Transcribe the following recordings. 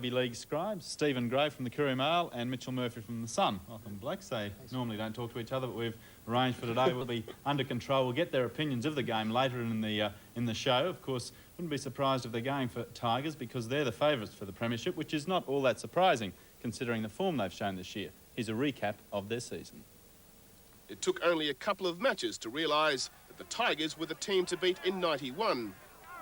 Rugby League scribes, Stephen Gray from the Courier Mail and Mitchell Murphy from the Sun. Welcome, Blakes. They normally don't talk to each other, but we've arranged for today. We'll be under control. We'll get their opinions of the game later in the show. Of course, wouldn't be surprised if they're going for Tigers because they're the favourites for the premiership, which is not all that surprising considering the form they've shown this year. Here's a recap of their season. It took only a couple of matches to realise that the Tigers were the team to beat in '91.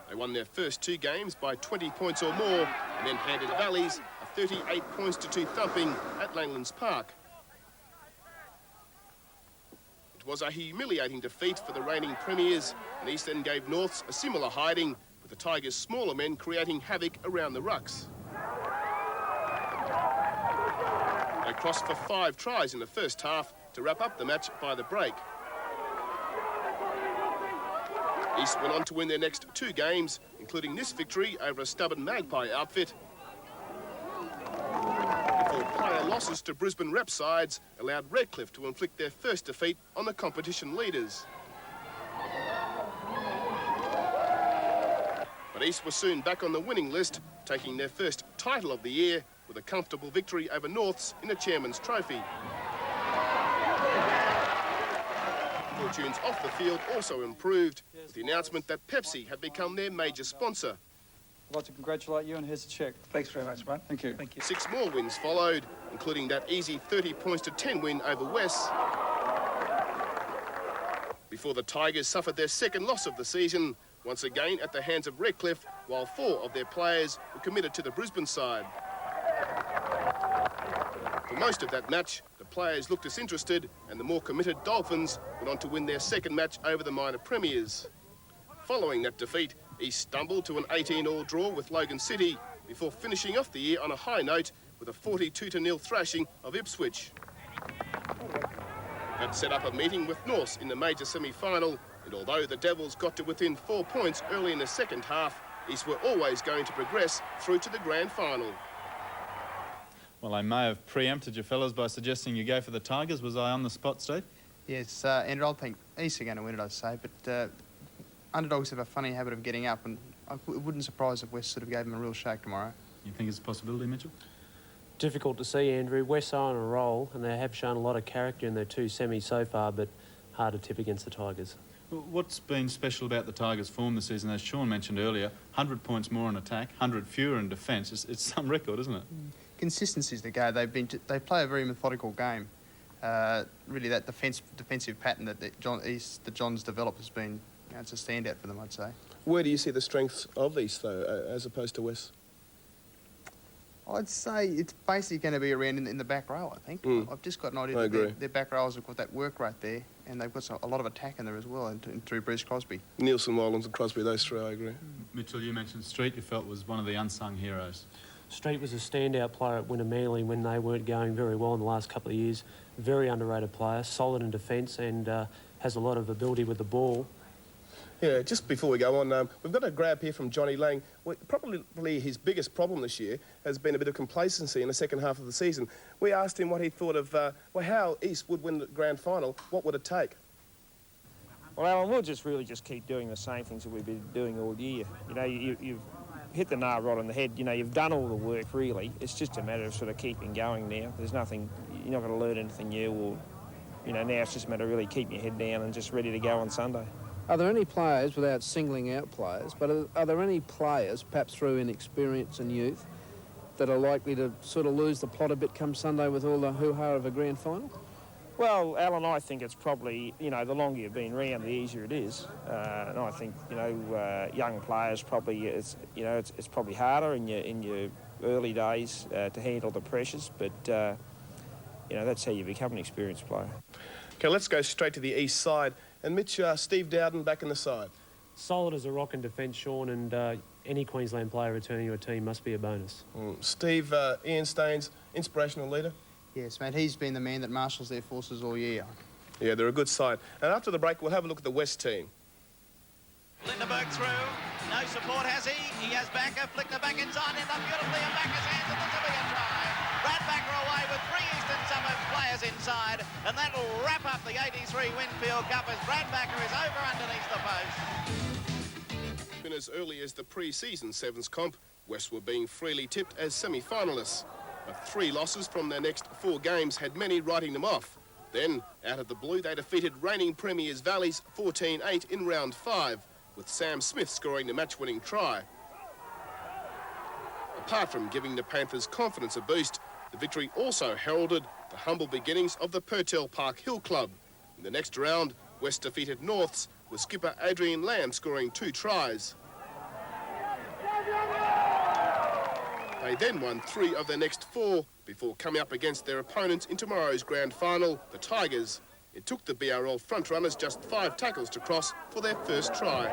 They won their first 2 games by 20 points or more and then handed Valleys a 38 points to 2 thumping at Langlands Park. It was a humiliating defeat for the reigning premiers, and East then gave Norths a similar hiding, with the Tigers' smaller men creating havoc around the rucks. They crossed for 5 tries in the first half to wrap up the match by the break. East went on to win their next 2 games, including this victory over a stubborn Magpie outfit, before player losses to Brisbane rep sides allowed Redcliffe to inflict their first defeat on the competition leaders. But East were soon back on the winning list, taking their first title of the year with a comfortable victory over Norths in the Chairman's Trophy. Fortunes off the field also improved, with the announcement that Pepsi had become their major sponsor. I'd like to congratulate you, and here's a cheque. Thanks very much, mate. Thank you. Thank you. 6 more wins followed, including that easy 30 points to 10 win over West, before the Tigers suffered their second loss of the season, once again at the hands of Redcliffe, while 4 of their players were committed to the Brisbane side. For most of that match, the players looked disinterested, and the more committed Dolphins went on to win their second match over the minor premiers. Following that defeat, East stumbled to an 18-all draw with Logan City before finishing off the year on a high note with a 42-0 thrashing of Ipswich. That set up a meeting with Norths in the major semi-final, and although the Devils got to within 4 points early in the second half, East were always going to progress through to the grand final. Well, I may have preempted you fellas by suggesting you go for the Tigers. Was I on the spot, Steve? Yes, Andrew, I think East are going to win it, I'd say, but underdogs have a funny habit of getting up, and it wouldn't surprise if West sort of gave them a real shake tomorrow. You think it's a possibility, Mitchell? Difficult to see, Andrew. West are on a roll, and they have shown a lot of character in their 2 semis so far, but hard to tip against the Tigers. What's been special about the Tigers' form this season? As Sean mentioned earlier, 100 points more in attack, 100 fewer in defence. It's some record, isn't it? Consistency's the go. They play a very methodical game. Really, that defensive pattern that John's developed has been, it's a standout for them, I'd say. Where do you see the strengths of East, though, as opposed to West? I'd say it's basically going to be around in the back row, I think. I've just got an idea that their back rowers have got that work right there, and they've got a lot of attack in there as well, and through Bruce Crosby. Nielsen, Wylands and Crosby, those 3, I agree. Mitchell, you mentioned Street, you felt was one of the unsung heroes. Street was a standout player at Winner Manly when they weren't going very well in the last couple of years. Very underrated player, solid in defence, and has a lot of ability with the ball. Yeah, just before we go on, we've got a grab here from Johnny Lang. Well, probably his biggest problem this year has been a bit of complacency in the second half of the season. We asked him what he thought of, how East would win the grand final. What would it take? Well, Alan, we'll just keep doing the same things that we've been doing all year. You know, you've hit the nail right on the head. You know, you've done all the work, really. It's just a matter of sort of keeping going now. There's nothing, you're not going to learn anything new, or, you know, now it's just a matter of really keeping your head down and just ready to go on Sunday. Are there any players, without singling out players, but are there any players, perhaps through inexperience and youth, that are likely to sort of lose the plot a bit come Sunday with all the hoo-ha of a grand final? Well, Alan, I think it's probably, you know, the longer you've been around, the easier it is. And I think, you know, young players probably, it's probably harder in your early days to handle the pressures, but, you know, that's how you become an experienced player. Okay, let's go straight to the east side. And Mitch, Steve Dowden back in the side. Solid as a rock in defence, Sean, and any Queensland player returning to a team must be a bonus. Steve, Ian Staines, inspirational leader? Yes, mate, he's been the man that marshals their forces all year. Yeah, they're a good side. And after the break, we'll have a look at the West team. Lindenberg through. No support, has he? He has Backer. Flick the back inside. End up beautifully in Backer's hands, and this will be a try. Brad Backer away with 3 Eastern Suburbs players inside, and that'll wrap up the 83 Winfield Cup as Brad Backer is over underneath the post. Been as early as the pre-season Sevens comp, West were being freely tipped as semi-finalists, but 3 losses from their next 4 games had many writing them off. Then, out of the blue, they defeated reigning premiers Valleys 14-8 in round 5, with Sam Smith scoring the match-winning try. Apart from giving the Panthers confidence a boost, the victory also heralded the humble beginnings of the Purtell Park Hill Club. In the next round, West defeated Norths, with skipper Adrian Lamb scoring 2 tries. They then won 3 of their next 4 before coming up against their opponents in tomorrow's grand final, the Tigers. It took the BRL frontrunners just 5 tackles to cross for their first try.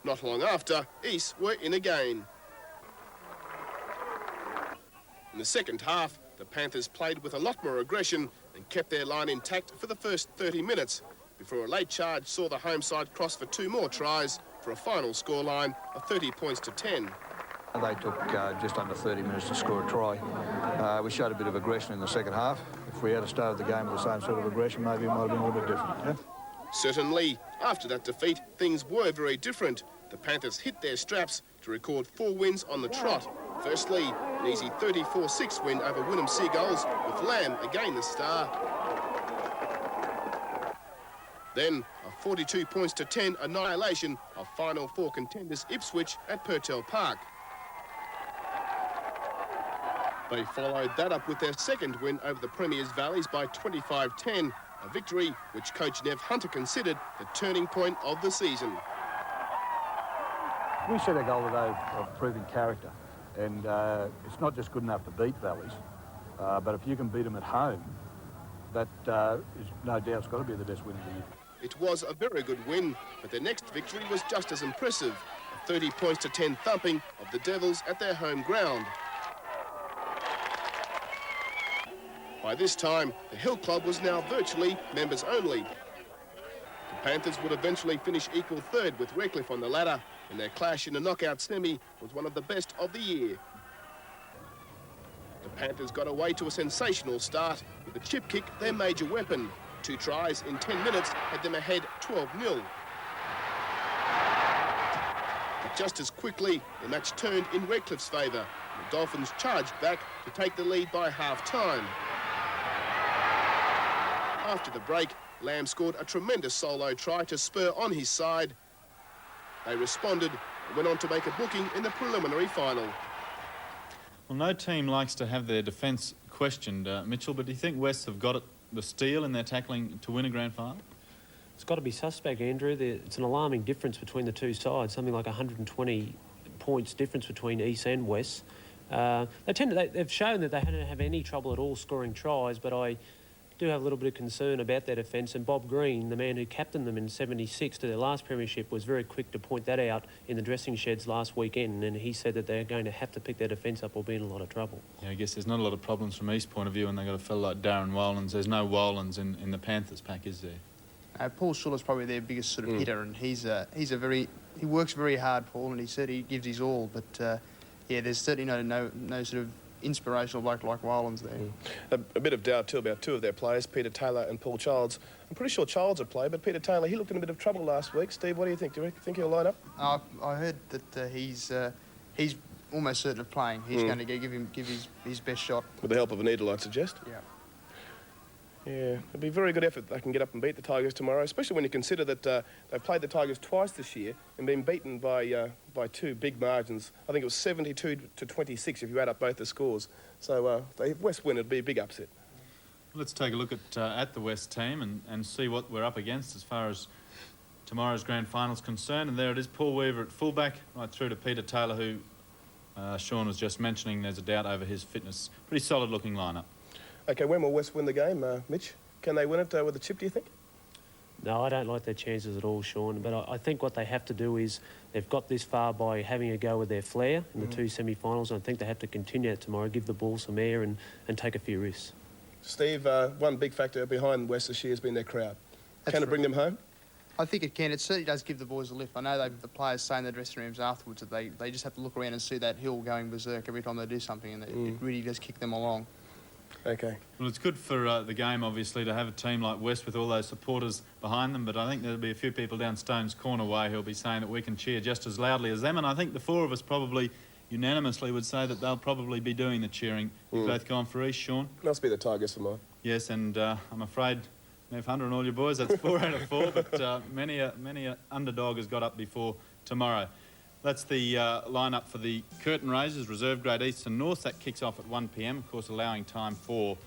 Not long after, East were in again. In the second half, the Panthers played with a lot more aggression and kept their line intact for the first 30 minutes before a late charge saw the home side cross for 2 more tries for a final scoreline of 30 points to 10. They took just under 30 minutes to score a try. We showed a bit of aggression in the second half. If we had started the game with the same sort of aggression, maybe it might have been a little bit different. Yeah? Certainly, after that defeat, things were very different. The Panthers hit their straps to record 4 wins on the trot. Firstly, an easy 34-6 win over Wynnum Seagulls, with Lamb again the star. Then a 42 points to 10 annihilation of Final 4 contenders Ipswich at Purtell Park. They followed that up with their second win over the Premiers Valleys by 25-10, a victory which coach Nev Hunter considered the turning point of the season. We set a goal today of proving character, and it's not just good enough to beat Valleys, but if you can beat them at home, that is no doubt it's got to be the best win of the year. It was a very good win, but their next victory was just as impressive, a 30 points to 10 thumping of the Devils at their home ground. By this time, the Hill Club was now virtually members only. The Panthers would eventually finish equal third with Redcliffe on the ladder, and their clash in a knockout semi was one of the best of the year. The Panthers got away to a sensational start with a chip kick, their major weapon. 2 tries in 10 minutes had them ahead 12-0. But just as quickly, the match turned in Redcliffe's favour. The Dolphins charged back to take the lead by half-time. After the break, Lamb scored a tremendous solo try to spur on his side. They responded and went on to make a booking in the preliminary final. Well, no team likes to have their defence questioned, Mitchell, but do you think West have got the steel in their tackling to win a grand final? It's got to be suspect, Andrew. It's an alarming difference between the two sides, something like 120 points difference between East and West. They've shown that they hadn't have any trouble at all scoring tries, but I do have a little bit of concern about their defence, and Bob Green, the man who captained them in 76 to their last premiership, was very quick to point that out in the dressing sheds last weekend, and he said that they're going to have to pick their defence up or be in a lot of trouble. Yeah, I guess there's not a lot of problems from East point of view, and they've got a fellow like Darren Wolans. There's no Wolans in the Panthers pack, is there? Paul Schuller's probably their biggest sort of hitter, and he works very hard, Paul, and he said he gives his all, but yeah, there's certainly no sort of inspirational bloke like Wolans there. A bit of doubt too about 2 of their players, Peter Taylor and Paul Childs. I'm pretty sure Childs would play, but Peter Taylor, he looked in a bit of trouble last week. Steve, what do you think? Do you think he'll line up? I heard that he's almost certain of playing. He's going to give his best shot. With the help of a needle, I'd suggest. Yeah. Yeah, it'll be a very good effort they can get up and beat the Tigers tomorrow, especially when you consider that they've played the Tigers twice this year and been beaten by 2 big margins. I think it was 72 to 26 if you add up both the scores. So if West win, it'd be a big upset. Let's take a look at the West team and see what we're up against as far as tomorrow's grand final's concerned. And there it is, Paul Weaver at fullback, right through to Peter Taylor, who Sean was just mentioning there's a doubt over his fitness. Pretty solid looking lineup. OK, when will West win the game, Mitch? Can they win it with a chip, do you think? No, I don't like their chances at all, Sean, but I think what they have to do is they've got this far by having a go with their flair in the 2 semi-finals, and I think they have to continue it tomorrow, give the ball some air and take a few risks. Steve, one big factor behind West this year has been their crowd. Can it bring them home? I think it can. It certainly does give the boys a lift. I know the players say in the dressing rooms afterwards that they just have to look around and see that hill going berserk every time they do something, and it really does kick them along. Okay. Well, it's good for the game, obviously, to have a team like West with all those supporters behind them, but I think there'll be a few people down Stones Corner way who'll be saying that we can cheer just as loudly as them, and I think the four of us probably unanimously would say that they'll probably be doing the cheering. You've both gone for East, Sean? Must be the Tigers for mine. Yes, and I'm afraid, Nev Hunter and all your boys, that's 4 out of 4, but many a underdog has got up before tomorrow. That's the lineup for the curtain raisers, reserve grade East and North. That kicks off at 1 p.m, of course, allowing time for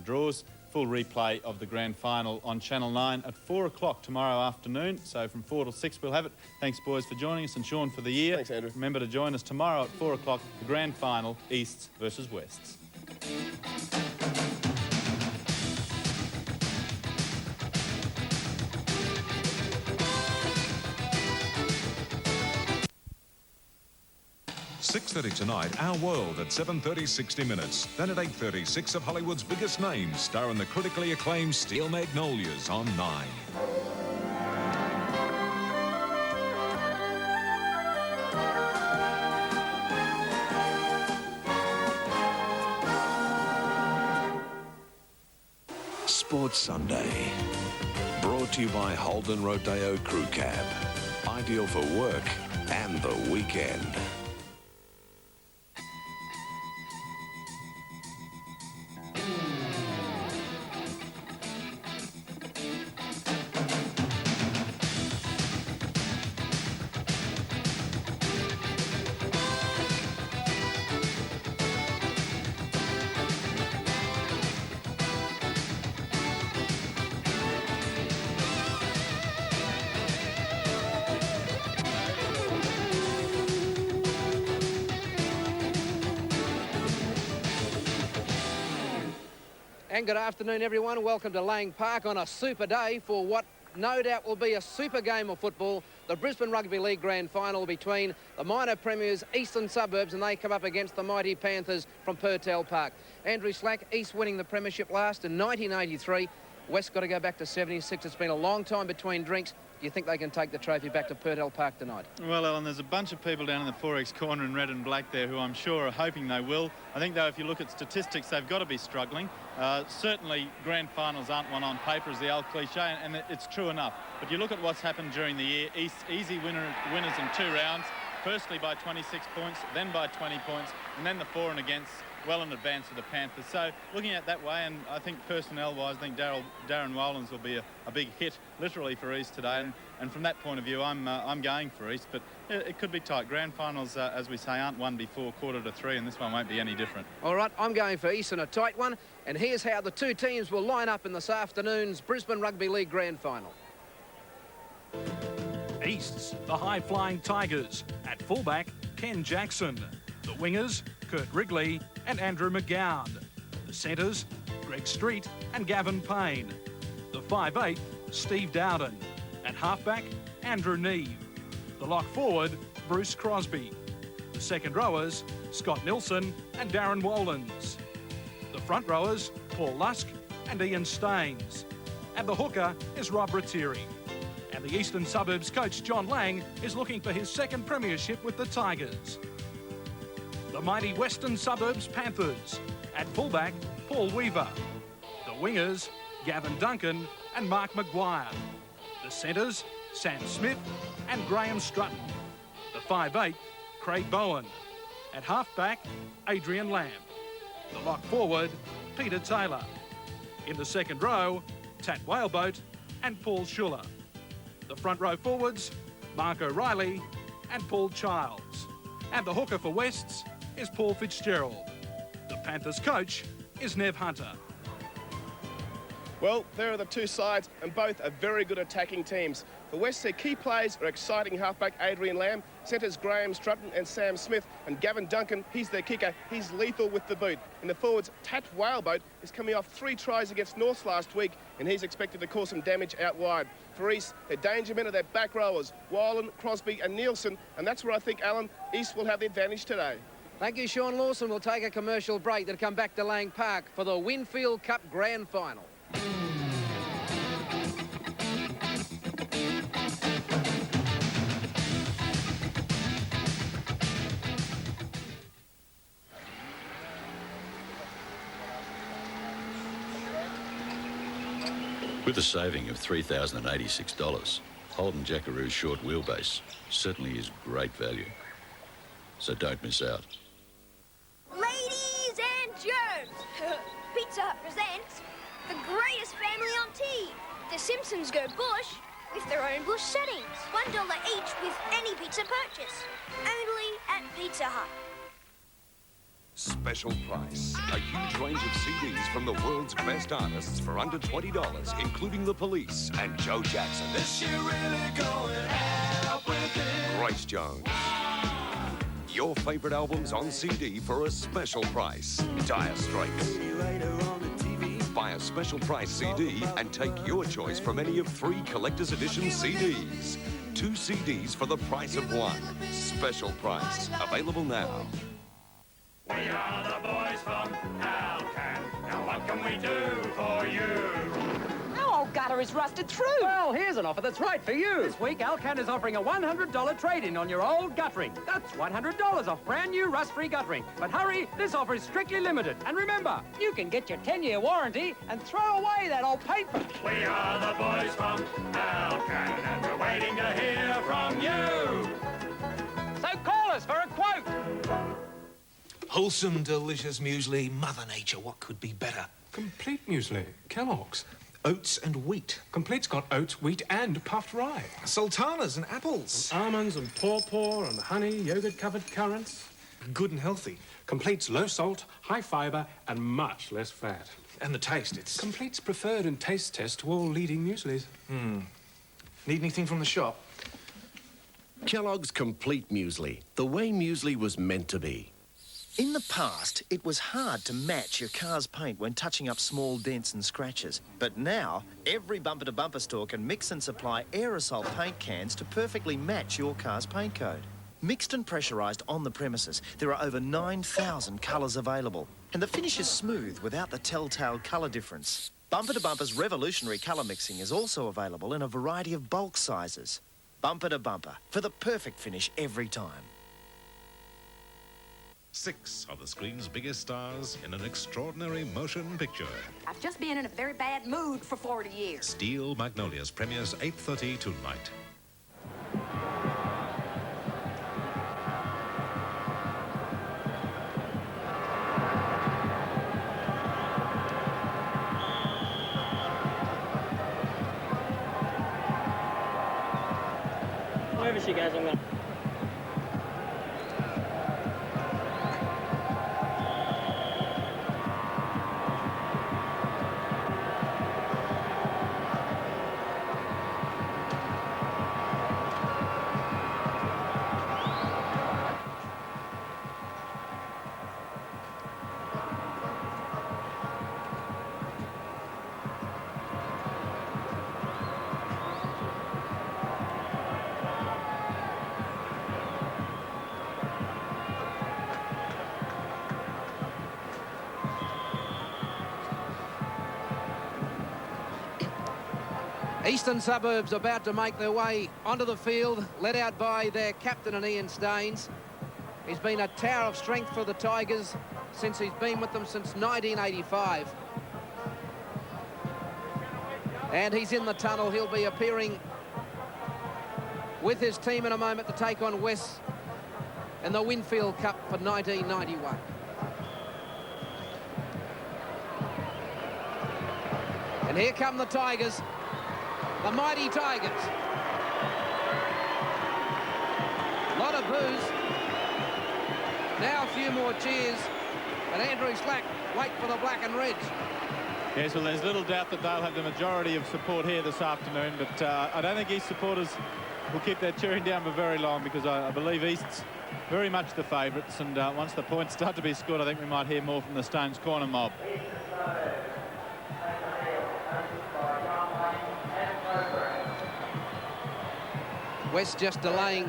draws. Full replay of the grand final on Channel 9 at 4 o'clock tomorrow afternoon. So from 4 till 6 we'll have it. Thanks, boys, for joining us, and Sean for the year. Thanks, Andrew. Remember to join us tomorrow at 4 o'clock, the grand final, Easts versus Wests. .30 tonight, Our World at 7:30, 60 Minutes. Then at 8:30, 6 of Hollywood's biggest names star in the critically acclaimed Steel Magnolias on 9. Sports Sunday. Brought to you by Holden Rodeo Crew Cab. Ideal for work and the weekend. And good afternoon, everyone. Welcome to Lang Park on a super day for what no doubt will be a super game of football. The Brisbane Rugby League Grand Final between the minor premiers, Eastern Suburbs, and they come up against the mighty Panthers from Purtell Park. Andrew Slack, East winning the premiership last in 1983. West got to go back to 76. It's been a long time between drinks. Do you think they can take the trophy back to Purtell Park tonight? Well, Alan, there's a bunch of people down in the 4X corner in red and black there who I'm sure are hoping they will. I think, though, if you look at statistics, they've got to be struggling. Certainly, grand finals aren't one on paper, as the old cliche, and it's true enough. But you look at what's happened during the year. East easy winners in 2 rounds, firstly by 26 points, then by 20 points, and then the for and against well in advance of the Panthers. So looking at it that way, and I think personnel-wise, I think Darren Wolins will be a big hit, literally, for East today. And from that point of view, I'm going for East, but it could be tight. Grand finals, as we say, aren't won before 2:45, and this one won't be any different. All right, I'm going for East in a tight one, and here's how the two teams will line up in this afternoon's Brisbane Rugby League Grand Final. Easts, the high-flying Tigers. At fullback, Ken Jackson. The wingers, Kurt Wrigley and Andrew McGowan. The centres, Greg Street and Gavin Payne. The 5'8", Steve Dowden. At halfback, Andrew Neve. The lock forward, Bruce Crosby. The second rowers, Scott Nilsson and Darren Wolins. The front rowers, Paul Lusk and Ian Staines. And the hooker is Rob Rattiri. And the Eastern Suburbs coach, John Lang, is looking for his second premiership with the Tigers. The mighty Western Suburbs Panthers. At fullback, Paul Weaver. The wingers, Gavin Duncan and Mark Maguire. The centres, Sam Smith and Graham Strutton. The 5'8", Craig Bowen. At halfback, Adrian Lamb. The lock forward, Peter Taylor. In the second row, Tat Whaleboat and Paul Schuller. The front row forwards, Mark O'Reilly and Paul Childs. And the hooker for Wests is Paul Fitzgerald. The Panthers coach is Nev Hunter. Well, there are the two sides, and both are very good attacking teams. For West, their key players are exciting halfback Adrian Lamb, centres Graham Strutton and Sam Smith, and Gavin Duncan, he's their kicker. He's lethal with the boot. In the forwards, Tat Whaleboat is coming off 3 tries against North last week, and he's expected to cause some damage out wide. For East, their danger men are their back rowers, Weiland, Crosby and Nielsen, and that's where I think, Alan, East will have the advantage today. Thank you, Sean Lawson. We'll take a commercial break, then come back to Lang Park for the Winfield Cup Grand Final. With a saving of $3,086, Holden Jackaroo's short wheelbase certainly is great value. So don't miss out. Ladies and germs, Pizza Hut presents the greatest family on tea. The Simpsons go bush with their own bush settings. $1 each with any pizza purchase. Only at Pizza Hut. Special price. A huge range of CDs from the world's best artists for under $20, including The Police and Joe Jackson. This year really going out with it. Grace Jones. Your favourite albums on CD for a special price. Dire Straits. Buy a special price CD and take your choice from any of 3 collector's edition CDs. 2 CDs for the price of 1. Special price. Available now. We are the boys from Alcan. Now what can we do for you? Our old gutter is rusted through. Well, here's an offer that's right for you. This week, Alcan is offering a $100 trade-in on your old guttering. That's $100 off brand new rust-free guttering. But hurry, this offer is strictly limited. And remember, you can get your 10-year warranty and throw away that old paper. We are the boys from Alcan, and we're waiting to hear from you. So call us for a quote. Wholesome, delicious muesli. Mother Nature, what could be better? Complete muesli. Kellogg's. Oats and wheat. Complete's got oats, wheat and puffed rye. Sultanas and apples. And almonds and pawpaw and honey, yogurt-covered currants. Good and healthy. Complete's low salt, high fibre and much less fat. And the taste, it's... Complete's preferred in taste test to all leading mueslis. Need anything from the shop? Kellogg's Complete Muesli. The way muesli was meant to be. In the past, it was hard to match your car's paint when touching up small dents and scratches. But now, every bumper-to-bumper store can mix and supply aerosol paint cans to perfectly match your car's paint code. Mixed and pressurised on the premises, there are over 9,000 colours available. And the finish is smooth without the telltale colour difference. Bumper-to-Bumper's revolutionary colour mixing is also available in a variety of bulk sizes. Bumper-to-Bumper, for the perfect finish every time. 6 of the screen's biggest stars in an extraordinary motion picture. I've just been in a very bad mood for 40 years. Steel Magnolias premieres 8:30 tonight. Wherever she goes, I'm going to... Eastern Suburbs about to make their way onto the field, led out by their captain and Ian Staines. He's been a tower of strength for the Tigers since he's been with them since 1985. And he's in the tunnel. He'll be appearing with his team in a moment to take on West in the Winfield Cup for 1991. And here come the Tigers. The mighty Tigers. Lot of boos. Now a few more cheers. And Andrew Slack wait for the black and reds. Yes, well, there's little doubt that they'll have the majority of support here this afternoon, but I don't think East supporters will keep their cheering down for very long, because I believe East's very much the favourites, and once the points start to be scored, I think we might hear more from the Stones Corner mob. West just delaying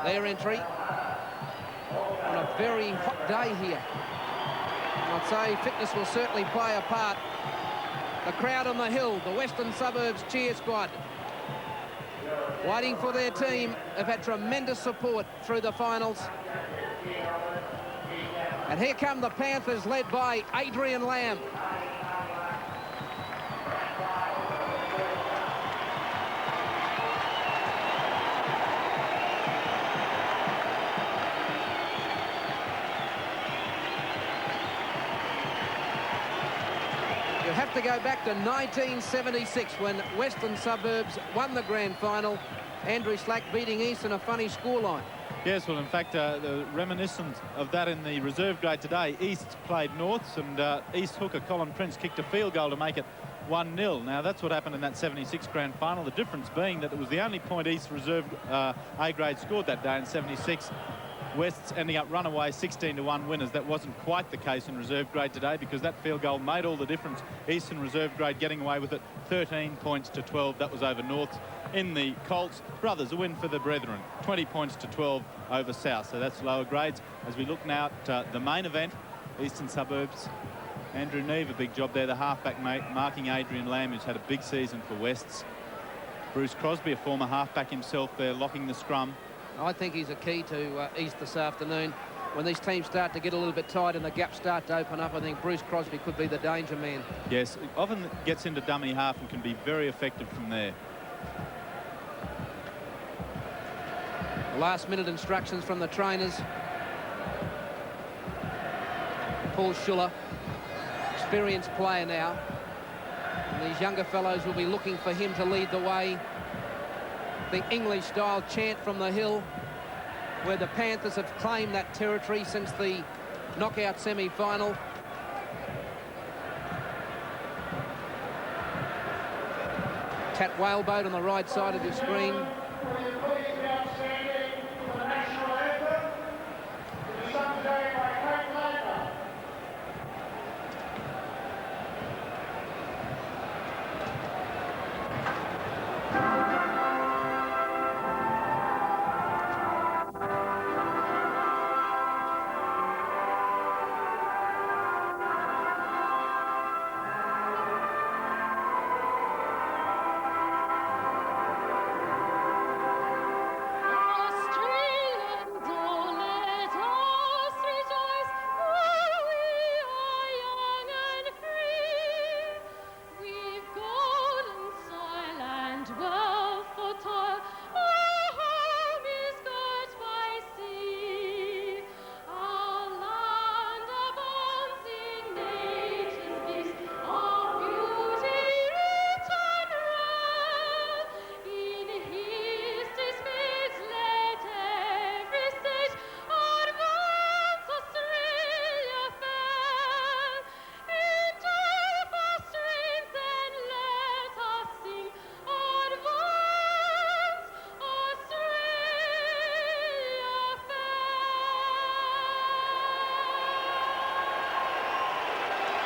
their entry on a very hot day here. I'd say fitness will certainly play a part. The crowd on the hill, the Western Suburbs cheer squad, waiting for their team, have had tremendous support through the finals. And here come the Panthers, led by Adrian Lamb. have to go back to 1976 when Western Suburbs won the grand final. Andrew Slack beating East in a funny scoreline. Yes, well, in fact, the reminiscent of that in the reserve grade today, East played Norths, and East hooker Colin Prince kicked a field goal to make it 1-0. Now, that's what happened in that 76 grand final, the difference being that it was the only point East reserve A grade scored that day in 76. West's ending up runaway 16-1 winners. That wasn't quite the case in reserve grade today because that field goal made all the difference. Eastern reserve grade getting away with it 13 points to 12. That was over North. In the Colts, Brothers, a win for the Brethren, 20 points to 12 over South. So that's lower grades. As we look now at the main event, Eastern Suburbs. Andrew Neve, a big job there, the halfback mate, marking Adrian Lamb, who's had a big season for Wests. Bruce Crosby, a former halfback himself there, locking the scrum. I think he's a key to East this afternoon. When these teams start to get a little bit tight and the gaps start to open up, I think Bruce Crosby could be the danger man. Yes, often gets into dummy half and can be very effective from there. Last-minute instructions from the trainers. Paul Schuller, experienced player now. And these younger fellows will be looking for him to lead the way. The English-style chant from the hill, where the Panthers have claimed that territory since the knockout semi-final. Cat Whaleboat on the right side of the screen.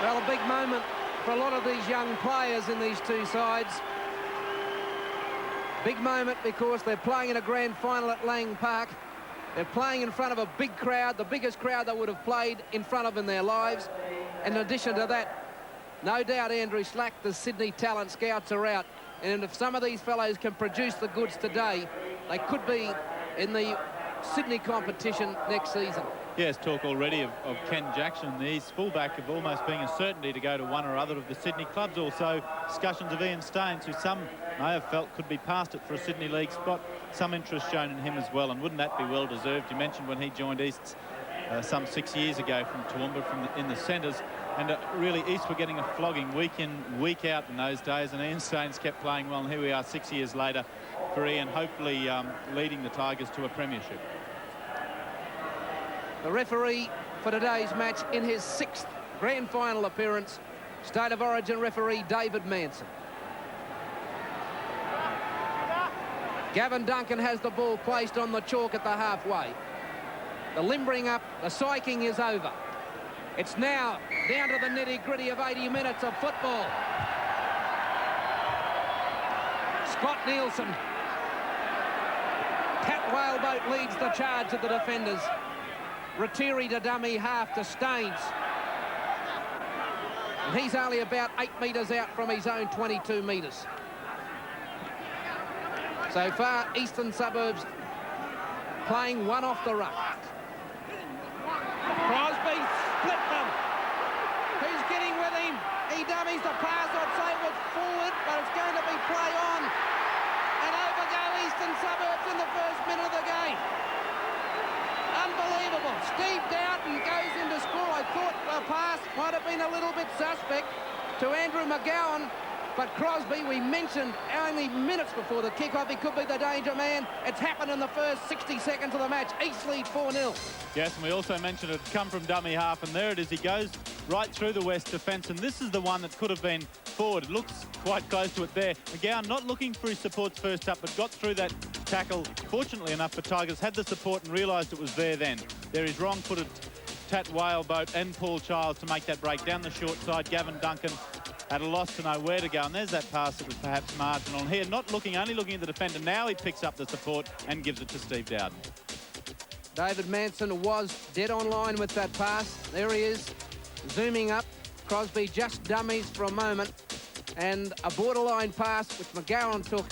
Well, a big moment for a lot of these young players in these two sides. Big moment because they're playing in a grand final at Lang Park. They're playing in front of a big crowd, the biggest crowd they would have played in front of in their lives. And in addition to that, no doubt Andrew Slack, the Sydney talent scouts are out. And if some of these fellows can produce the goods today, they could be in the Sydney competition next season. Yes, talk already of Ken Jackson, the East fullback, of almost being a certainty to go to one or other of the Sydney clubs. Also, discussions of Ian Staines, who some may have felt could be past it for a Sydney League spot. Some interest shown in him as well, and wouldn't that be well deserved? You mentioned when he joined East some 6 years ago from Toowoomba in the centres. And really, East were getting a flogging week in, week out in those days, and Ian Staines kept playing well, and here we are 6 years later for Ian, hopefully leading the Tigers to a premiership. The referee for today's match in his 6th grand final appearance, State of Origin referee David Manson. Gavin Duncan has the ball placed on the chalk at the halfway. The limbering up, the psyching is over. It's now down to the nitty-gritty of 80 minutes of football. Scott Nielsen. Cat Whaleboat leads the charge of the defenders. Ratiri to dummy half to Staines. And he's only about 8 metres out from his own 22 metres. So far, Eastern Suburbs playing one off the ruck. Crosby split them. Who's getting with him? He dummies the pass, I'd say it was forward, but it's going to be play on. And over go Eastern Suburbs in the first minute of the game. Unbelievable. Steve Dowden goes in to score. I thought the pass might have been a little bit suspect. to Andrew McGowan. But Crosby, we mentioned only minutes before the kick-off, he could be the danger man. It's happened in the first 60 seconds of the match. East lead 4-0. Yes, and we also mentioned it come from dummy half, and there it is. He goes right through the West defence, and this is the one that could have been forward. It looks quite close to it there. McGowan not looking for his supports first up, but got through that tackle. Fortunately enough for Tigers, had the support and realised it was there then. There is wrong-footed Tat Whaleboat and Paul Childs to make that break down the short side. Gavin Duncan at a loss to know where to go, and there's that pass that was perhaps marginal. And here, not looking, only looking at the defender. Now he picks up the support and gives it to Steve Dowden. David Manson was dead on line with that pass. There he is, zooming up. Crosby just dummies for a moment, and a borderline pass which McGowan took,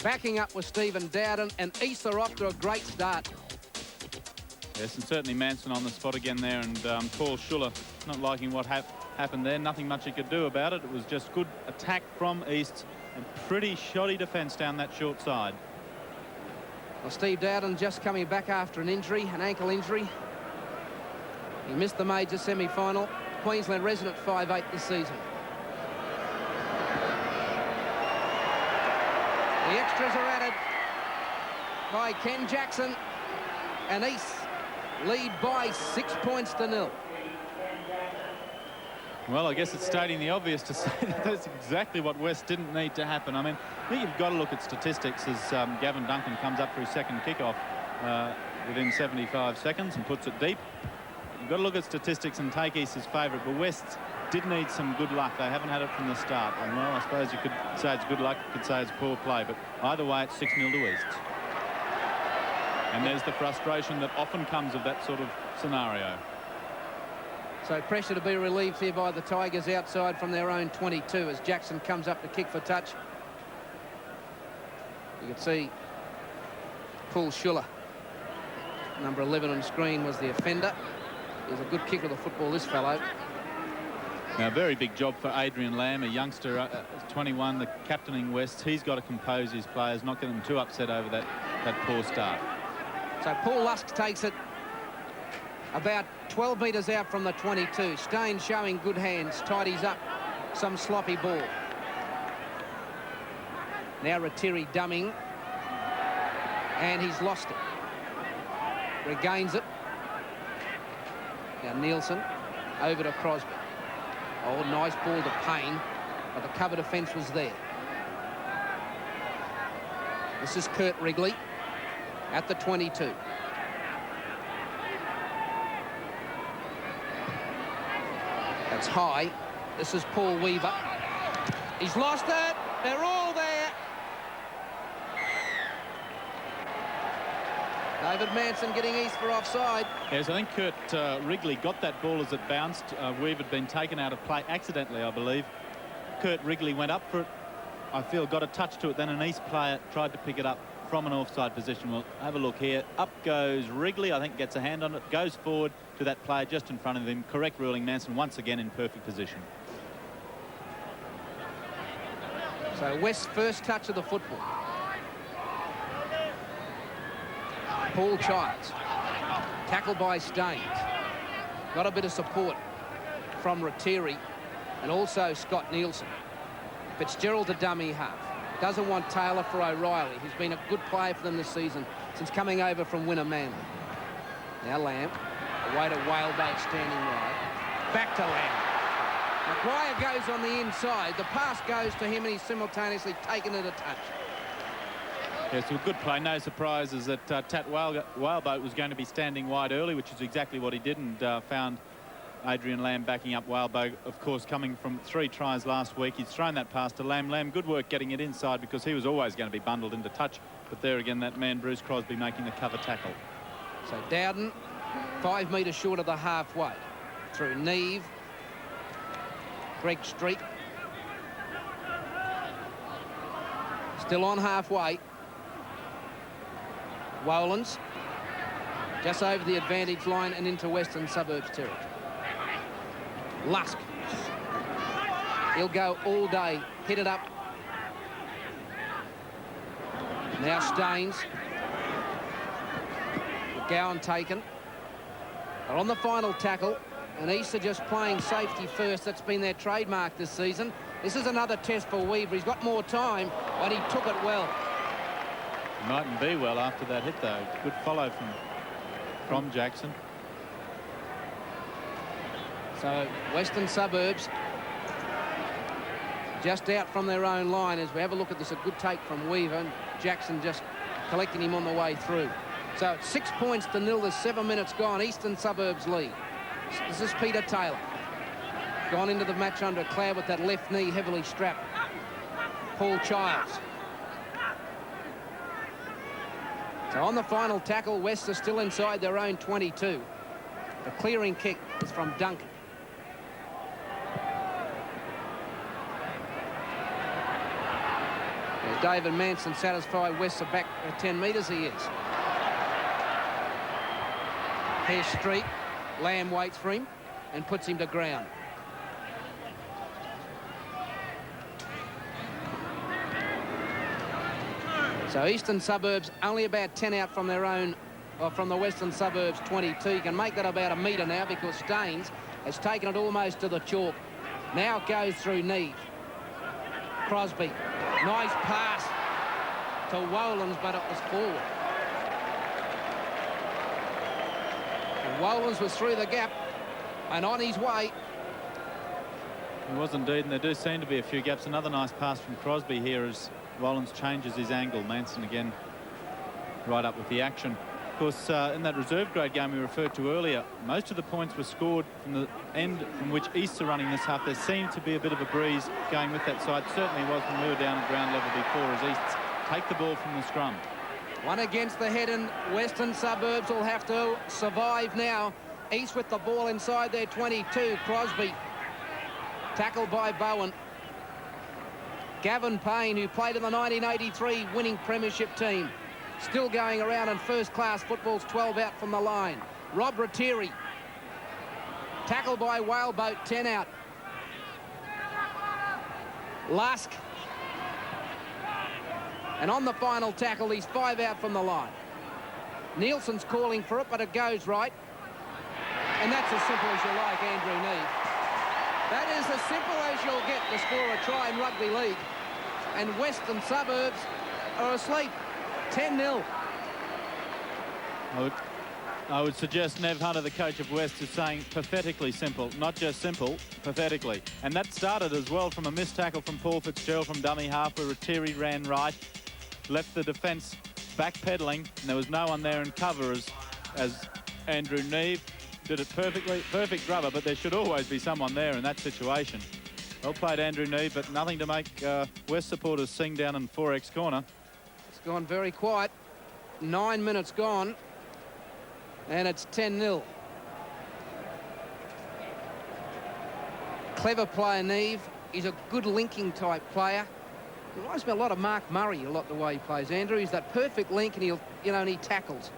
backing up with Stephen Dowden, and East are off to a great start. Yes, and certainly Manson on the spot again there, and Paul Schuller not liking what happened there. Nothing much he could do about it. It was just good attack from East and pretty shoddy defence down that short side. Well, Steve Dowden just coming back after an injury, an ankle injury. He missed the major semi-final. Queensland resident 5'8" this season. The extras are added by Ken Jackson, and East lead by 6 points to 0. Well, I guess it's stating the obvious to say that that's exactly what West didn't need to happen. I mean, I think you've got to look at statistics as Gavin Duncan comes up for his second kickoff within 75 seconds and puts it deep. You've got to look at statistics and take East as favourite, but West did need some good luck. They haven't had it from the start. And, well, I suppose you could say it's good luck, you could say it's poor play, but either way, it's 6-0 to East. And there's the frustration that often comes of that sort of scenario. So pressure to be relieved here by the Tigers outside from their own 22 as Jackson comes up to kick for touch. You can see Paul Schuller, number 11 on screen, was the offender. He's a good kicker of the football, this fellow. Now, very big job for Adrian Lamb, a youngster, 21, the captaining West. He's got to compose his players, not get them too upset over that poor start. So Paul Lusk takes it about 12 metres out from the 22. Stain showing good hands, tidies up some sloppy ball. Now Rattiri dumming, and he's lost it. Regains it. Now Nielsen over to Crosby. Oh, nice ball to Payne, but the cover defence was there. This is Kurt Wrigley at the 22. That's high. This is Paul Weaver. He's lost it. They're all there. David Manson getting East for offside. Yes, I think Kurt Wrigley got that ball as it bounced. Weaver had been taken out of play accidentally, I believe. Kurt Wrigley went up for it. I feel got a touch to it. Then an East player tried to pick it up from an offside position. We'll have a look here. Up goes Wrigley. I think gets a hand on it. Goes forward to that player just in front of him. Correct ruling. Manson once again in perfect position. So West's first touch of the football. Paul Childs. Tackled by Staines. Got a bit of support from Rattiri and also Scott Nielsen. Fitzgerald a dummy half. Doesn't want Taylor for O'Reilly, who's been a good player for them this season since coming over from Winner Manly. Now Lamb, away to Whaleboat standing right. Back to Lamb. Maguire goes on the inside. The pass goes to him and he's simultaneously taken it a touch. Yes, a good play. No surprises that Tat Whaleboat was going to be standing wide early, which is exactly what he did, and found Adrian Lamb backing up Whaleboat, of course, coming from 3 tries last week. He's thrown that pass to Lamb. Lamb, good work getting it inside because he was always going to be bundled into touch. But there again, that man, Bruce Crosby, making the cover tackle. So Dowden, 5 metres short of the halfway. Through Neve. Greg Street. Still on halfway. Wolans. Just over the advantage line and into Western Suburbs territory. Lusk. He'll go all day. Hit it up. Now Staines. McGowan taken. But on the final tackle, And East are just playing safety first. That's been their trademark this season. This is another test for Weaver. He's got more time, but he took it well. He mightn't be well after that hit, though. Good follow from Jackson. So Western Suburbs just out from their own line. As we have a look at this, a good take from Weaver, and Jackson just collecting him on the way through. So 6 points to nil. There's 7 minutes gone. Eastern Suburbs lead. This is Peter Taylor. Gone into the match under a cloud with that left knee heavily strapped. Paul Childs. So on the final tackle, West are still inside their own 22. The clearing kick is from Duncan. David Manson satisfied. West are back at 10 metres. He is. Here's Street. Lamb waits for him and puts him to ground. So Eastern Suburbs only about 10 out from their own, or from the Western Suburbs 22. You can make that about a metre now because Staines has taken it almost to the chalk. Now it goes through Neve. Crosby. Nice pass to Wolans, but it was forward. And Wolans was through the gap and on his way. He was indeed, and there do seem to be a few gaps. Another nice pass from Crosby here as Wolans changes his angle. Manson again right up with the action. Of course, in that reserve grade game we referred to earlier, most of the points were scored from the end from which East are running this half. There seemed to be a bit of a breeze going with that side. Certainly was when we were down at ground level before, as East take the ball from the scrum. One against the head, and Western Suburbs will have to survive now. East with the ball inside their 22. Crosby tackled by Bowen. Gavin Payne, who played in the 1983 winning premiership team, still going around in first-class football's 12 out from the line. Rob Ratteri, tackled by Whaleboat, 10 out. Lusk. And on the final tackle, he's 5 out from the line. Nielsen's calling for it, but it goes right. And that's as simple as you like, Andrew Neve. That is as simple as you'll get to score a try in rugby league. And Western Suburbs are asleep. 10-0. I would suggest Nev Hunter, the coach of West, is saying pathetically simple. Not just simple, pathetically. And that started as well from a missed tackle from Paul Fitzgerald from dummy half, where Ratteri ran right, left the defence backpedaling, and there was no one there in cover as Andrew Neve did it perfectly. Perfect rubber, but there should always be someone there in that situation. Well played, Andrew Neve, but nothing to make West supporters sing down in 4X corner. It's gone very quiet. 9 minutes gone. And it's 10-0. Clever player, Neve. He's a good linking type player. He reminds me a lot of Mark Murray, a lot the way he plays, Andrew. He's that perfect link, and and he tackles.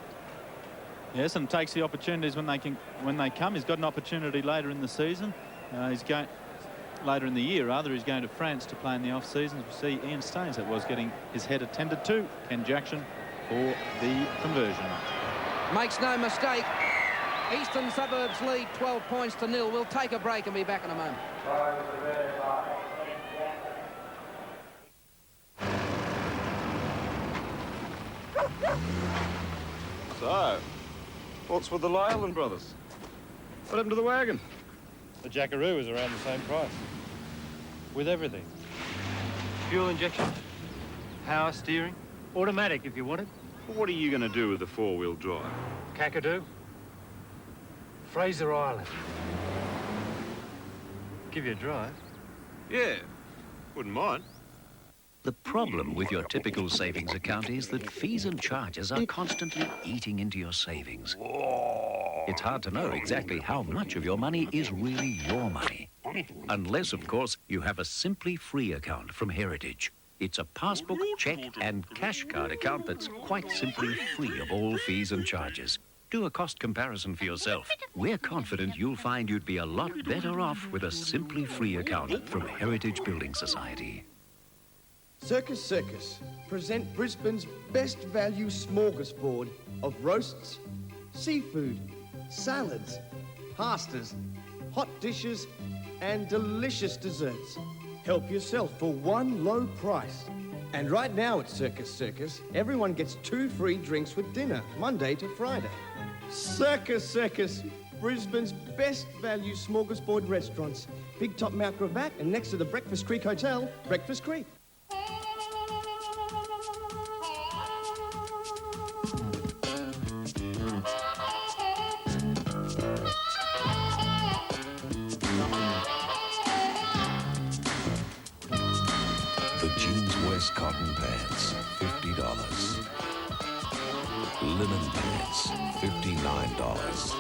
Yes, and takes the opportunities when they come. He's got an opportunity later in the season. Later in the year, rather, he's going to France to play in the off-season. We see Ian Staines, that was, getting his head attended to. Ken Jackson for the conversion. Makes no mistake. Eastern Suburbs lead 12 points to 0. We'll take a break and be back in a moment. So, what's with the Leyland brothers? What happened to the wagon? The Jackaroo is around the same price. With everything. Fuel injection, power steering, automatic if you want it. Well, what are you going to do with the four-wheel drive? Kakadu, Fraser Island. Give you a drive. Yeah, wouldn't mind. The problem with your typical savings account is that fees and charges are constantly eating into your savings. It's hard to know exactly how much of your money is really your money. Unless, of course, you have a Simply Free account from Heritage. It's a passbook, cheque and cash card account that's quite simply free of all fees and charges. Do a cost comparison for yourself. We're confident you'll find you'd be a lot better off with a Simply Free account from Heritage Building Society. Circus Circus present Brisbane's best value smorgasbord of roasts, seafood, salads, pastas hot dishes, and delicious desserts. Help yourself for one low price. And right now at Circus Circus, everyone gets 2 free drinks with dinner, Monday to Friday. Circus Circus, Brisbane's best value smorgasbord restaurants. Big Top Mount Gravatt and next to the Breakfast Creek Hotel, Breakfast Creek. The Jeans West cotton pants, $50. Linen pants, $59.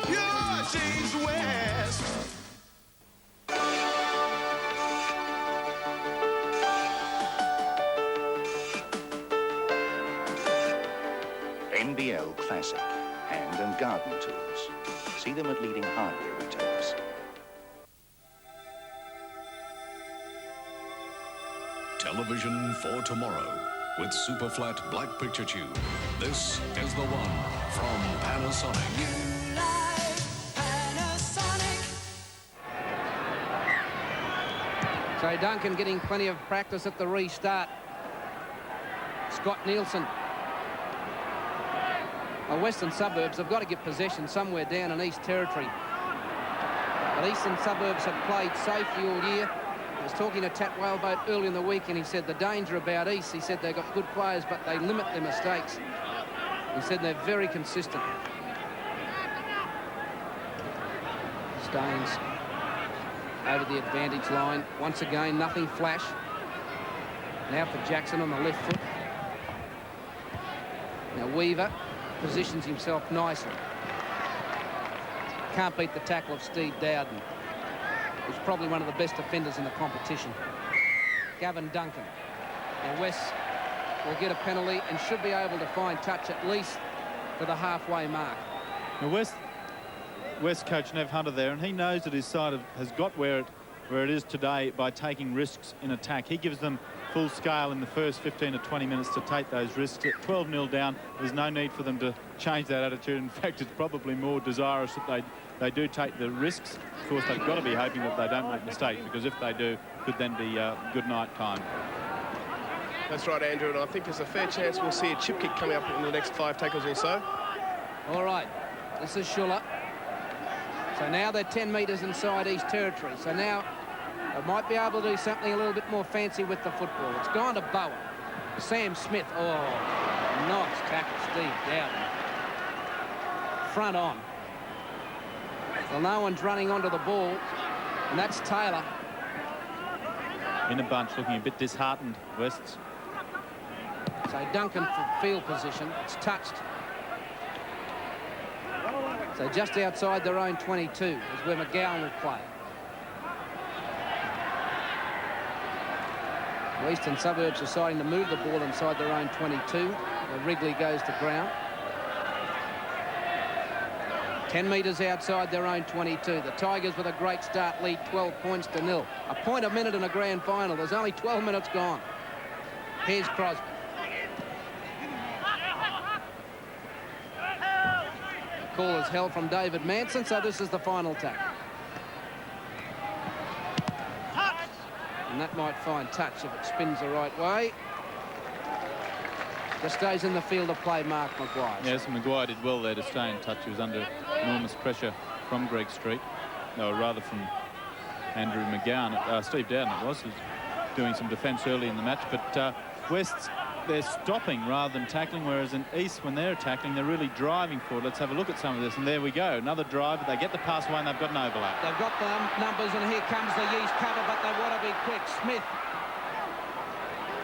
Your Jeans West. NBL Classic Hand and Garden Tools. See them at leading hardware retailers. Television for tomorrow with super flat black picture tube. This is the one from Panasonic. So Duncan getting plenty of practice at the restart. Scott Nielsen. The Western Suburbs have got to get possession somewhere down in East Territory. But Eastern Suburbs have played safety all year. I was talking to Tat Whaleboat early in the week and he said the danger about East, he said they've got good players but they limit their mistakes. He said they're very consistent. Staines over the advantage line. Once again, nothing flash. Now for Jackson on the left foot. Now Weaver positions himself nicely. Can't beat the tackle of Steve Dowden, who's probably one of the best defenders in the competition. Gavin Duncan. Now West will get a penalty and should be able to find touch at least to the halfway mark. Now West coach Nev Hunter there, and he knows that his side has got where it is today by taking risks in attack. He gives them full scale in the first 15 to 20 minutes to take those risks. At 12-0 down, there's no need for them to change that attitude. In fact, it's probably more desirous that they do take the risks. Of course, they've got to be hoping that they don't make mistakes, because if they do, could then be good night time. That's right, Andrew, and I think there's a fair chance we'll see a chip kick coming up in the next 5 tackles or so. All right, this is Schuller. So now they're 10 metres inside East Territory. So now they might be able to do something a little bit more fancy with the football. It's gone to Bowen. Sam Smith. Oh, nice tackle, Steve Dowden. Front on. Well, no one's running onto the ball, and that's Taylor. In a bunch, looking a bit disheartened, Wests. So Duncan for field position. It's touched. So just outside their own 22 is where McGowan will play. The Eastern Suburbs deciding to move the ball inside their own 22. Wrigley goes to ground. 10 metres outside their own 22. The Tigers with a great start lead 12 points to 0. A point a minute in a grand final. There's only 12 minutes gone. Here's Crosby. The call is held from David Manson, so this is the final tackle. And that might find touch if it spins the right way. Just stays in the field of play, Mark Maguire. Yes, Maguire did well there to stay in touch. He was under enormous pressure from Greg Street. No, rather from Andrew McGowan. Steve Dowden it was doing some defence early in the match. But West's, they're stopping rather than tackling, whereas in East, when they're tackling, they're really driving forward. Let's have a look at some of this. And there we go. Another drive. They get the pass away and they've got an overlap. They've got the numbers, and here comes the Yeast cover, but they want to be quick. Smith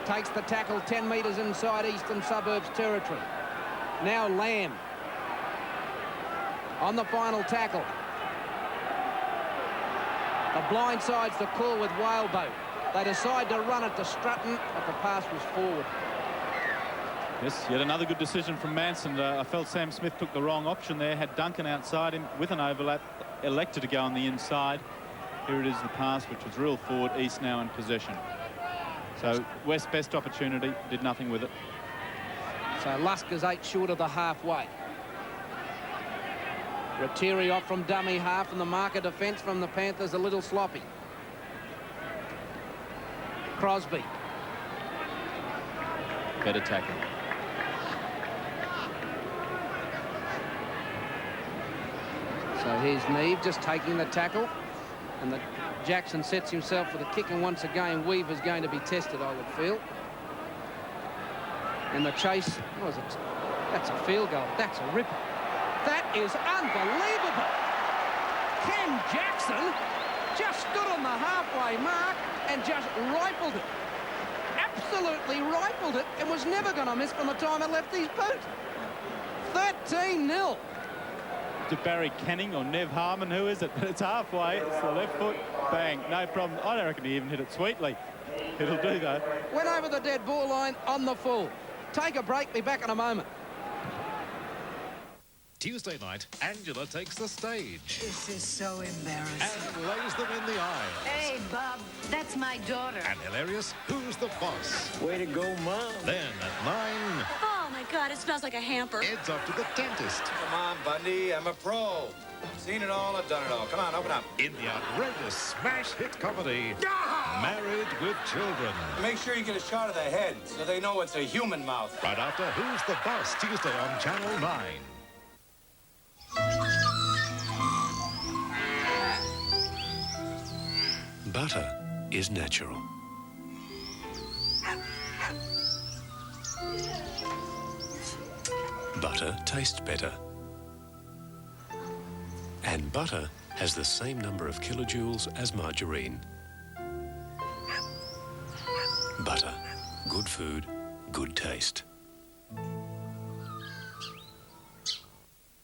takes the tackle 10 metres inside Eastern Suburbs territory. Now Lamb on the final tackle. The blindside's the call with Whaleboat. They decide to run it to Strutton, but the pass was forward. Yes, yet another good decision from Manson. I felt Sam Smith took the wrong option there. Had Duncan outside him with an overlap, elected to go on the inside. Here it is, the pass, which was real forward. East now in possession. So West's best opportunity, did nothing with it. So Lusk is 8 short of the halfway. Rattiri off from dummy half, and the marker defence from the Panthers a little sloppy. Crosby. Better tackle. So here's Neve just taking the tackle, and Jackson sets himself for the kick, and once again Weaver's going to be tested, I would feel. And the chase, what was it? That's a field goal. That's a ripper. That is unbelievable. Ken Jackson just stood on the halfway mark and just rifled it. Absolutely rifled it, and was never going to miss from the time it left his boot. 13-0. To Barry Canning or Nev Harmon, who is it? But it's halfway. It's the left foot. Bang. No problem. I don't reckon he even hit it sweetly. It'll do, though. Went over the dead ball line on the full. Take a break. Be back in a moment. Tuesday night, Angela takes the stage This is so embarrassing. and lays them in the eye. Hey, Bob, that's my daughter. And hilarious, who's the boss? Way to go, Mom. Then at 9, Oh, my God, it smells like a hamper. Ed's off to the dentist. Come on, Bundy, I'm a pro. Seen it all, I've done it all. Come on, open up. In the outrageous smash hit comedy, Married with Children. Make sure you get a shot of the head so they know it's a human mouth. Right after Who's the Boss, Tuesday on Channel 9. Butter is natural. Butter tastes better. And butter has the same number of kilojoules as margarine. Butter. Good food, good taste.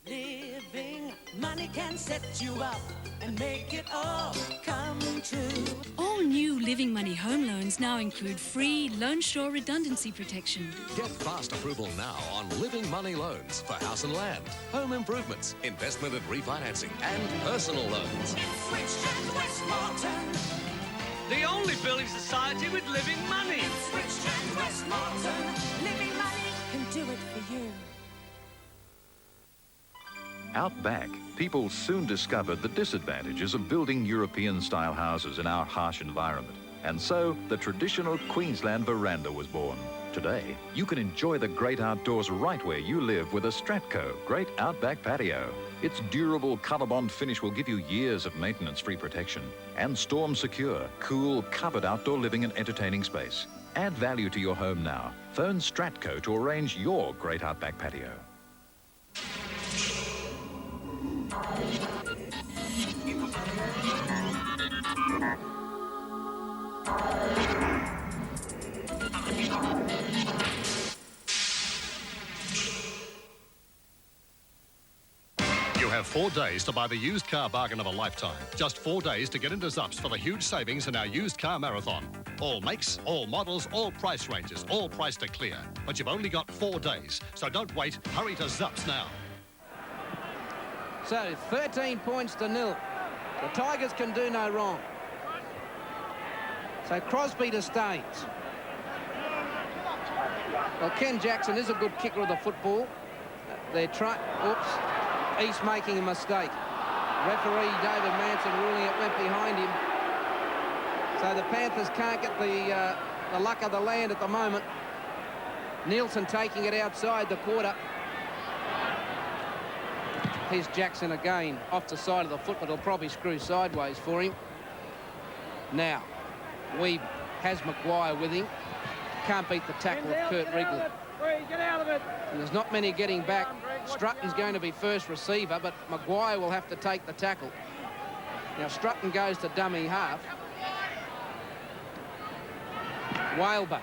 Living money can set you up and make it all come true. All new Living Money home loans now include free Loan Shore redundancy protection. Get fast approval now on Living Money loans for house and land, home improvements, investment and refinancing, and personal loans. Richmond, Westmorton. The only building society with Living Money. Richmond, Westmorton. Living Money can do it for you. Out back, people soon discovered the disadvantages of building European-style houses in our harsh environment. And so, the traditional Queensland veranda was born. Today, you can enjoy the great outdoors right where you live with a Stratco Great Outback Patio. Its durable Colorbond finish will give you years of maintenance-free protection and storm-secure, cool, covered outdoor living and entertaining space. Add value to your home now. Phone Stratco to arrange your Great Outback Patio. You have 4 days to buy the used car bargain of a lifetime. Just 4 days to get into Zups for the huge savings in our used car marathon. All makes, all models, all price ranges, all priced to clear. But you've only got 4 days, so don't wait. Hurry to Zups now. So 13 points to 0. The Tigers can do no wrong. So Crosby to Staines. Well, Ken Jackson is a good kicker of the football. They're trying. Oops. East making a mistake. Referee David Manson ruling it went behind him. So the Panthers can't get the luck of the land at the moment. Nielsen taking it outside the quarter. Here's Jackson again, off the side of the foot, but it'll probably screw sideways for him. Now, Weeb has Maguire with him. Can't beat the tackle of Kurt Wrigley. Get out of it. And there's not many getting back. Strutton's going to be first receiver, but Maguire will have to take the tackle. Now, Strutton goes to dummy half. Whalebone.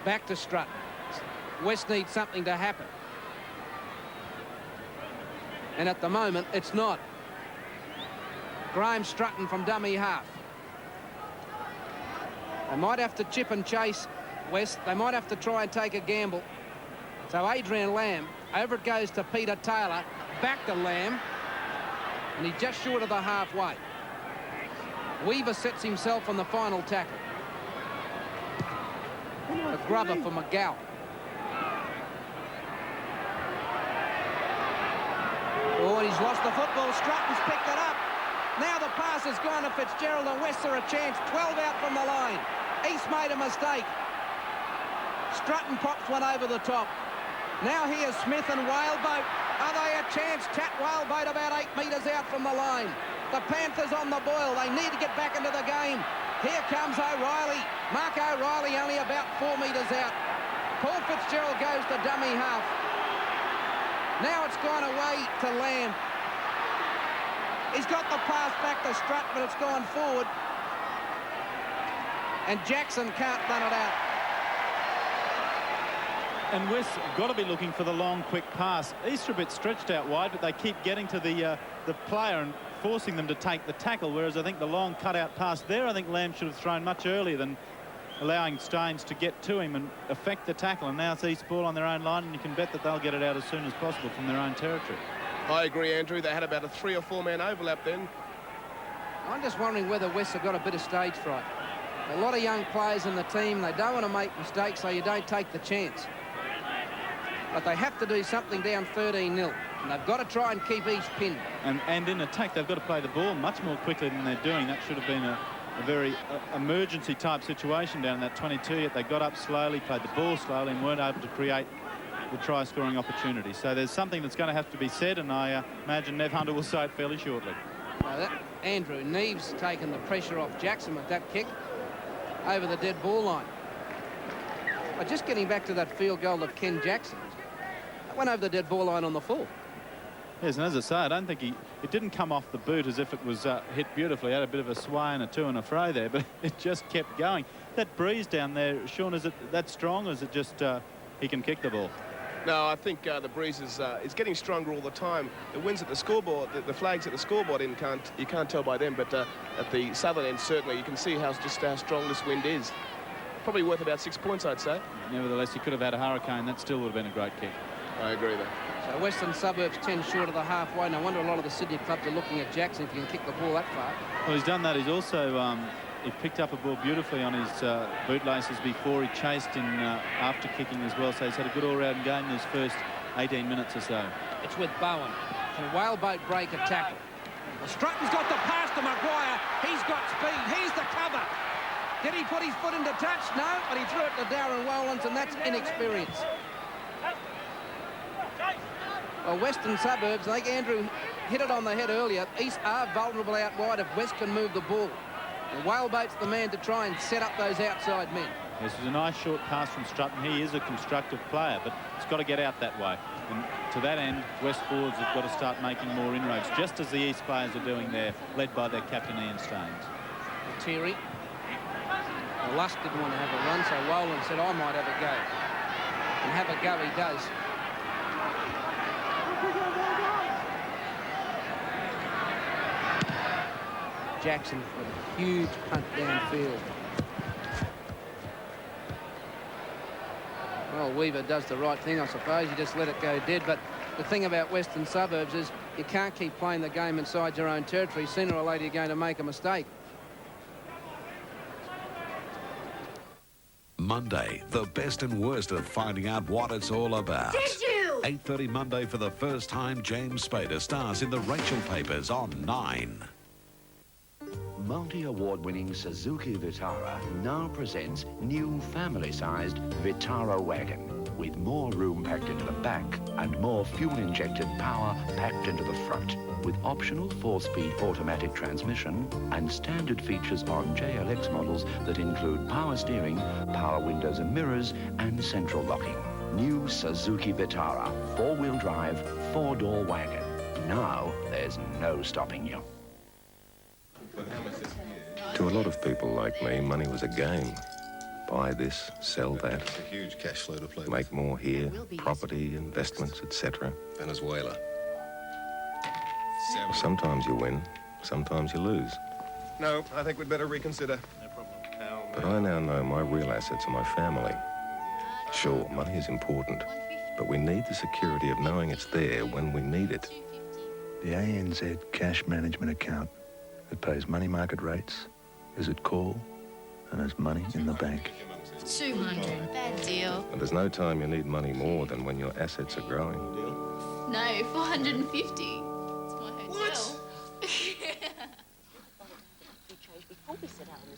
Back to Strutton. West needs something to happen. And at the moment, it's not. Graham Strutton from dummy half. They might have to chip and chase West. They might have to try and take a gamble. So Adrian Lamb, over it goes to Peter Taylor, back to Lamb, and he's just short of the halfway. Weaver sets himself on the final tackle. A grubber for McGowan. the football. Stratton's picked it up. Now the pass has gone to Fitzgerald and West are a chance. 12 out from the line. East made a mistake. Stratton pops one over the top. Now here's Smith and Whaleboat. Are they a chance? Tat Whaleboat about 8 metres out from the line. The Panthers on the boil. They need to get back into the game. Here comes O'Reilly. Mark O'Reilly only about 4 metres out. Paul Fitzgerald goes to dummy half. Now it's gone away to Lamb. He's got the pass back to Stratton, but it's gone forward. And Jackson can't run it out. And West got to be looking for the long, quick pass. East are a bit stretched out wide, but they keep getting to the player and forcing them to take the tackle, whereas I think the long cut-out pass there, I think Lamb should have thrown much earlier than allowing Staines to get to him and affect the tackle. And now it's East ball on their own line, and you can bet that they'll get it out as soon as possible from their own territory. I agree, Andrew. They had about a 3 or 4 man overlap then. I'm just wondering whether West have got a bit of stage fright. A lot of young players in the team. They don't want to make mistakes, so you don't take the chance. But they have to do something down 13-0. And they've got to try and keep East pinned. And in attack, they've got to play the ball much more quickly than they're doing. That should have been a very emergency type situation down in that 22, yet they got up slowly, played the ball slowly, and weren't able to create the try-scoring opportunity. So there's something that's going to have to be said, and I imagine Nev Hunter will say it fairly shortly. Andrew Neve's taken the pressure off Jackson with that kick over the dead ball line. But just getting back to that field goal of Ken Jackson, that went over the dead ball line on the full. Yes, and as I say, I don't think it didn't come off the boot as if it was hit beautifully. It had a bit of a sway and a to and a fro there, but it just kept going. That breeze down there, Sean, is it that strong, or is it just he can kick the ball? No, I think the breeze is getting stronger all the time. The winds at the scoreboard, the flags at the scoreboard end, you can't tell by them, but at the southern end, certainly, you can see how strong this wind is. Probably worth about 6 points, I'd say. Nevertheless, you could have had a hurricane. That still would have been a great kick. I agree there. So Western Suburbs 10 short of the halfway. No wonder a lot of the Sydney clubs are looking at Jackson if he can kick the ball that far. Well, he's done that. He's also he picked up a ball beautifully on his bootlaces before. He chased in after kicking as well. So he's had a good all-round game in his first 18 minutes or so. It's with Bowen. Can Whaleboat break a tackle? Well, Stratton's got the pass to Maguire. He's got speed. He's the cover. Did he put his foot into touch? No, but he threw it to Darren Rowlands, and that's inexperience. Well, Western Suburbs, I think Andrew hit it on the head earlier. East are vulnerable out wide if West can move the ball. And Whaleboat's the man to try and set up those outside men. This is a nice short pass from Stratton. He is a constructive player, but it's got to get out that way. And to that end, West forwards have got to start making more inroads, just as the East players are doing there, led by their captain Ian Staines. Thierry. Well, Lusk didn't want to have a run, so Rowland said, I might have a go. And have a go he does. Jackson with a huge punt downfield. Well, Weaver does the right thing, I suppose. You just let it go dead. But the thing about Western Suburbs is you can't keep playing the game inside your own territory. Sooner or later, you're going to make a mistake. Monday, the best and worst of finding out what it's all about. Did you? 8:30 Monday for the first time, James Spader stars in the Rachel Papers on 9. Multi-award-winning Suzuki Vitara now presents new family-sized Vitara wagon with more room packed into the back and more fuel-injected power packed into the front, with optional 4-speed automatic transmission and standard features on JLX models that include power steering, power windows and mirrors, and central locking. New Suzuki Vitara, 4-wheel drive, 4-door wagon. Now there's no stopping you. To a lot of people like me, money was a game. Buy this, sell that. It's a huge cash flow to play with. Make more here, property, investments, etc. Venezuela. Sometimes you win, sometimes you lose. No, I think we'd better reconsider. No problem. But I now know my real assets are my family. Sure, money is important, but we need the security of knowing it's there when we need it. The ANZ cash management account. It pays money market rates, is at call, and has money in the bank. 200, bad deal. And there's no time you need money more than when your assets are growing. No, 450. It's my What?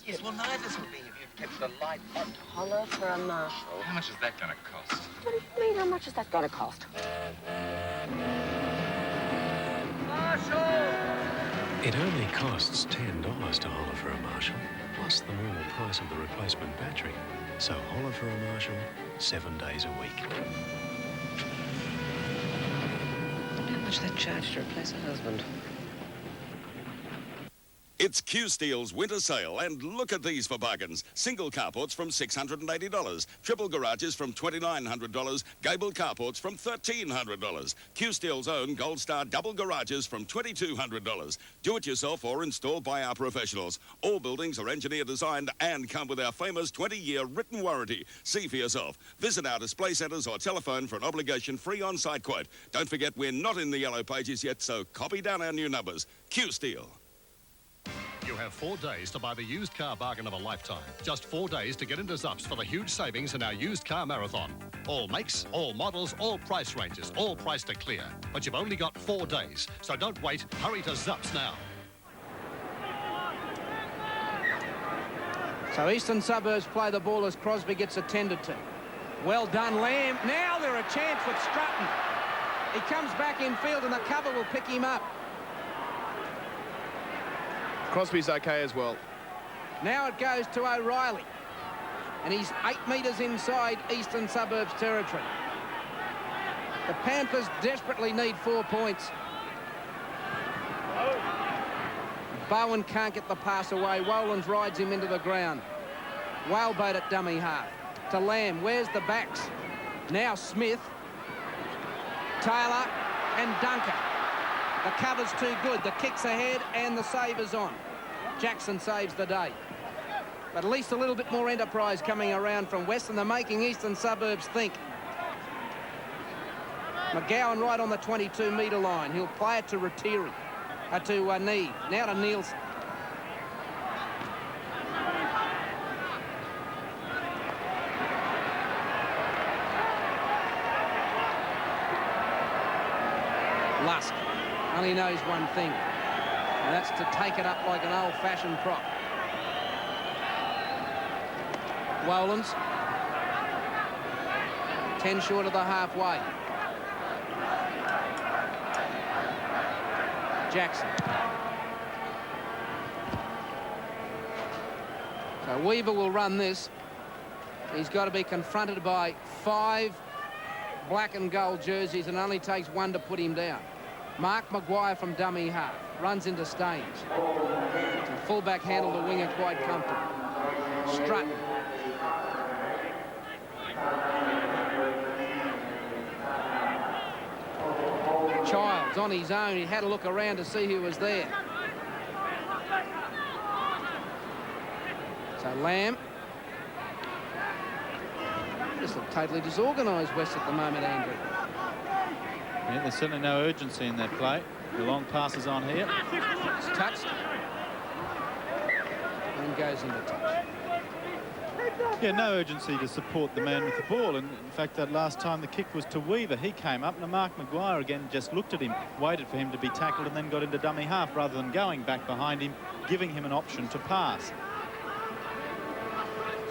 Yes, well, neither's will be if you've kept the light on. Holler for a marshal. How much is that going to cost? What do you mean, how much is that going to cost? It only costs $10 to holler for a Marshall, plus the normal price of the replacement battery. So holler for a Marshall 7 days a week. How much they charge to replace a husband? It's Q-Steel's winter sale, and look at these for bargains. Single carports from $680, triple garages from $2,900, gable carports from $1,300. Q-Steel's own Gold Star double garages from $2,200. Do-it-yourself or installed by our professionals. All buildings are engineer designed and come with our famous 20-year written warranty. See for yourself. Visit our display centres or telephone for an obligation-free on-site quote. Don't forget, we're not in the yellow pages yet, so copy down our new numbers. Q-Steel. You have 4 days to buy the used car bargain of a lifetime. Just 4 days to get into Zups for the huge savings in our used car marathon. All makes, all models, all price ranges, all priced to clear. But you've only got 4 days, so don't wait. Hurry to Zups now. So Eastern Suburbs play the ball as Crosby gets attended to. Well done, Lamb. Now they're a chance with Strutton. He comes back in field and the cover will pick him up. Crosby's okay as well. Now it goes to O'Reilly. And he's 8 metres inside Eastern Suburbs territory. The Panthers desperately need 4 points. Bowen can't get the pass away. Wolans rides him into the ground. Whaleboat at dummy half. To Lamb. Where's the backs? Now Smith. Taylor and Duncan. The cover's too good. The kick's ahead and the save is on. Jackson saves the day. But at least a little bit more enterprise coming around from Western. They're making Eastern Suburbs think. McGowan right on the 22-metre line. He'll play it to Rattiri. To Need. Now to Nielsen. Lusk only knows one thing, and that's to take it up like an old-fashioned prop. Wolans, 10 short of the halfway. Jackson. So Weaver will run this. He's got to be confronted by 5 black and gold jerseys, and only takes 1 to put him down. Mark Maguire from dummy half runs into Staines. And fullback handled the winger quite comfortably. Strutton. Childs on his own. He had a look around to see who was there. So Lamb. Just look totally disorganised, West, at the moment, Andrew. Yeah, there's certainly no urgency in that play. The long pass is on here. It's touched. And goes into touch. Yeah, no urgency to support the man with the ball. And in fact, that last time the kick was to Weaver. He came up, and Mark Maguire again just looked at him, waited for him to be tackled, and then got into dummy half rather than going back behind him, giving him an option to pass.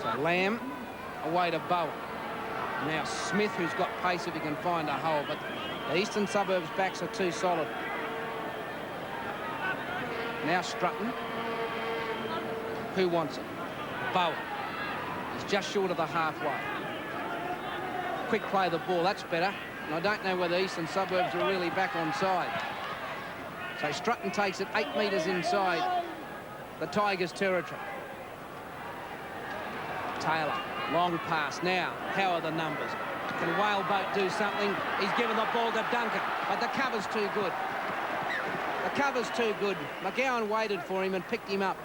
So Lamb away to Bowen. Now Smith, who's got pace if he can find a hole, but the Eastern Suburbs backs are too solid. Now Strutton. Who wants it? Bowen. He's just short of the halfway. Quick play the ball, that's better. And I don't know whether Eastern Suburbs are really back on side. So Strutton takes it 8 metres inside the Tigers' territory. Taylor, long pass. Now, how are the numbers? Can Whaleboat do something? He's given the ball to Duncan, but the cover's too good. The cover's too good. McGowan waited for him and picked him up.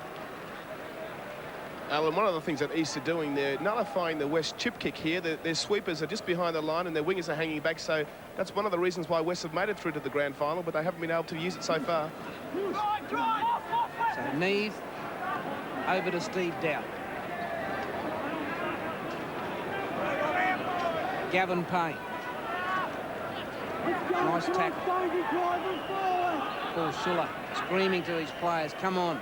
Alan, one of the things that East are doing, they're nullifying the West chip kick here. Their sweepers are just behind the line and their wingers are hanging back, so that's one of the reasons why West have made it through to the grand final, but they haven't been able to use it so far. So Neve over to Steve Dowd. Gavin Payne. Nice tackle. Paul Sulla screaming to his players, come on.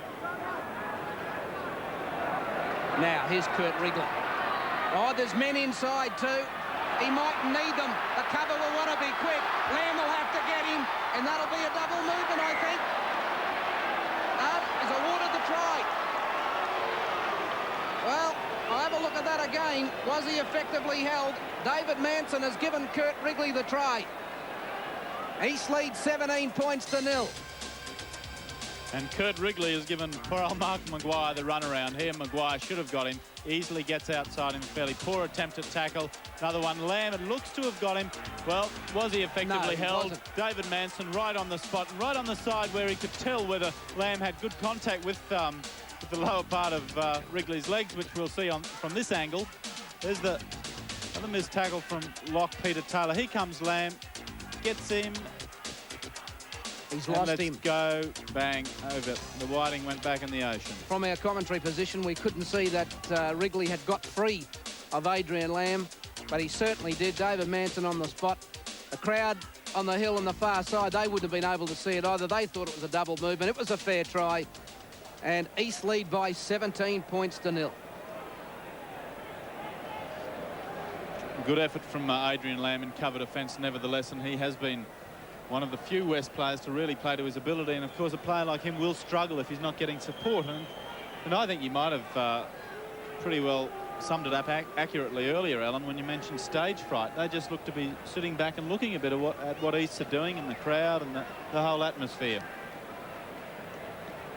Now, here's Kurt Wrigley. Oh, there's men inside too. He might need them. The cover will want to be quick. Lamb will have to get him, and that'll be a double movement, I think. He's awarded the try. Well, I'll have a look at that again. Was he effectively held? David Manson has given Kurt Wrigley the try. East leads 17 points to 0. And Kurt Wrigley has given poor old Mark Maguire the runaround here. Maguire should have got him. Easily gets outside him. Fairly poor attempt at tackle. Another one. Lamb, it looks to have got him. Well, was he effectively held? Wasn't. David Manson right on the spot, right on the side where he could tell whether Lamb had good contact with the lower part of Wrigley's legs, which we'll see from this angle. There's the other missed tackle from Lock Peter Taylor. Here comes Lamb. Gets him. He's lost him. Let's go. Bang. Over. The whiting went back in the ocean. From our commentary position, we couldn't see that Wrigley had got free of Adrian Lamb, but he certainly did. David Manson on the spot. The crowd on the hill on the far side, they wouldn't have been able to see it either. They thought it was a double movement. It was a fair try. And East lead by 17 points to 0. Good effort from Adrian Lamb in cover defence, nevertheless, and he has been one of the few West players to really play to his ability. And of course, a player like him will struggle if he's not getting support. And I think you might have pretty well summed it up accurately earlier, Alan, when you mentioned stage fright. They just look to be sitting back and looking a bit at what East are doing in the crowd and the whole atmosphere.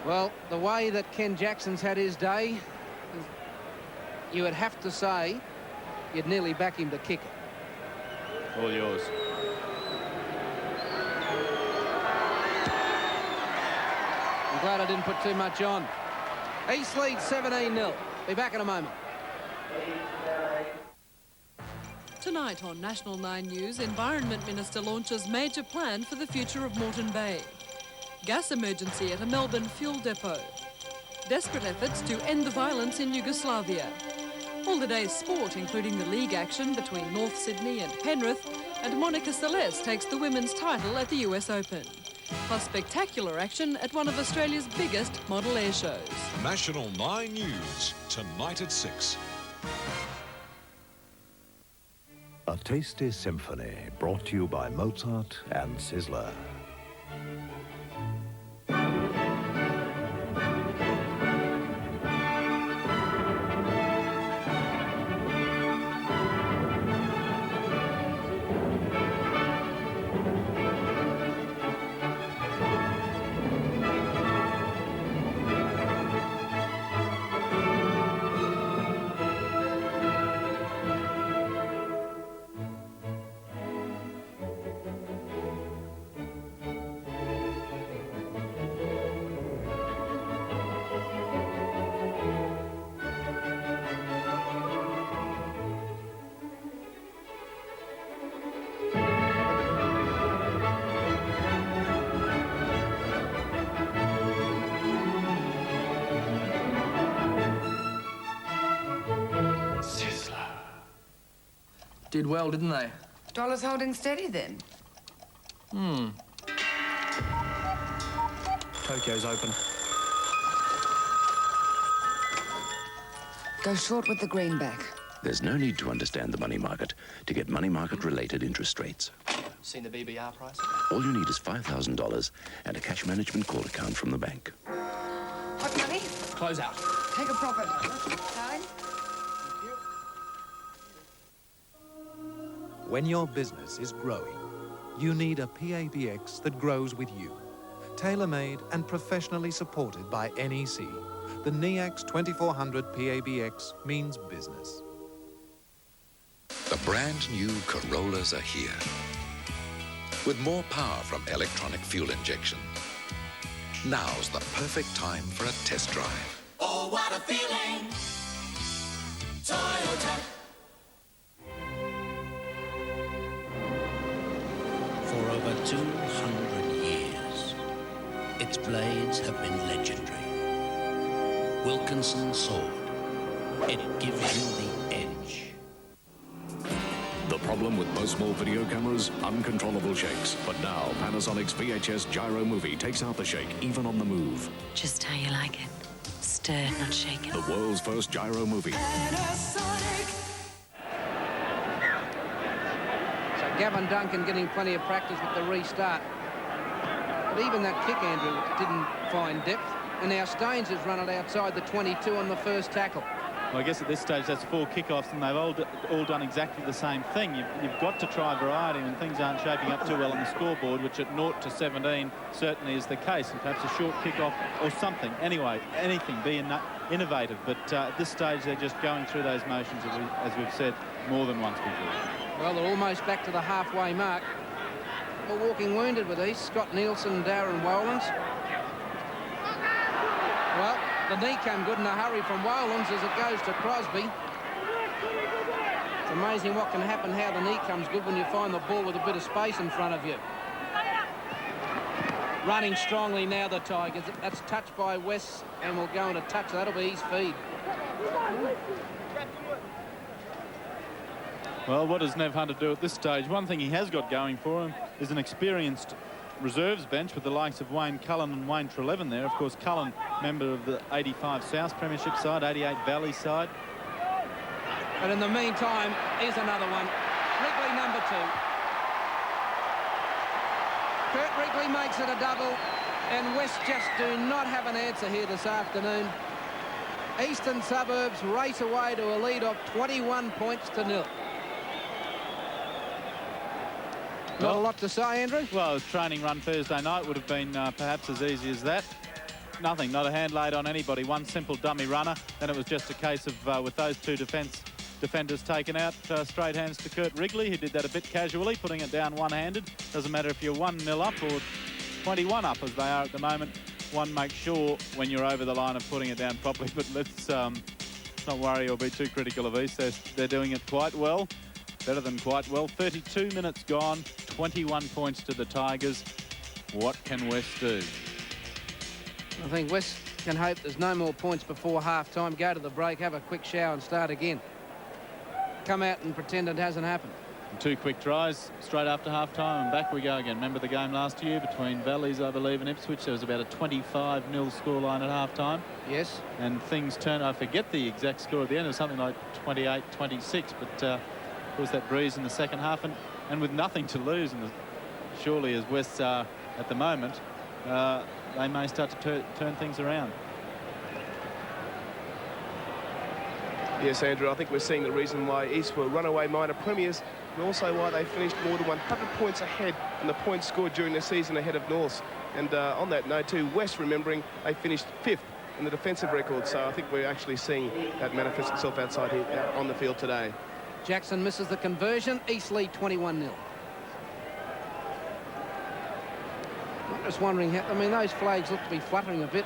Well, the way that Ken Jackson's had his day, you would have to say you'd nearly back him to kick it. All yours. I'm glad I didn't put too much on. East leads 17-0. Be back in a moment. Tonight on National 9 News, Environment Minister launches major plan for the future of Moreton Bay. Gas emergency at a Melbourne fuel depot. Desperate efforts to end the violence in Yugoslavia. All the day's sport, including the league action between North Sydney and Penrith, and Monica Seles takes the women's title at the US Open. Plus spectacular action at one of Australia's biggest model air shows. National 9 News, tonight at 6. A tasty symphony brought to you by Mozart and Sizzler. Did well, didn't they? Dollar's holding steady then. Tokyo's open. Go short with the greenback. There's no need to understand the money market to get money market-related interest rates. Seen the BBR price? All you need is $5,000 and a cash management call account from the bank. Hot money? Close out. Take a profit. Darling? When your business is growing, you need a PABX that grows with you. Tailor-made and professionally supported by NEC, the NEAX 2400 PABX means business. The brand new Corollas are here. With more power from electronic fuel injection. Now's the perfect time for a test drive. Oh, what a feeling! Toyota. For over 200 years, its blades have been legendary. Wilkinson's sword, it gives you the edge. The problem problem with most small video cameras? Uncontrollable shakes. But now, Panasonic's VHS Gyro Movie takes out the shake, even on the move. Just how you like it. Stir, not shaken. The world's first gyro movie. So Gavin Duncan getting plenty of practice with the restart. But even that kick, Andrew, didn't find depth. And now Staines has run it outside the 22 on the first tackle. Well, I guess at this stage that's 4 kickoffs and they've all done exactly the same thing. You've got to try variety when things aren't shaping up too well on the scoreboard, which at 0 to 17 certainly is the case, and perhaps a short kickoff or something. Anyway, anything, be innovative. But at this stage they're just going through those motions, as we've said more than once before. Well, they're almost back to the halfway mark. We're walking wounded with these. Scott Nielsen and Darren Wolans. Well, the knee came good in a hurry from Wolans as it goes to Crosby. It's amazing what can happen, how the knee comes good when you find the ball with a bit of space in front of you. Running strongly now, the Tigers. That's touched by West and will go into touch. That'll be his feed. Well, what does Nev Hunter do at this stage? One thing he has got going for him is an experienced reserves bench with the likes of Wayne Cullen and Wayne Trelevin there. Of course, Cullen, member of the 85 South Premiership side, 88 Valley side. But in the meantime, here's another one. Wrigley, number 2. Kurt Wrigley makes it a double, and West just do not have an answer here this afternoon. Eastern Suburbs race away to a lead of 21 points to 0. Not a lot to say, Andrew? Well, a training run Thursday night would have been perhaps as easy as that. Nothing, not a hand laid on anybody. One simple dummy runner. Then it was just a case of, with those two defenders taken out, straight hands to Kurt Wrigley, who did that a bit casually, putting it down one-handed. Doesn't matter if you're 1-0 up or 21 up, as they are at the moment. One makes sure when you're over the line of putting it down properly. But let's not worry or be too critical of East. They're doing it quite well. Better than quite well. 32 minutes gone, 21 points to the Tigers. What can West do? I think West can hope there's no more points before half-time. Go to the break, have a quick shower and start again. Come out and pretend it hasn't happened. And 2 quick tries straight after half-time, and back we go again. Remember the game last year between Valleys, I believe, and Ipswich? There was about a 25-0 scoreline at half-time. Yes. And things turned, I forget the exact score at the end. It was something like 28-26, but... Of course, that breeze in the second half, and with nothing to lose, and surely as West are at the moment, they may start to turn things around. Yes, Andrew, I think we're seeing the reason why East were runaway minor premiers, and also why they finished more than 100 points ahead in the points scored during the season ahead of North. And on that note too, West, remembering, they finished 5th in the defensive record, so I think we're actually seeing that manifest itself outside here on the field today. Jackson misses the conversion. East lead 21-0. I'm just wondering how... I mean, those flags look to be fluttering a bit.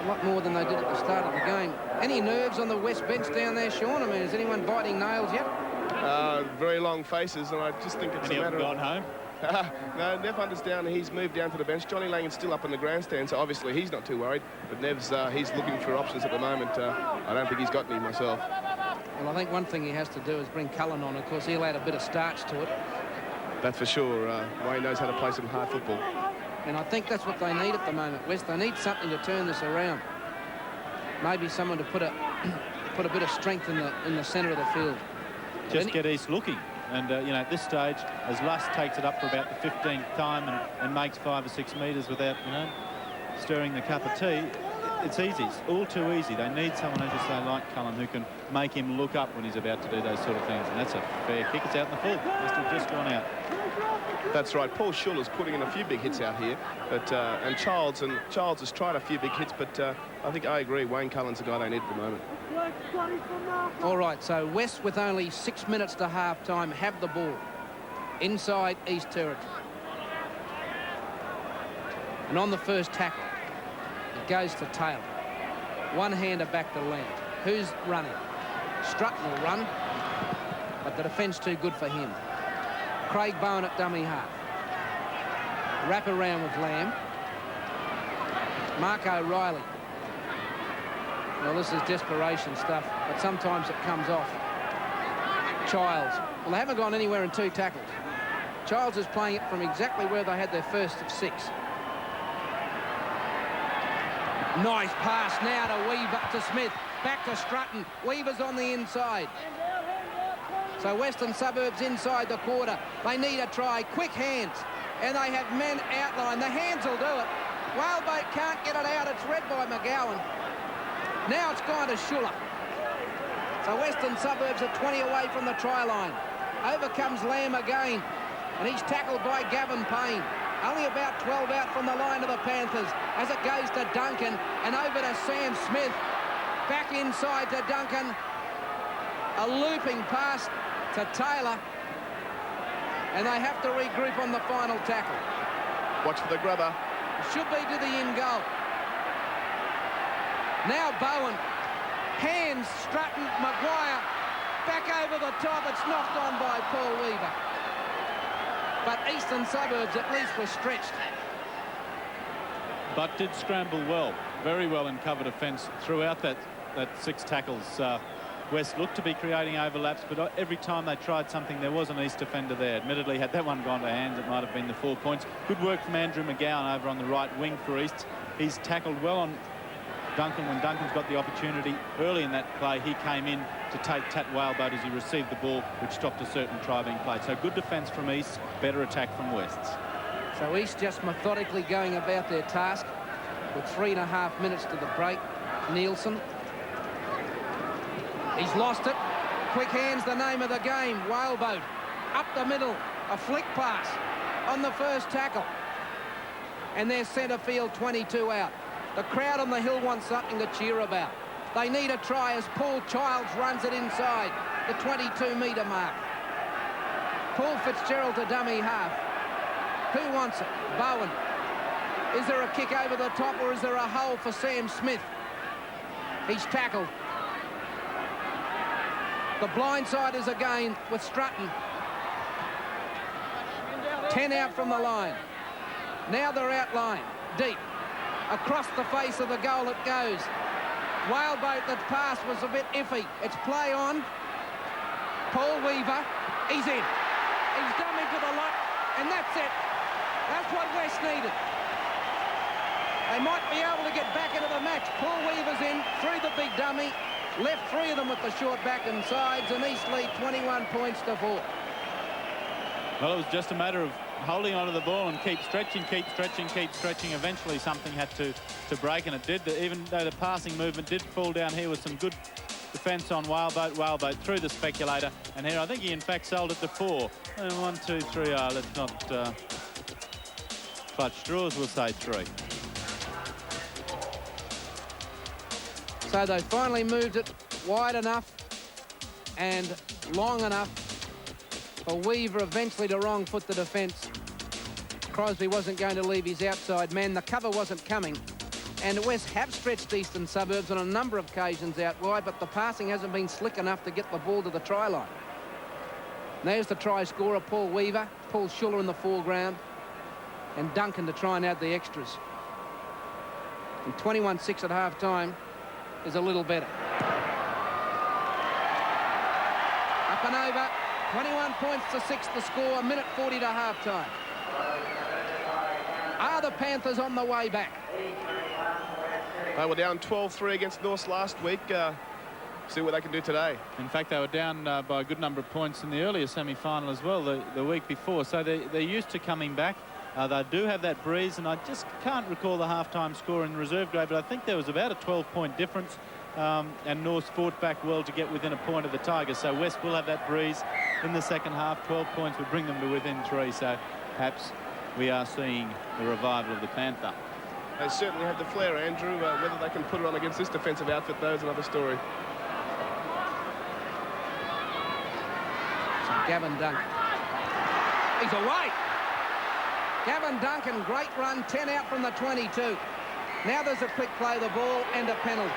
A lot more than they did at the start of the game. Any nerves on the West bench down there, Sean? I mean, is anyone biting nails yet? Very long faces, and I just think it's a matter of... gone home? No, Nev Hunter's down. He's moved down to the bench. Johnny Langan's still up in the grandstand, so obviously he's not too worried. But Nev's he's looking for options at the moment. I don't think he's got any myself. Well, I think one thing he has to do is bring Cullen on. Of course, he'll add a bit of starch to it. That's for sure. Wayne knows how to play some hard football. And I think that's what they need at the moment, West. They need something to turn this around. Maybe someone to put a bit of strength in the centre of the field. Just get East looking. And, you know, at this stage, as Lust takes it up for about the 15th time and makes 5 or 6 metres without, you know, stirring the cup of tea, it's easy. It's all too easy. They need someone, as you say, like Cullen, who can make him look up when he's about to do those sort of things. And that's a fair kick. It's out in the full. Must have just gone out. That's right. Paul Schuller's putting in a few big hits out here, but and Childs has tried a few big hits, but I think I agree. Wayne Cullen's the guy they need at the moment. All right, so West, with only 6 minutes to half-time, have the ball inside East territory. And on the first tackle, it goes to Taylor. One-hander back to Lamb. Who's running? Strutton will run, but the defence too good for him. Craig Bowen at dummy half. Wrap around with Lamb. Mark O'Reilly. Well, this is desperation stuff, but sometimes it comes off. Childs Well, they haven't gone anywhere in 2 tackles. Childs is playing it from exactly where they had their first of 6. Nice pass now to Weaver, to Smith, back to Strutton. Weaver's on the inside. So Western Suburbs inside the quarter. They need a try. Quick hands. And they have men outlined. The hands will do it. Whaleboat can't get it out. It's read by McGowan. Now it's gone to Schuller. So Western Suburbs are 20 away from the try line. Over comes Lamb again. And he's tackled by Gavin Payne. Only about 12 out from the line of the Panthers as it goes to Duncan and over to Sam Smith. Back inside to Duncan. A looping pass to Taylor. And they have to regroup on the final tackle. Watch for the grubber. It should be to the in goal. Now Bowen. Hands, Strutton, Maguire. Back over the top. It's knocked on by Paul Weaver. But Eastern Suburbs at least were stretched. But did scramble well. Very well in cover defence throughout that 6 tackles. West looked to be creating overlaps, but every time they tried something, there was an East defender there. Admittedly, had that one gone to hands, it might have been the 4 points. Good work from Andrew McGowan over on the right wing for East. He's tackled well on Duncan. When Duncan's got the opportunity early in that play, he came in to take Tat Whaleboat as he received the ball, which stopped a certain try being played. So good defence from East, better attack from West's. So East just methodically going about their task with 3.5 minutes to the break. Nielsen. He's lost it. Quick hands, the name of the game. Whaleboat up the middle. A flick pass on the first tackle. And their centre field 22 out. The crowd on the hill wants something to cheer about. They need a try as Paul Childs runs it inside the 22-metre mark. Paul Fitzgerald to dummy half. Who wants it? Bowen. Is there a kick over the top or is there a hole for Sam Smith? He's tackled. The blindside is again with Strutton. 10 out from the line. Now they're outlined. Deep. Across the face of the goal it goes. Whaleboat, that pass was a bit iffy. It's play on. Paul Weaver. He's in. He's dummy to the lot. And that's it. That's what West needed. They might be able to get back into the match. Paul Weaver's in through the big dummy. Left 3 of them with the short back and sides. And East lead 21 points to 4. Well, it was just a matter of holding onto the ball and keep stretching, keep stretching, keep stretching. Eventually something had to break, and it did. Even though the passing movement did fall down here with some good defence on Whaleboat. Whaleboat through the speculator. And here I think he in fact sold it to 4. And 1, 2, 3. Let's not clutch straws, we'll say 3. So they finally moved it wide enough and long enough for Weaver eventually to wrong foot the defence. Crosby wasn't going to leave his outside man. The cover wasn't coming. And West have stretched Eastern Suburbs on a number of occasions out wide, but the passing hasn't been slick enough to get the ball to the try line. There's the try scorer, Paul Weaver. Paul Schuller in the foreground. And Duncan to try and add the extras. And 21-6 at half-time is a little better. Up and over. 21 points to 6 the score, 1:40 to half-time. Are the Panthers on the way back? They were down 12-3 against North last week. See what they can do today. In fact, they were down by a good number of points in the earlier semi-final as well the week before. So they're used to coming back. They do have that breeze, and I just can't recall the half-time score in reserve grade, but I think there was about a 12-point difference. And North fought back well to get within a point of the Tigers. So West will have that breeze in the second half. 12 points would bring them to within 3. So perhaps we are seeing the revival of the Panther. They certainly have the flair, Andrew. Whether they can put it on against this defensive outfit, though, is another story. So Gavin Duncan. He's away. Gavin Duncan, great run, 10 out from the 22. Now there's a quick play of the ball and a penalty.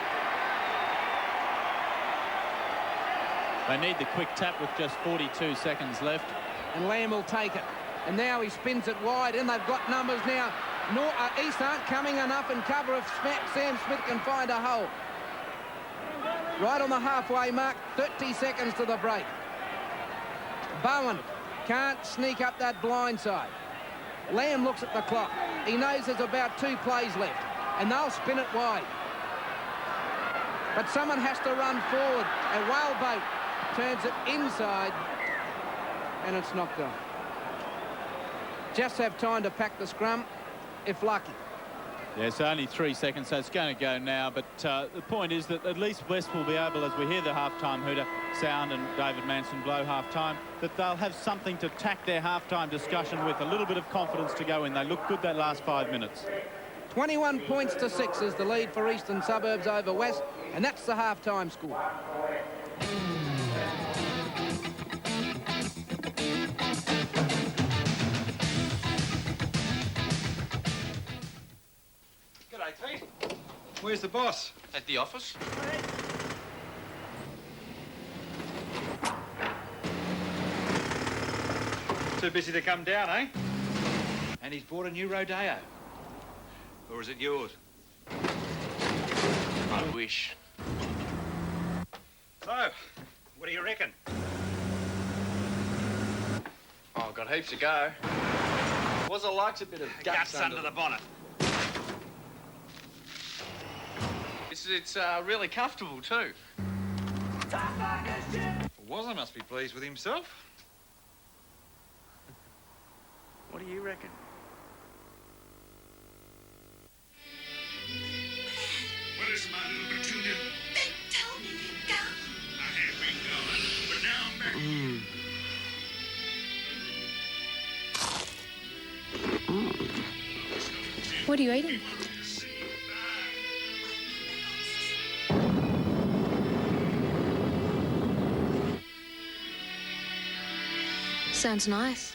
They need the quick tap with just 42 seconds left. And Lamb will take it. And now he spins it wide, and they've got numbers now. East aren't coming enough in cover if Sam Smith can find a hole. Right on the halfway mark, 30 seconds to the break. Bowen can't sneak up that blind side. Lamb looks at the clock. He knows there's about 2 plays left, and they'll spin it wide. But someone has to run forward. A Whaleboat turns it inside, and it's knocked on. Just have time to pack the scrum, if lucky. Yes, only 3 seconds, so it's going to go now. But the point is that at least West will be able, as we hear the half-time hooter sound and David Manson blow half-time, that they'll have something to tack their half-time discussion with, a little bit of confidence to go in. They look good that last 5 minutes. 21 points to 6 is the lead for Eastern Suburbs over West, and that's the half-time score. G'day, Pete. Where's the boss? At the office. Too busy to come down, eh? And he's bought a new Rodeo. Or is it yours? I wish. So, what do you reckon? Oh, I've got heaps to go. Wazza likes a bit of guts under the bonnet. It's really comfortable too. Wazza must be pleased with himself. What do you reckon? What is my little petunia? They told me you'd go. I have been gone, but now I'm back. What are you eating? Sounds nice.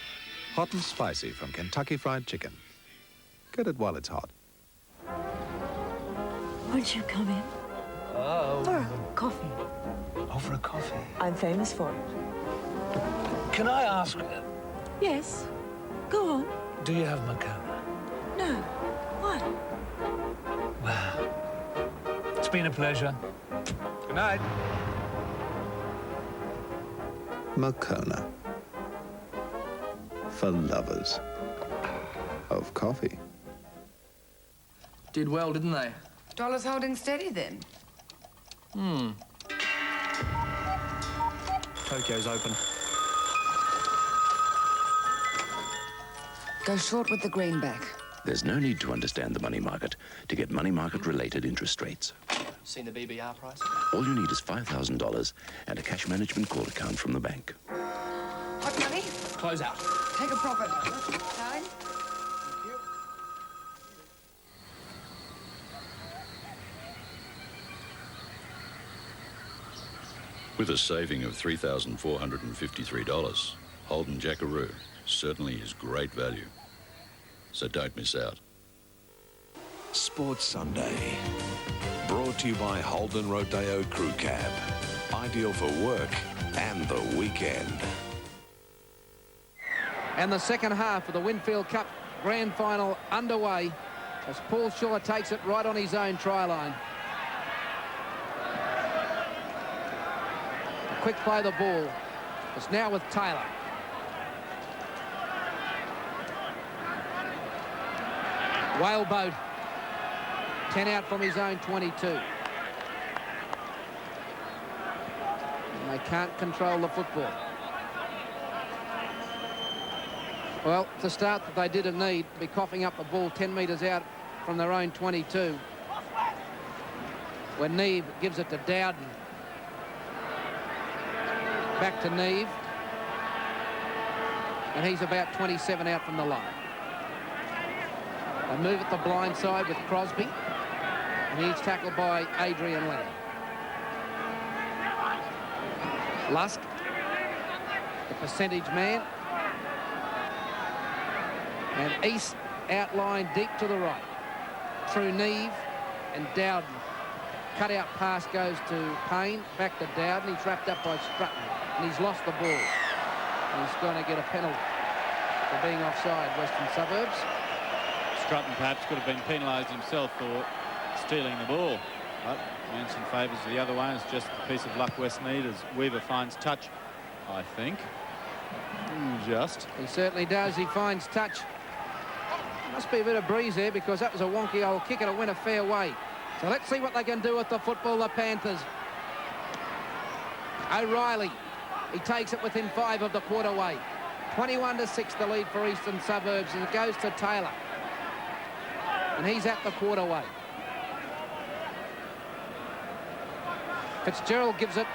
Hot and spicy from Kentucky Fried Chicken. Get it while it's hot. Won't you come in? Oh. For a coffee. Oh, for a coffee. I'm famous for it. Can I ask, Yes. Go on. do you have Moccona? No. What? Wow. It's been a pleasure. Good night. Moccona. For lovers of coffee. Did well, didn't they? Dollar's holding steady then. Tokyo's open. Go short with the greenback. There's no need to understand the money market to get money market-related interest rates. Seen the BBR price? All you need is $5,000 and a cash management call account from the bank. Hot money? Close out. Take a profit. Darling? With a saving of $3,453, Holden Jackaroo certainly is great value. So don't miss out. Sports Sunday. Brought to you by Holden Rodeo Crew Cab. Ideal for work and the weekend. And the second half of the Winfield Cup Grand Final underway as Paul Shaw takes it right on his own try line. A quick play the ball. It's now with Taylor. Whaleboat. 10 out from his own 22. And they can't control the football. Well, it's a start that they didn't need, be coughing up the ball 10 metres out from their own 22. When Neve gives it to Dowden. Back to Neve. And he's about 27 out from the line. They move at the blind side with Crosby. And he's tackled by Adrian Leonard. Lusk, the percentage man. And East outline deep to the right. Through Neve and Dowden. Cut-out pass goes to Payne. Back to Dowden. He's wrapped up by Strutton. And he's lost the ball. And he's going to get a penalty for being offside, Western Suburbs. Strutton perhaps could have been penalised himself for stealing the ball. But Manson favours the other way. It's just a piece of luck West need as Weaver finds touch, I think. Just. He certainly does. He finds touch. Must be a bit of breeze there because that was a wonky old kicker to win a fair way. So let's see what they can do with the football, the Panthers. O'Reilly. He takes it within 5 of the quarterway. 21-6 the lead for Eastern Suburbs, and it goes to Taylor. And he's at the quarterway. Fitzgerald gives it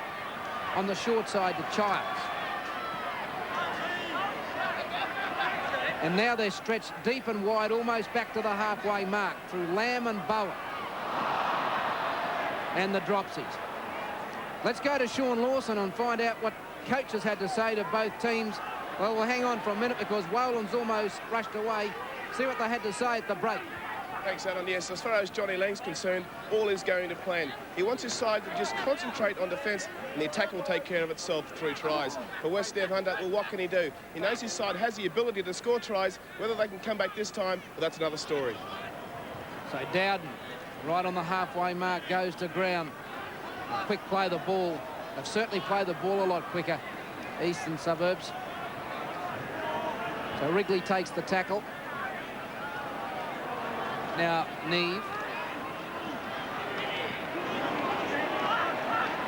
on the short side to Childs. And now they're stretched deep and wide, almost back to the halfway mark, through Lamb and Bowen. And the dropsies. Let's go to Sean Lawson and find out what coaches had to say to both teams. Well, we'll hang on for a minute because Wolan's almost rushed away. See what they had to say at the break. Thanks, Alan. Yes, as far as Johnny Lang's concerned, all is going to plan. He wants his side to just concentrate on defence, and the attack will take care of itself through tries. For West Dev Hunter, well, what can he do? He knows his side has the ability to score tries. Whether they can come back this time, well, that's another story. So Dowden, right on the halfway mark, goes to ground. A quick play the ball. They've certainly played the ball a lot quicker, Eastern Suburbs. So Wrigley takes the tackle. Now Neve.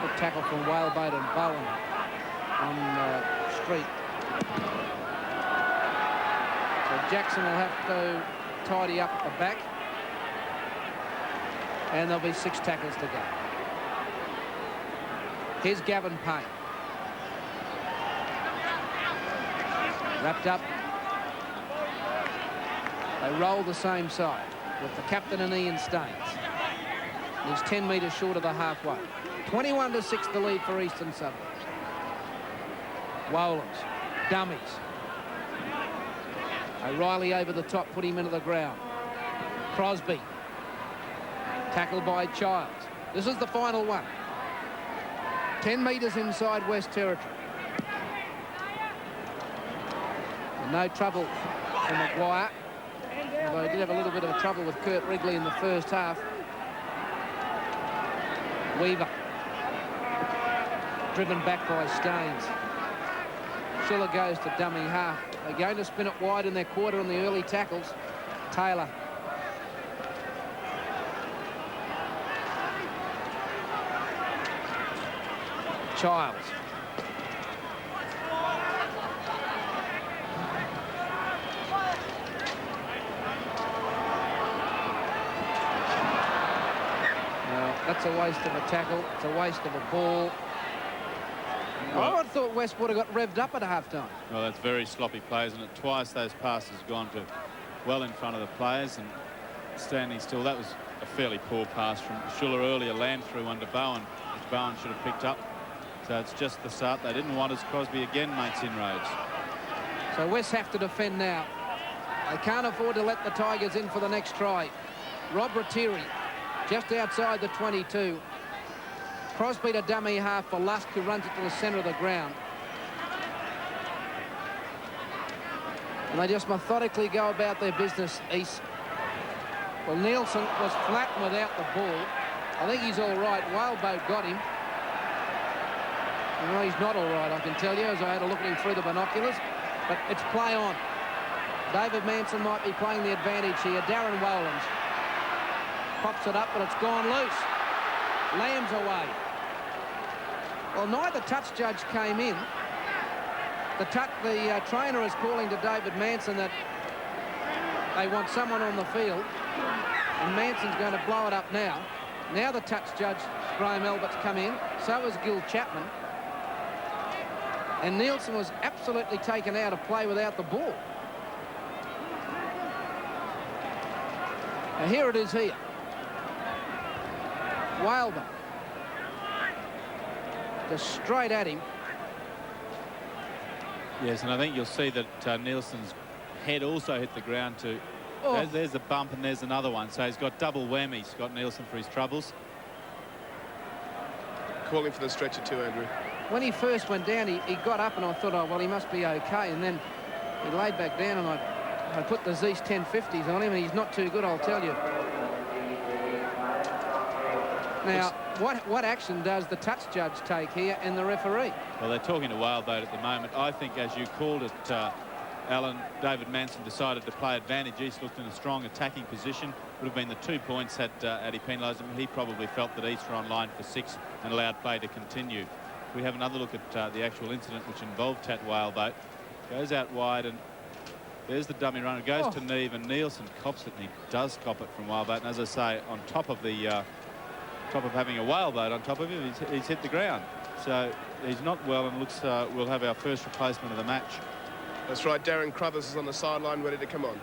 Good tackle from Whalebait and Bowen on Street. So Jackson will have to tidy up at the back. And there'll be 6 tackles to go. Here's Gavin Payne. Wrapped up. They roll the same side with the captain and Ian Staines. He's 10 metres short of the halfway. 21-6 the lead for Eastern Suburbs. Wolans, dummies. O'Reilly over the top, put him into the ground. Crosby. Tackled by Childs. This is the final one. 10 metres inside West Territory. And no trouble for Maguire. Although he did have a little bit of trouble with Kurt Wrigley in the first half. Weaver. Driven back by Staines. Schiller goes to dummy half. They're going to spin it wide in their quarter on the early tackles. Taylor. Childs. That's a waste of a tackle. It's a waste of a ball. Well, I thought West would have got revved up at half-time. Well, that's very sloppy play, isn't it? Twice those passes have gone to well in front of the players and standing still. That was a fairly poor pass from Schuller earlier. Lamb threw one to Bowen, which Bowen should have picked up. So it's just the start they didn't want as Crosby again makes inroads. So West have to defend now. They can't afford to let the Tigers in for the next try. Rob Rattiri just outside the 22. Crosby to dummy half for Lusk, who runs it to the centre of the ground. And they just methodically go about their business, East. Well, Nielsen was flat without the ball. I think he's all right. Whaleboat got him. No, he's not all right, I can tell you, as I had a look at him through the binoculars. But it's play on. David Manson might be playing the advantage here. Darren Wolans pops it up, but it's gone loose. Lamb's away. Well, neither touch judge came in. The trainer is calling to David Manson that they want someone on the field, and Manson's going to blow it up now. Now the touch judge, Graham Albert's come in. So is Gil Chapman. And Nielsen was absolutely taken out of play without the ball. Now here it is here. Whaleboat. Just straight at him. Yes, and I think you'll see that Nielsen's head also hit the ground too. Oh. There's a bump and there's another one. So he's got double whammy, Scott Nielsen, for his troubles. Calling for the stretcher too, Andrew. When he first went down, he got up and I thought, oh, well, he must be okay. And then he laid back down and I put the Zeiss 1050s on him, and he's not too good, I'll tell you. Now, what action does the touch judge take here and the referee? Well, they're talking to Whaleboat at the moment. I think, as you called it, Alan, David Manson decided to play advantage. East looked in a strong attacking position. Would have been the 2 points had he penalised him. He probably felt that East were on line for 6 and allowed play to continue. We have another look at the actual incident which involved Tat Whaleboat. Goes out wide, and there's the dummy runner. Goes to Neve, and Nielsen cops it, and he does cop it from Whaleboat. And as I say, on top of the top of having a Whaleboat on top of him, he's hit the ground. So he's not well, and looks we'll have our first replacement of the match. That's right, Darren Crothers is on the sideline ready to come on.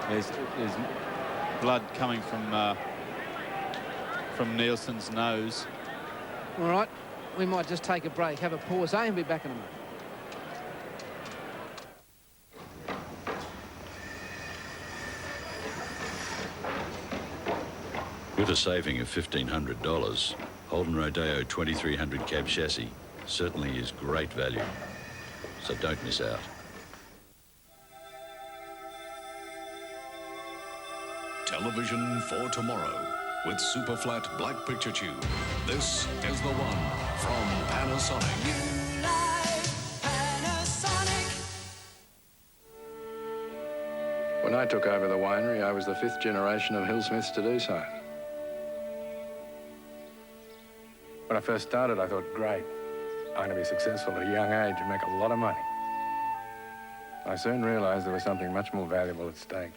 There's blood coming from Nielsen's nose. All right, we might just take a break, have a pause, and be back in a moment. With a saving of $1,500, Holden Rodeo 2300 cab chassis certainly is great value. So don't miss out. Television for tomorrow with super flat black picture tube. This is the one from Panasonic. When I took over the winery, I was the 5th generation of Hillsmiths to do so. When I first started, I thought, great, I'm going to be successful at a young age and make a lot of money. I soon realized there was something much more valuable at stake.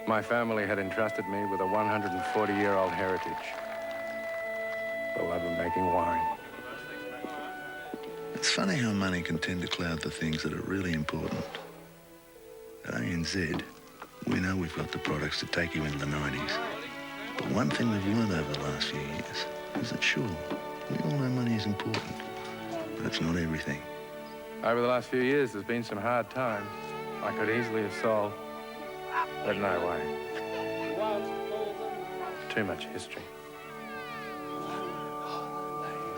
My family had entrusted me with a 140-year-old heritage, the love of making wine. It's funny how money can tend to cloud the things that are really important. At ANZ, we know we've got the products to take you into the 90s. But one thing we've learned over the last few years is that, sure, we all know money is important, but it's not everything. Over the last few years, there's been some hard times. I could easily have sold, but no way. Too much history.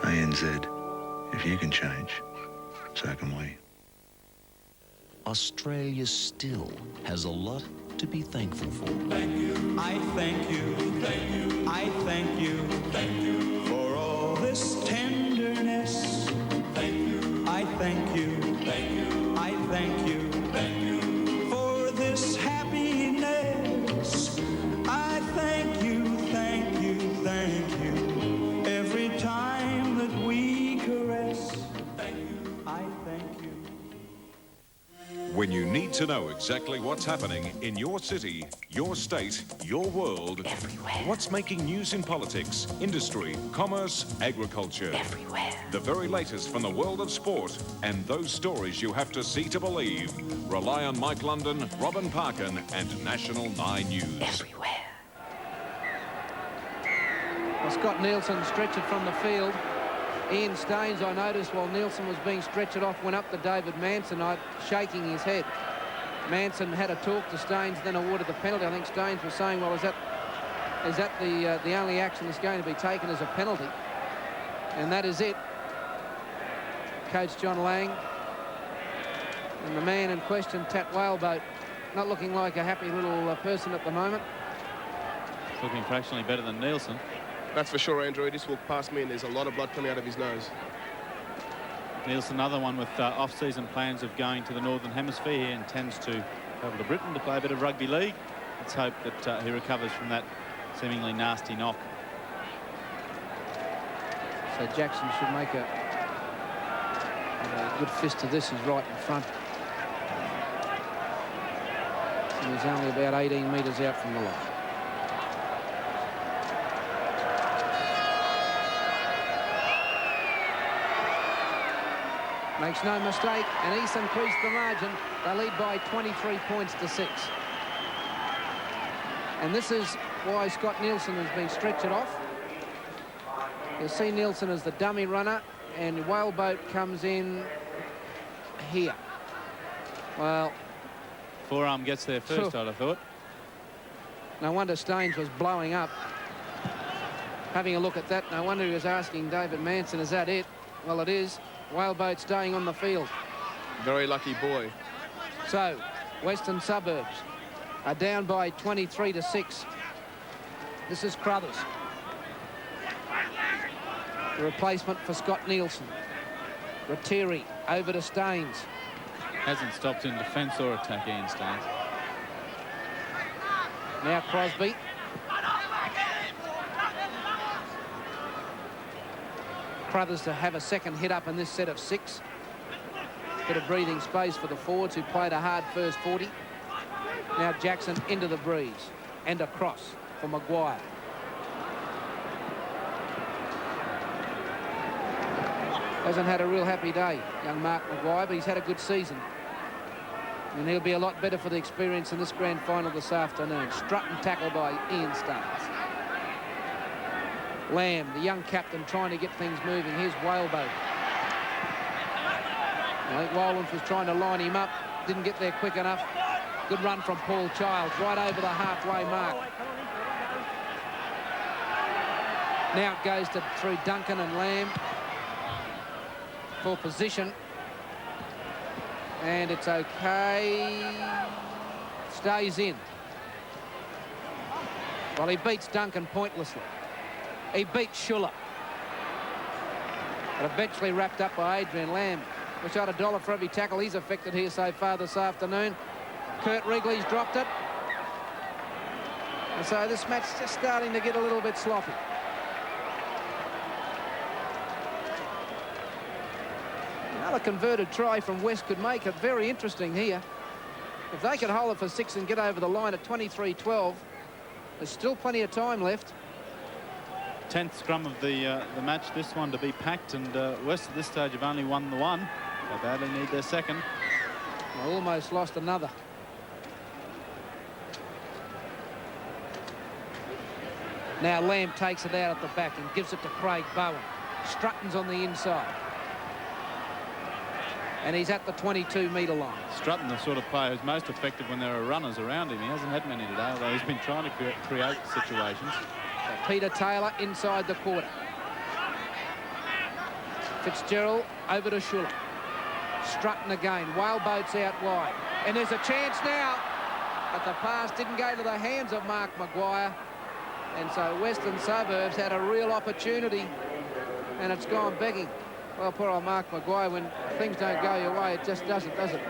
ANZ, if you can change, so can we. Australia still has a lot to be thankful for. Thank you. I thank you. Thank you. I thank you. Thank you for all this tenderness. Thank you. I thank you. Thank you. I thank you. Thank you for this happiness. I thank you. Thank you. Thank you. Every time that we caress. Thank you. I thank you. When you need to know exactly what's happening in your city, your state, your world, everywhere. What's making news in politics, industry, commerce, agriculture. Everywhere. The very latest from the world of sport and those stories you have to see to believe. Rely on Mike London, Robin Parkin and National 9 News. Everywhere. Well, Scott Nielsen stretchered from the field. Ian Staines, I noticed, while Nielsen was being stretched off, went up to David Manson, shaking his head. Manson had a talk to Staines, then awarded the penalty. I think Staines was saying, well, is that the only action that's going to be taken as a penalty? And that is it. Coach John Lang and the man in question, Tat Whaleboat, not looking like a happy little person at the moment. Looking fractionally better than Nielsen. That's for sure, Andrew. He just walked past me and there's a lot of blood coming out of his nose. Nielsen, another one with off-season plans of going to the Northern Hemisphere. He intends to travel to Britain to play a bit of rugby league. Let's hope that he recovers from that seemingly nasty knock. So Jackson should make a good fist to this. He's right in front. And he's only about 18 metres out from the line. Makes no mistake, and East increased the margin. They lead by 23 points to 6. And this is why Scott Nielsen has been stretched off. You'll see Nielsen as the dummy runner, and Whaleboat comes in here. Well, forearm gets there first, I'd have thought. No wonder Staines was blowing up. Having a look at that, no wonder he was asking David Manson, is that it? Well, it is. Whaleboat staying on the field. Very lucky boy. So, Western Suburbs are down by 23-6. This is Crothers. The replacement for Scott Nielsen. Rattiri over to Staines. Hasn't stopped in defence or attack, Ian Staines. Now Crosby. Crothers to have a second hit up in this set of 6. Bit of breathing space for the forwards who played a hard first 40. Now Jackson into the breeze and across for Maguire. Hasn't had a real happy day, young Mark Maguire, but he's had a good season. And he'll be a lot better for the experience in this grand final this afternoon. Strutton tackle by Ian Staines. Lamb, the young captain, trying to get things moving. Here's Whaleboat. I think Wolins was trying to line him up. Didn't get there quick enough. Good run from Paul Childs, right over the halfway mark. Now it goes through Duncan and Lamb for position. And it's okay. Stays in. Well, he beats Duncan pointlessly. He beats Schuller. But eventually wrapped up by Adrian Lamb. Wish I had $1 for every tackle he's affected here so far this afternoon. Kurt Wrigley's dropped it. And so this match's just starting to get a little bit sloppy. Another converted try from West could make it very interesting here. If they could hold it for 6 and get over the line at 23-12, there's still plenty of time left. 10th scrum of the match, this one to be packed, and West at this stage have only won the one. They badly need their second. I almost lost another. Now Lamb takes it out at the back and gives it to Craig Bowen. Strutton's on the inside. And he's at the 22-metre line. Strutton, the sort of player who's most effective when there are runners around him. He hasn't had many today, although he's been trying to create situations. So Peter Taylor inside the quarter. Fitzgerald over to Schuller. Strutton again. Whaleboat's out wide. And there's a chance now. But the pass didn't go to the hands of Mark Maguire. And so Western Suburbs had a real opportunity. And it's gone begging. Well, poor old Mark Maguire, when things don't go your way, it just doesn't, does it?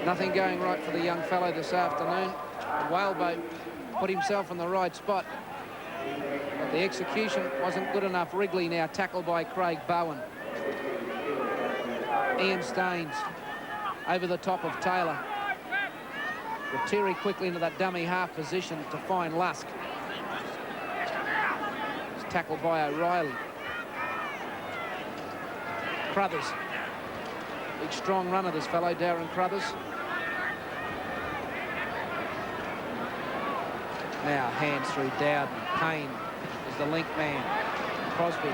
Nothing going right for the young fellow this afternoon. The Whaleboat put himself in the right spot. But the execution wasn't good enough. Wrigley now tackled by Craig Bowen. Ian Staines over the top of Taylor. Rattiri quickly into that dummy half position to find Lusk. Tackled by O'Reilly. Crothers. Big strong runner, this fellow, Darren Crothers. Now hands through Dowden. Payne is the link man. Crosby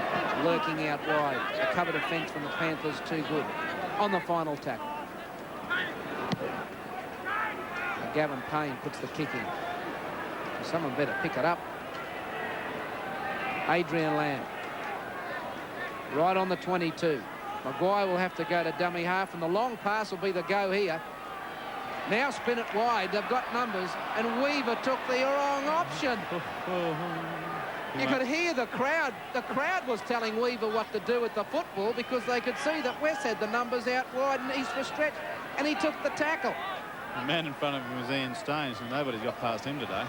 lurking out wide. The cover defence from the Panthers too good. On the final tackle. And Gavin Payne puts the kick in. Someone better pick it up. Adrian Lamb. Right on the 22. Maguire will have to go to dummy half, and the long pass will be the go here. Now spin it wide. They've got numbers, and Weaver took the wrong option. You could hear the crowd. The crowd was telling Weaver what to do with the football because they could see that West had the numbers out wide and East was stretched, and he took the tackle. The man in front of him was Ian Staines, and nobody's got past him today.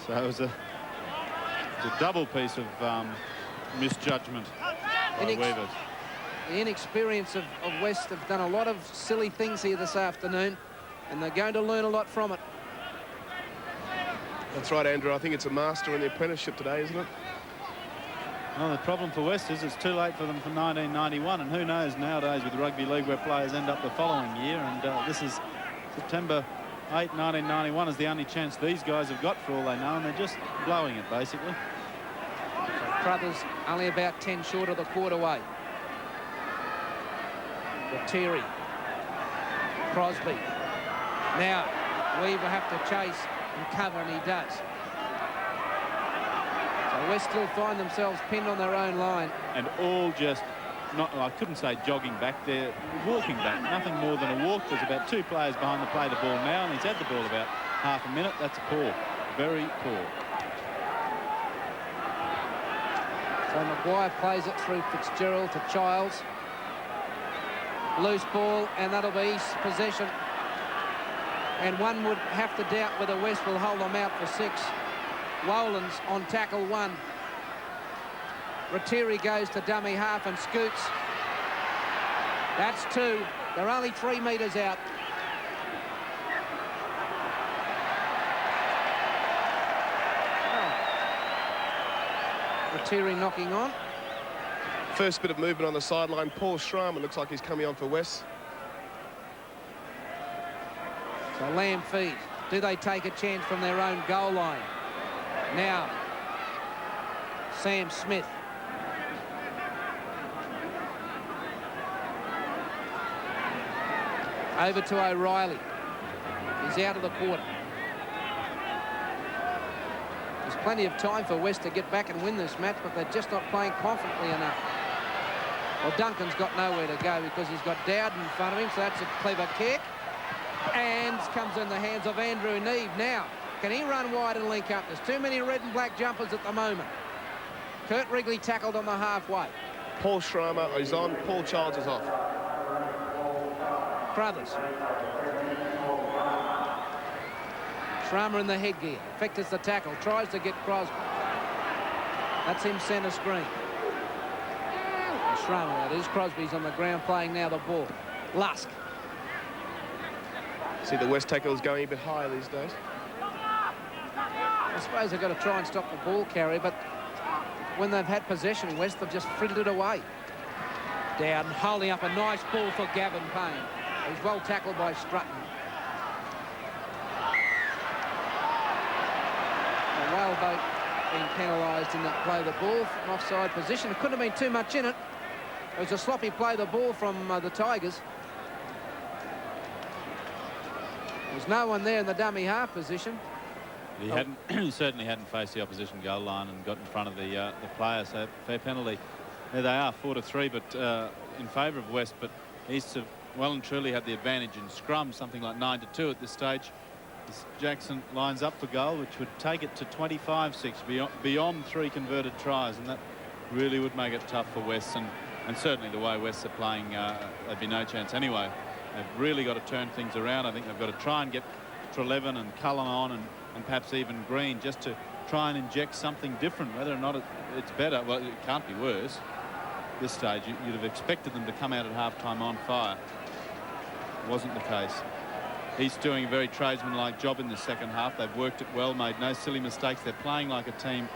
So it was a double piece of misjudgment by Weavers. The inexperience of West have done a lot of silly things here this afternoon, and they're going to learn a lot from it. That's right, Andrew. I think it's a master in the apprenticeship today, isn't it? Well, the problem for West is it's too late for them for 1991, and who knows nowadays with rugby league where players end up the following year, and this is September 8, 1991 is the only chance these guys have got for all they know, and they're just blowing it, basically. Crothers only about 10 short of the quarterway. Rattiri. Crosby. Now, Weaver have to chase and cover, and he does. So West still find themselves pinned on their own line. And all just I couldn't say jogging back, they're walking back, nothing more than a walk. There's about 2 players behind the play the ball now, and he's had the ball about half a minute. That's poor, very poor. So Maguire plays it through Fitzgerald to Childs. Loose ball, and that'll be East's possession. And one would have to doubt whether West will hold them out for 6. Wolan's on tackle 1. Rattiri goes to dummy half and scoots. That's 2. They're only 3 metres out. Rattiri knocking on. First bit of movement on the sideline. Paul Schramer looks like he's coming on for West. So Lamb feed. Do they take a chance from their own goal line? Now, Sam Smith. Over to O'Reilly. He's out of the quarter. There's plenty of time for West to get back and win this match, but they're just not playing confidently enough. Well, Duncan's got nowhere to go because he's got Dowden in front of him, so that's a clever kick. And comes in the hands of Andrew Neve. Now, can he run wide and link up? There's too many red and black jumpers at the moment. Kurt Wrigley tackled on the halfway. Paul Schramer is on, Paul Childs is off. Crothers. Schramer in the headgear. Effects the tackle. Tries to get Crosby. That's him centre screen. Schramer, that is. Crosby's on the ground playing now the ball. Lusk. See the West tackles going a bit higher these days. I suppose they've got to try and stop the ball carrier, but when they've had possession, West have just frittered it away. Dowden holding up a nice ball for Gavin Payne. He's well tackled by Strutton. A whaleboat being penalised in that play the ball from offside position. It couldn't have been too much in it. It was a sloppy play the ball from the Tigers. There's no one there in the dummy half position. He certainly hadn't faced the opposition goal line and got in front of the player, so fair penalty. There they are, 4-3, but in favour of West, but East have well and truly had the advantage in scrum, something like 9-2 at this stage. As Jackson lines up for goal, which would take it to 25-6 beyond 3 converted tries, and that really would make it tough for West, and certainly the way West are playing, there'd be no chance anyway. They've really got to turn things around. I think they've got to try and get Trelevin and Cullen on, and perhaps even Green, just to try and inject something different. Whether or not it's better, well, it can't be worse. At this stage, you'd have expected them to come out at half-time on fire. It wasn't the case. He's doing a very tradesman-like job in the second half. They've worked it well, made no silly mistakes. They're playing like a team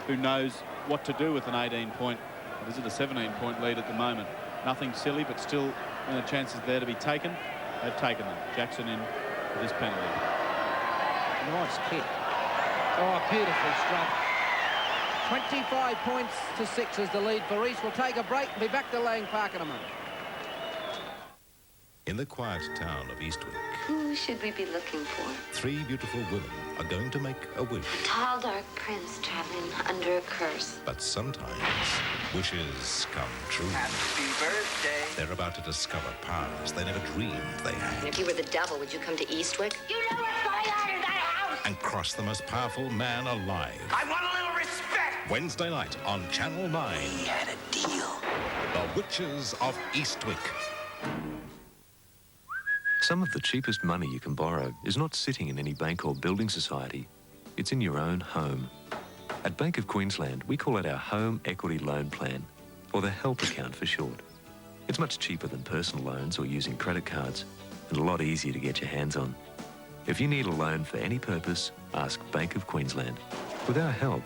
who knows what to do with an 18-point, or is it a 17-point lead at the moment. Nothing silly, but still, when the chances there to be taken, they've taken them. Jackson in for this penalty. Nice kick. Oh, beautiful struck. 25 points to 6 is the lead for East. We'll take a break and be back to Lang Park in a moment. In the quiet town of Eastwick, Who should we be looking for? 3 beautiful women are going to make a wish. A tall, dark prince traveling under a curse. But sometimes wishes come true. Happy birthday. They're about to discover powers they never dreamed they had. If you were the devil, would you come to Eastwick? You never fly out of that house! And cross the most powerful man alive. I want a little respect! Wednesday night on Channel 9. We had a deal. The Witches of Eastwick. Some of the cheapest money you can borrow is not sitting in any bank or building society. It's in your own home. At Bank of Queensland, we call it our Home Equity Loan Plan, or the HELP account for short. It's much cheaper than personal loans or using credit cards, and a lot easier to get your hands on. If you need a loan for any purpose, ask Bank of Queensland. With our help,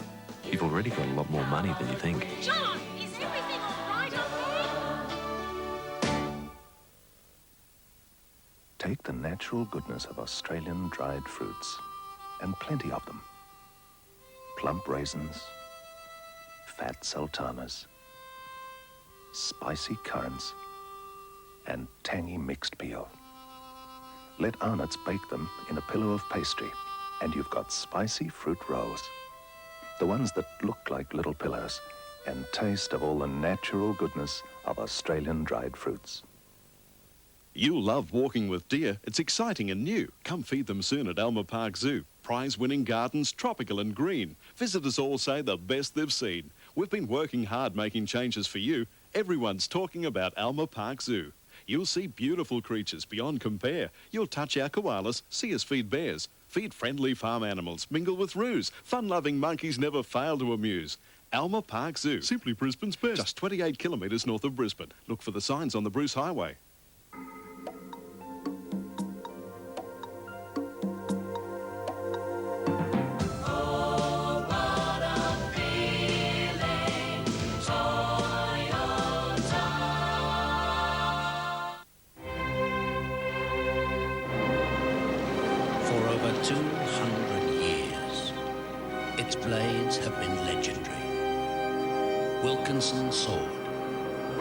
you've already got a lot more money than you think. John, is everything all right up there? Take the natural goodness of Australian dried fruits, and plenty of them. Plump raisins, fat sultanas, spicy currants, and tangy mixed peel. Let Arnott's bake them in a pillow of pastry, and you've got spicy fruit rolls. The ones that look like little pillows and taste of all the natural goodness of Australian dried fruits. You love walking with deer. It's exciting and new. Come feed them soon at Alma Park Zoo. Prize-winning gardens, tropical and green. Visitors all say the best they've seen. We've been working hard making changes for you. Everyone's talking about Alma Park Zoo. You'll see beautiful creatures beyond compare. You'll touch our koalas, see us feed bears, feed friendly farm animals, mingle with roos. Fun-loving monkeys never fail to amuse. Alma Park Zoo, simply Brisbane's best. Just 28 kilometres north of Brisbane. Look for the signs on the Bruce Highway. For over 200 years, its blades have been legendary. Wilkinson's sword,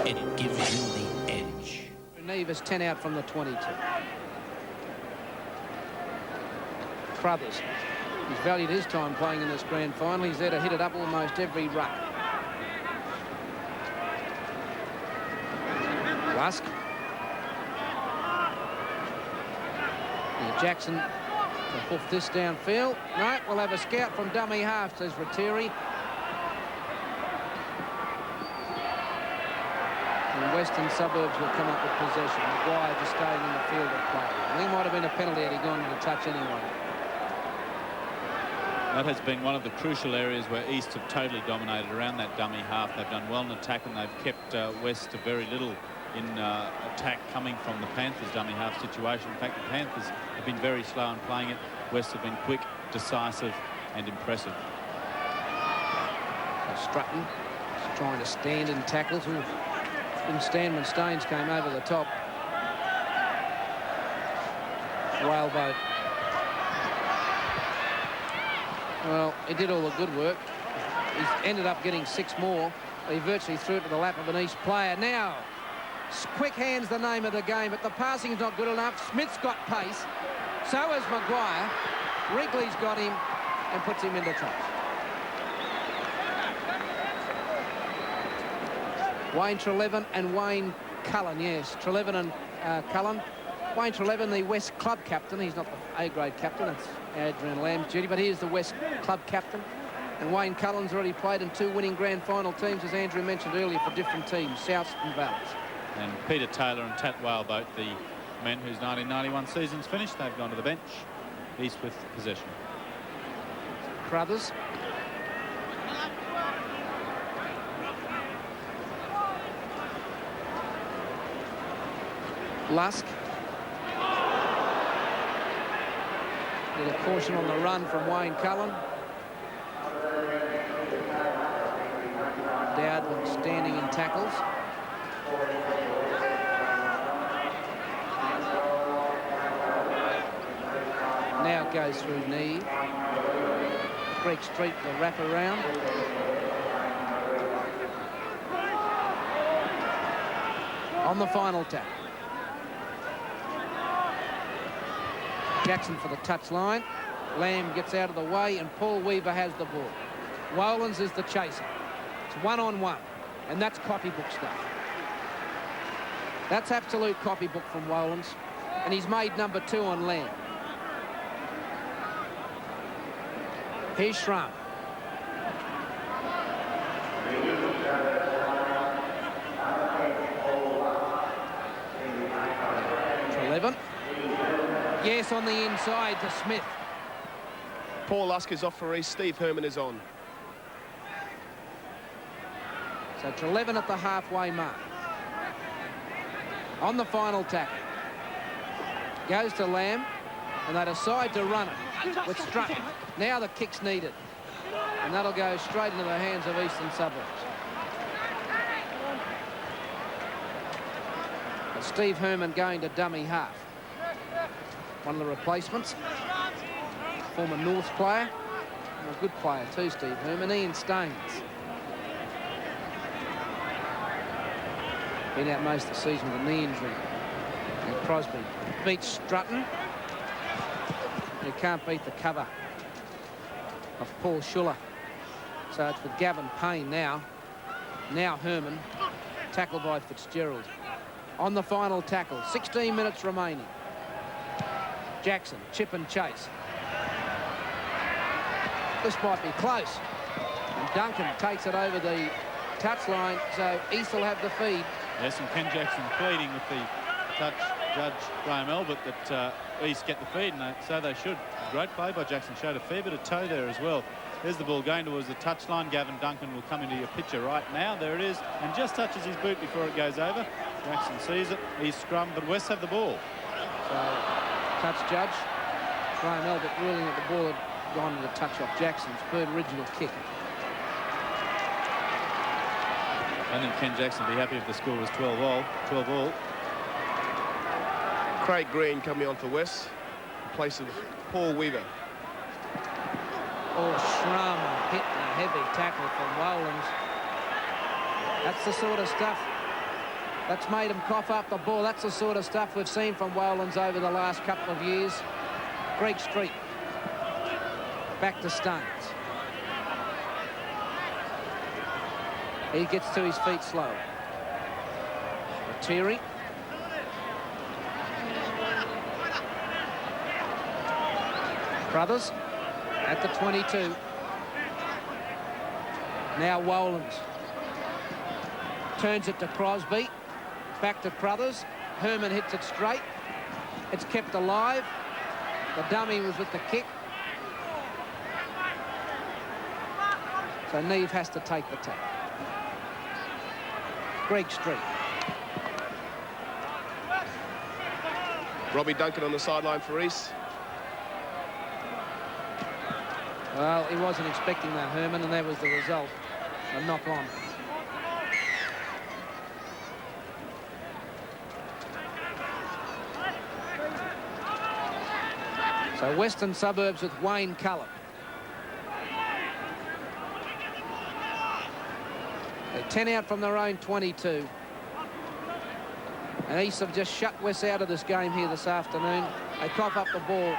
it gives you the edge. Nevis 10 out from the 22. Crothers, he's valued his time playing in this grand final. He's there to hit it up almost every ruck. Lusk. Now Jackson to hoof this downfield. No, we'll have a scout from dummy half, says Ratteri. And Western Suburbs will come up with possession. Maguire just staying in the field of play. I think it might have been a penalty had he gone to the touch anyway. That has been one of the crucial areas where East have totally dominated around that dummy half. They've done well in attack and they've kept West to very little in attack coming from the Panthers' dummy half situation. In fact, the Panthers have been very slow in playing it. West have been quick, decisive and impressive. So Strutton is trying to stand in tackles. Ooh, didn't stand when Staines came over the top. Whaleboat. Well, he did all the good work. He's ended up getting 6 more. He virtually threw it to the lap of an East player. Now, quick hand's the name of the game, but the passing's not good enough. Smith's got pace. So has Maguire. Wrigley's got him and puts him into touch. Wayne Trelevin and Wayne Cullen, yes. Trelevin and Cullen. Wayne Trelevin, the West Club captain. He's not the A-grade captain. That's Adrian Lamb's duty, but he is the West Club captain. And Wayne Cullen's already played in 2 winning grand final teams, as Andrew mentioned earlier, for different teams, Souths and Valleys. And Peter Taylor and Tat Whaleboat, the men whose 1991 season's finished, they've gone to the bench. East with possession. Crothers. Lusk. Little caution on the run from Wayne Cullen. Dowd standing in tackles. Now it goes through knee. Greek Street the wrap around. On the final tackle. Jackson for the touch line. Lamb gets out of the way and Paul Weaver has the ball. Wolans is the chaser. It's 1-on-1 and that's copybook stuff. That's absolute copybook from Wolans and he's made number 2 on Lamb. Here's Schramm. Trelevin. Yes, on the inside to Smith. Paul Lusk is off for East. Steve Herman is on. So Trelevin at the halfway mark. On the final tackle. Goes to Lamb. And they decide to run it with Strutton. Now the kick's needed. And that'll go straight into the hands of Eastern Suburbs. And Steve Herman going to dummy half. One of the replacements. Former North player. And a good player too, Steve Herman. Ian Staines. Been out most of the season with a knee injury. And Crosby beats Strutton. He can't beat the cover of Paul Schuller. So it's with Gavin Payne now. Now Herman, tackled by Fitzgerald. On the final tackle, 16 minutes remaining. Jackson, chip and chase. This might be close. And Duncan takes it over the touchline, so East will have the feed. Yes, and Ken Jackson pleading with the touch judge Graham Albert that East get the feed, and so they should. Great play by Jackson, showed a fair bit of toe there as well. There's the ball going towards the touchline. Gavin Duncan will come into your picture right now. There it is, and just touches his boot before it goes over. Jackson sees it. He's scrum, but West have the ball. So, touch judge Graham Albert ruling that the ball had gone to the touch off Jackson's third original kick. I think Ken Jackson would be happy if the score was 12 all. Craig Green coming on for West in place of Paul Weaver. Oh, Schramm hitting a heavy tackle from Wolans. That's the sort of stuff that's made him cough up the ball. That's the sort of stuff we've seen from Wolans over the last couple of years. Greg Street. Back to Stones. He gets to his feet slow. Lettieri. Brothers at the 22. Now Wolans. Turns it to Crosby. Back to Crothers. Herman hits it straight. It's kept alive. The dummy was with the kick. So Neve has to take the tap. Greg Street. Robbie Duncan on the sideline for East. Well, he wasn't expecting that, Herman, and that was the result. A knock on. So Western Suburbs with Wayne Cullen. They're 10 out from their own 22. And East have just shut West out of this game here this afternoon. They cough up the ball.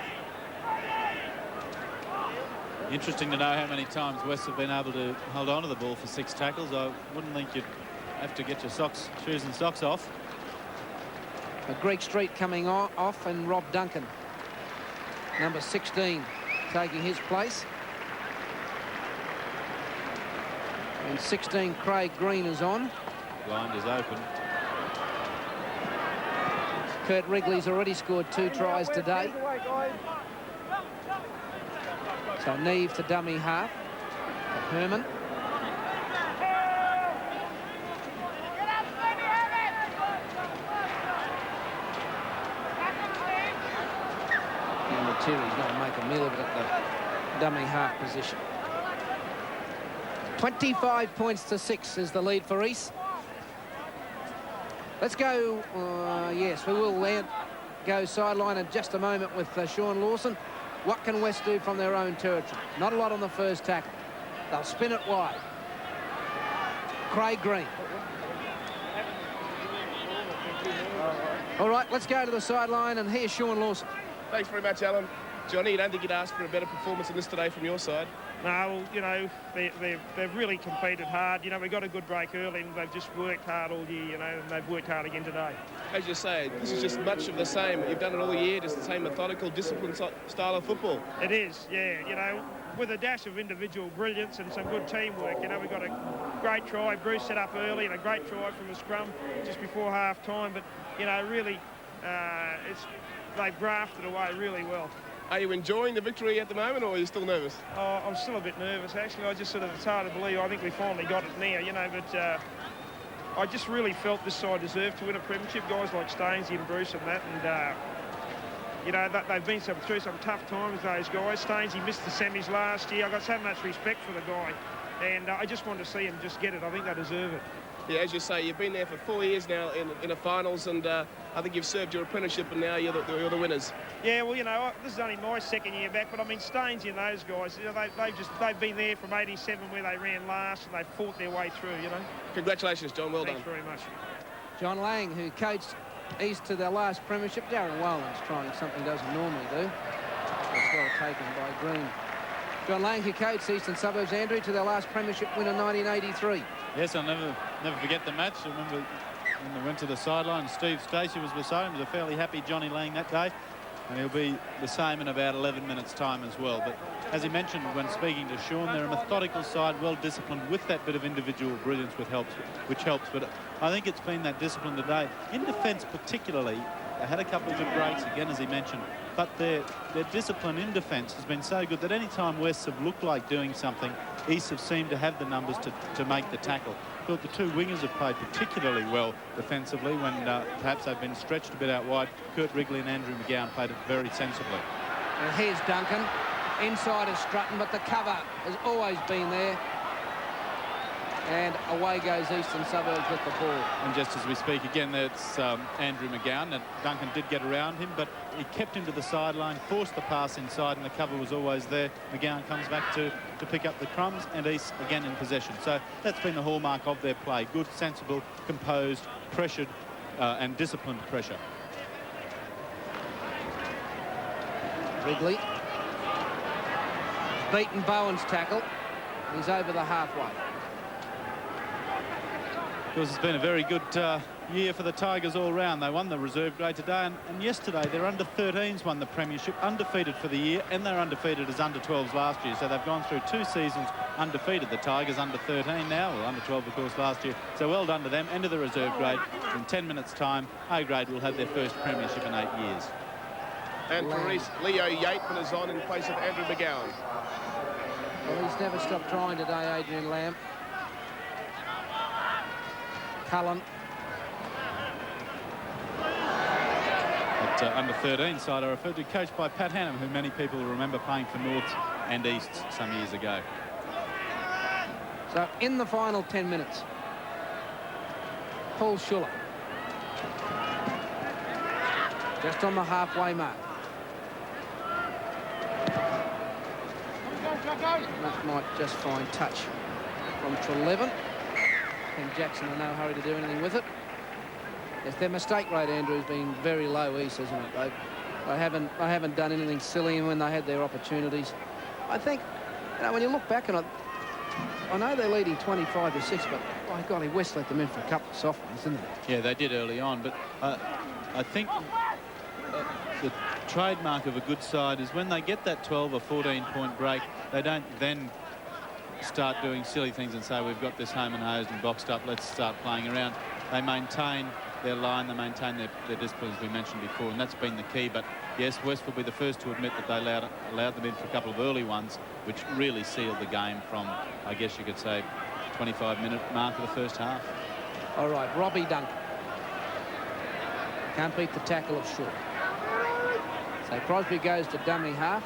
Interesting to know how many times West have been able to hold on to the ball for 6 tackles. I wouldn't think you'd have to get your shoes and socks off. But Greg Street coming off and Rob Duncan, number 16, taking his place. And 16, Craig Green is on. Blind is open. Kurt Wrigley's already scored 2 tries today. So Neve to dummy half. Herman. And Lettieri's going to make a meal of it at the dummy half position. 25 points to 6 is the lead for East. Let's go, yes, we will go sideline in just a moment with Sean Lawson. What can West do from their own territory? Not a lot on the first tackle. They'll spin it wide. Craig Green. All right, let's go to the sideline, and here's Sean Lawson. Thanks very much, Alan. Johnny, you don't think you'd ask for a better performance than this today from your side? No, well, you know, they've really competed hard. You know, we got a good break early and they've just worked hard all year, you know, and they've worked hard again today. As you say, this is just much of the same. You've done it all year, just the same methodical, disciplined style of football. It is, yeah, you know, with a dash of individual brilliance and some good teamwork. You know, we got a great try. Bruce set up early and a great try from the scrum just before half-time. But, you know, really, they've grafted away really well. Are you enjoying the victory at the moment, or are you still nervous? Oh, I'm still a bit nervous, actually. I just sort of, it's hard to believe. I think we finally got it now, you know, but I just really felt this side deserved to win a premiership. Guys like Stainsy and Bruce and that, and, you know, they've been through some tough times, those guys. Stainsy missed the semis last year. I got so much respect for the guy, and I just wanted to see him just get it. I think they deserve it. Yeah, as you say, you've been there for 4 years now in the finals, and I think you've served your apprenticeship, and now you're the winners. Yeah, well, you know, this is only my second year back, but I mean, Stainsy and those guys, you know, they've been there from '87 where they ran last, and they fought their way through, you know. Congratulations, John. Well done. Thanks very much. John Lang, who coached East to their last premiership. Darren Wallens trying something he doesn't normally do. That's well taken by Green. John Lang, who coached Eastern Suburbs Andrew to their last premiership win in 1983. Yes, I'll never forget the match. I remember when they went to the sideline, Steve Stacey was beside him. He was a fairly happy Johnny Lang that day. And he'll be the same in about 11 minutes' time as well. But as he mentioned when speaking to Sean, they're a methodical side, well disciplined with that bit of individual brilliance which helps. But I think it's been that discipline today. In defence particularly, they had a couple of good breaks, again, as he mentioned. But their discipline in defence has been so good that any time Wests have looked like doing something, East have seemed to have the numbers to make the tackle. I thought the two wingers have played particularly well defensively when perhaps they've been stretched a bit out wide. Kurt Wrigley and Andrew McGowan played it very sensibly. And here's Duncan. Inside is Strutton, but the cover has always been there. And away goes Eastern Suburbs with the ball. And just as we speak again, that's Andrew McGowan. And Duncan did get around him, but he kept him to the sideline, forced the pass inside, and the cover was always there. McGowan comes back to pick up the crumbs, and East again in possession. So that's been the hallmark of their play. Good, sensible, composed, pressured, and disciplined pressure. Wrigley. Beaten Bowen's tackle. He's over the halfway. Of course, it's been a very good year for the Tigers all round. They won the reserve grade today, and yesterday their under-13s won the premiership, undefeated for the year, and they're undefeated as under-12s last year. So they've gone through 2 seasons undefeated. The Tigers under-13 now, or under-12 of course last year. So well done to them. End of the reserve grade. In 10 minutes time, A grade will have their first premiership in 8 years. And for East, Leo Yateman is on in place of Andrew McGowan. Well, he's never stopped trying today, Adrian Lamb. Cullen. That under-13 side I referred to, coached by Pat Hannam, who many people will remember playing for Norths and Easts some years ago. So in the final 10 minutes, Paul Schuller. Just on the halfway mark. That might just find touch from Treleaven. And Jackson in no hurry to do anything with it. Yes, their mistake rate, Andrew, has been very low, East, hasn't it? They haven't done anything silly when they had their opportunities. I think, you know, when you look back on it, I know they're leading 25-6, but by golly, West let them in for a couple of soft ones, didn't they? Yeah, they did early on, but I think the trademark of a good side is when they get that 12 or 14-point break, they don't then start doing silly things and say, we've got this home and hosed and boxed up, let's start playing around. They maintain their line, they maintain their discipline, as we mentioned before, and that's been the key. But yes, West will be the first to admit that they allowed them in for a couple of early ones, which really sealed the game from, I guess you could say, 25-minute mark of the first half. All right, Robbie Duncan. Can't beat the tackle of Shaw. So Crosby goes to dummy half.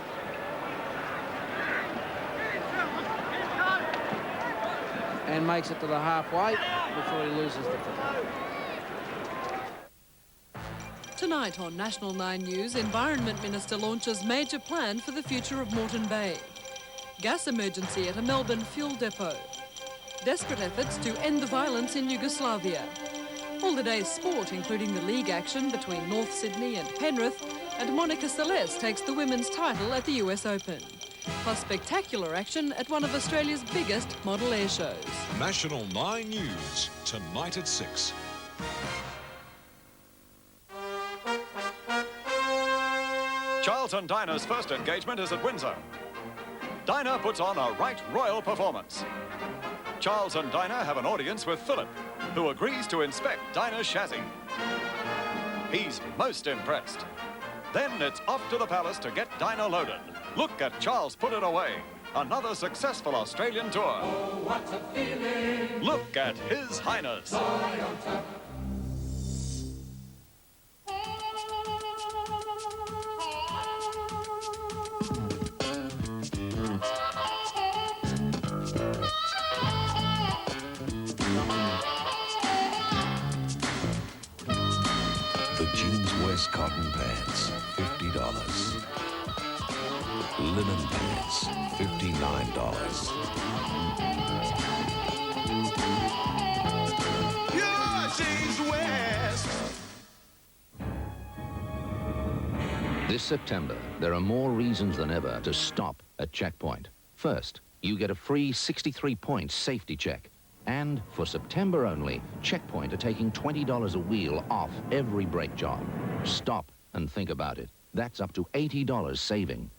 And makes it to the halfway before he loses the football. Tonight on National 9 News, Environment Minister launches major plan for the future of Moreton Bay. Gas emergency at a Melbourne fuel depot. Desperate efforts to end the violence in Yugoslavia. All the day's sport, including the league action between North Sydney and Penrith, and Monica Seles takes the women's title at the US Open. Plus spectacular action at one of Australia's biggest model air shows. National 9 News, tonight at 6. Charlton Diner's first engagement is at Windsor. Diner puts on a right royal performance. Charlton Diner have an audience with Philip, who agrees to inspect Diner's chassis. He's most impressed. Then it's off to the palace to get Diner loaded. Look at Charles put it away. Another successful Australian tour. Oh, what a feeling. Look at His Highness. The Jeans West cotton pants, $50. Linen pants, $59. Your Jeans West. This September, there are more reasons than ever to stop at Checkpoint. First, you get a free 63-point safety check. And for September only, Checkpoint are taking $20 a wheel off every brake job. Stop and think about it. That's up to $80 saving.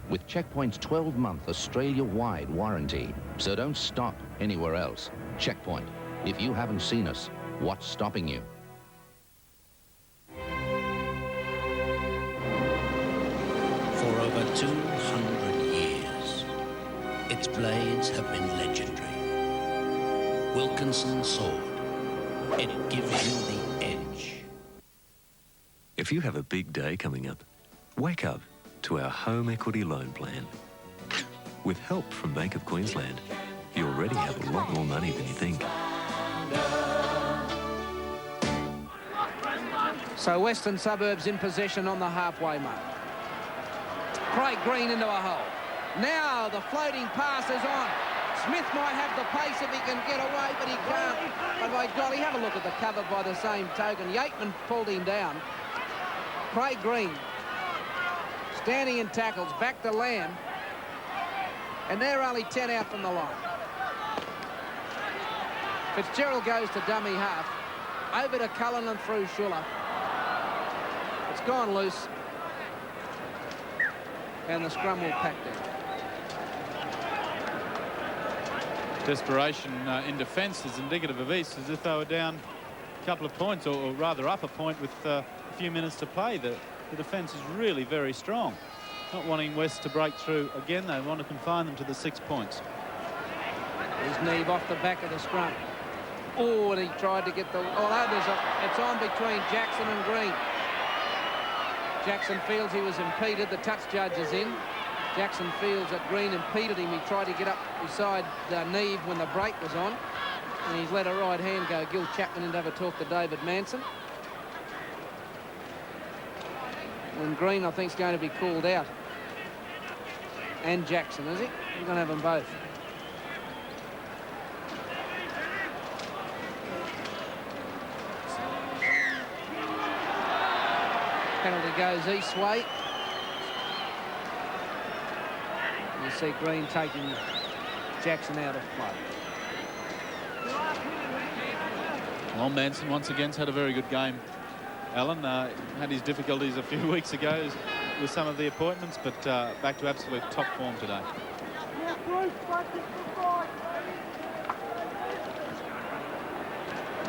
With Checkpoint's 12-month Australia-wide warranty. So don't stop anywhere else. Checkpoint. If you haven't seen us, what's stopping you? For over 200 years, its blades have been legendary. Wilkinson's sword. It gives you the edge. If you have a big day coming up, wake up to our home equity loan plan. With help from Bank of Queensland, you already have a lot more money than you think. So Western Suburbs in possession on the halfway mark. Craig Green into a hole. Now the floating pass is on. Smith might have the pace if he can get away, but he can't. But by golly, have a look at the cover by the same token. Yateman pulled him down. Craig Green standing in tackles, back to Lamb. And they're only 10 out from the line. Fitzgerald goes to dummy half. Over to Cullen and through Schuller. It's gone loose. And the scrum will pack down. Desperation in defence is indicative of East, as if they were down a couple of points, or rather up a point with a few minutes to play. The defence is really very strong. Not wanting West to break through again. They want to confine them to the 6 points. Here's Neve off the back of the scrum. Oh, and he tried to get the... Oh, it's on between Jackson and Green. Jackson feels he was impeded. The touch judge is in. Jackson feels that Green impeded him. He tried to get up beside Neve when the break was on. And he's let a right hand go. Gil Chapman didn't have a talk to David Manson. And Green, I think, is going to be called out. And Jackson, is he? We're going to have them both. Penalty goes east way. You see Green taking Jackson out of play. Well, Manson once again had a very good game. Alan had his difficulties a few weeks ago with some of the appointments, but back to absolute top form today.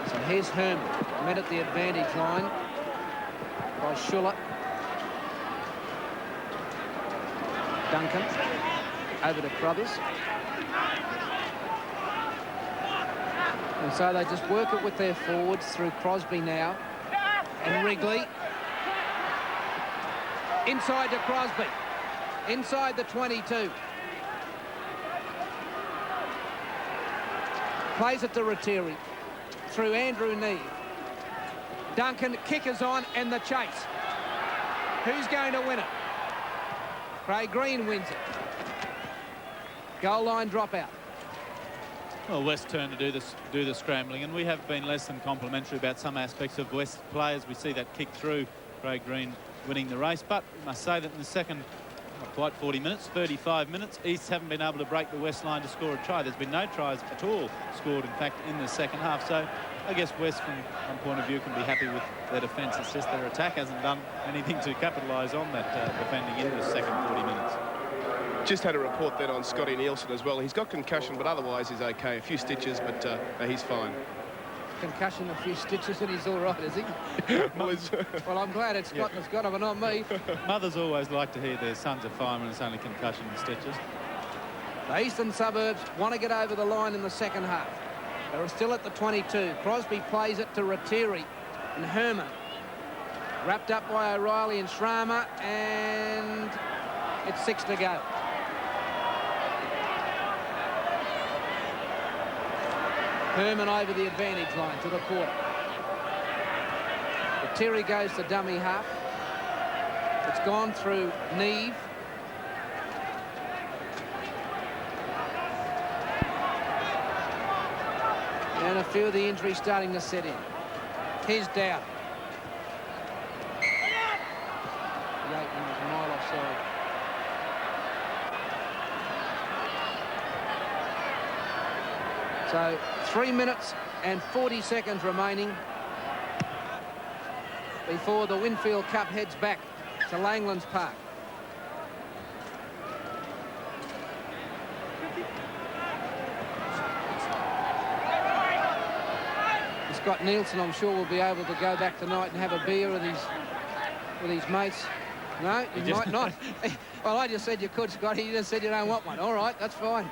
So here's Herman, met at the advantage line by Schuller. Duncan over to Crothers. And so they just work it with their forwards through Crosby now. And Wrigley. Inside to Crosby. Inside the 22. Plays it to Rattiri. Through Andrew Neve. Duncan, kickers on, and the chase. Who's going to win it? Craig Green wins it. Goal line dropout. Well, West turn to do the scrambling, and we have been less than complimentary about some aspects of West players. We see that kick through, Craig Green winning the race, but we must say that in the second, not quite 40 minutes, 35 minutes, East haven't been able to break the West line to score a try. There's been no tries at all scored, in fact, in the second half. So I guess West, from one point of view, can be happy with their defence. It's just their attack hasn't done anything to capitalise on that defending in the second 40 minutes. Just had a report then on Scotty Nielsen as well. He's got concussion, but otherwise he's okay. A few stitches, but he's fine. Concussion, a few stitches, and he's all right, is he? Well, I'm glad it's Scott that's got him and not me. Mothers always like to hear their sons are fine when it's only concussion and stitches. The Eastern Suburbs want to get over the line in the second half. They're still at the 22. Crosby plays it to Rattiri and Herman. Wrapped up by O'Reilly and Schramer, and it's 6 to go. Herman over the advantage line to the quarter. Rattiri goes to dummy half. It's gone through Neve. And a few of the injuries starting to set in. Here's Dowd. Yateman was a mile offside. So 3 minutes and 40 seconds remaining before the Winfield Cup heads back to Langlands Park. Scott Nielsen, I'm sure, will be able to go back tonight and have a beer with his mates. No, you might not. Well, I just said you could, Scotty. You just said you don't want one. All right, that's fine.